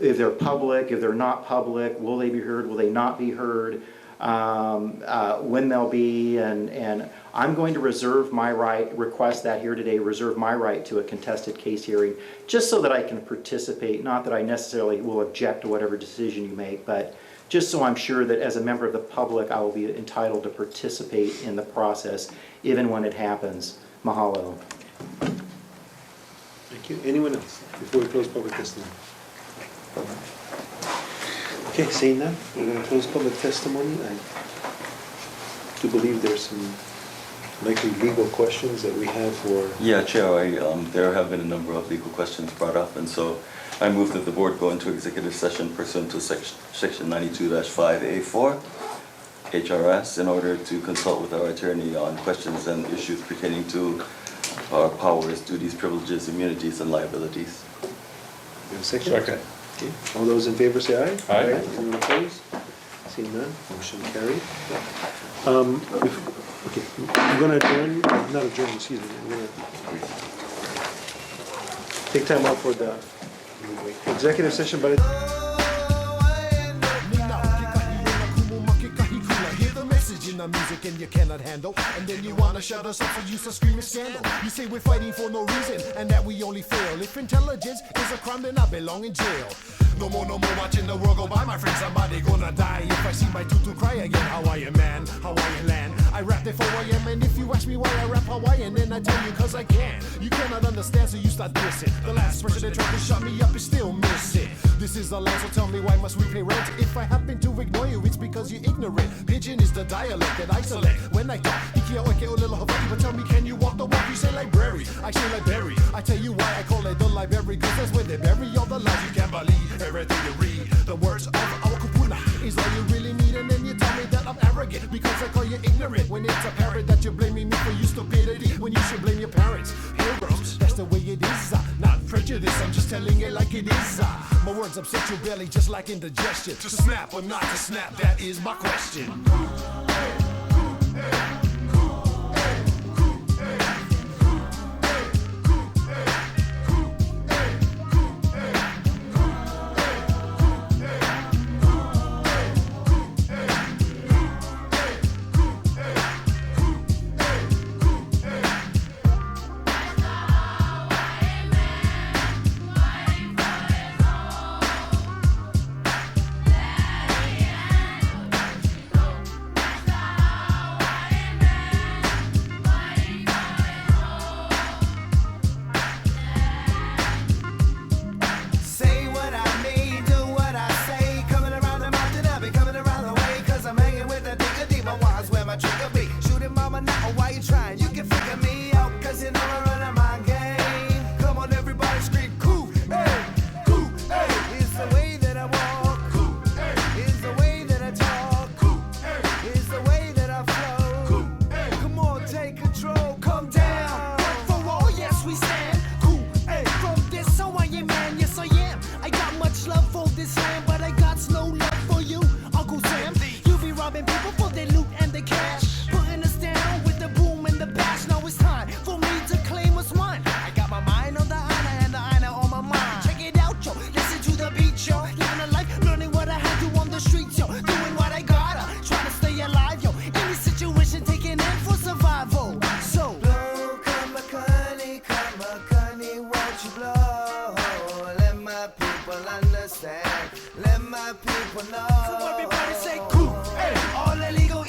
if they're public, if they're not public, will they be heard, will they not be heard, when they'll be, and I'm going to reserve my right, request that here today, reserve my right to a contested case hearing, just so that I can participate, not that I necessarily will object to whatever decision you make, but just so I'm sure that as a member of the public, I will be entitled to participate in the process, even when it happens. Mahalo. Thank you. Anyone else before we close public testimony? Okay, seeing none, we're going to close public testimony. I do believe there's some likely legal questions that we have for... Yeah, Chair, there have been a number of legal questions brought up, and so I move that the board go into executive session pursuant to section 92-5A4 HRS in order to consult with our attorney on questions and issues pertaining to our powers, duties, privileges, immunities, and liabilities. You have a second? Second. Okay. All those in favor say aye. Aye. Anyone opposed? Seeing none, motion carried. Okay, I'm going to adjourn, not adjourn, excuse me. I'm going to take time out for the executive session, but music and you cannot handle, and then you wanna shut us up so you start screaming scandal. You say we're fighting for no reason and that we only fail. If intelligence is a crime, then I belong in jail. No more watching the world go by, my friend. Somebody gonna die if I see my tutu cry again. Hawaiian man, Hawaiian land. I rap it for Hawaiian, and if you ask me why I rap Hawaiian, then I tell you cause I can. You cannot understand, so you start dissing. The last person that tried to shut me up is still missing. This is the land, so tell me why must we pay rent? If I happen to ignore you, it's because you're ignorant. Pidgin is the dialect that I select when I talk. Ikia oike o lilo Hawaii, but tell me, can you walk the walk? You say library, I say library. I tell you why I call it the library, cause that's where they bury all the lies. You can't believe everything you read. The words of our kupuna is all you really need, and then you tell me that I'm arrogant because I call you ignorant. When it's apparent that you're blaming me for your stupidity, when you should blame your parents. Pilgrims, that's the way it is. Not prejudice, I'm just telling it like it is. My words upset your belly just like indigestion. To snap or not to snap, that is my question. Let my people know. So everybody say cool, hey, all illegal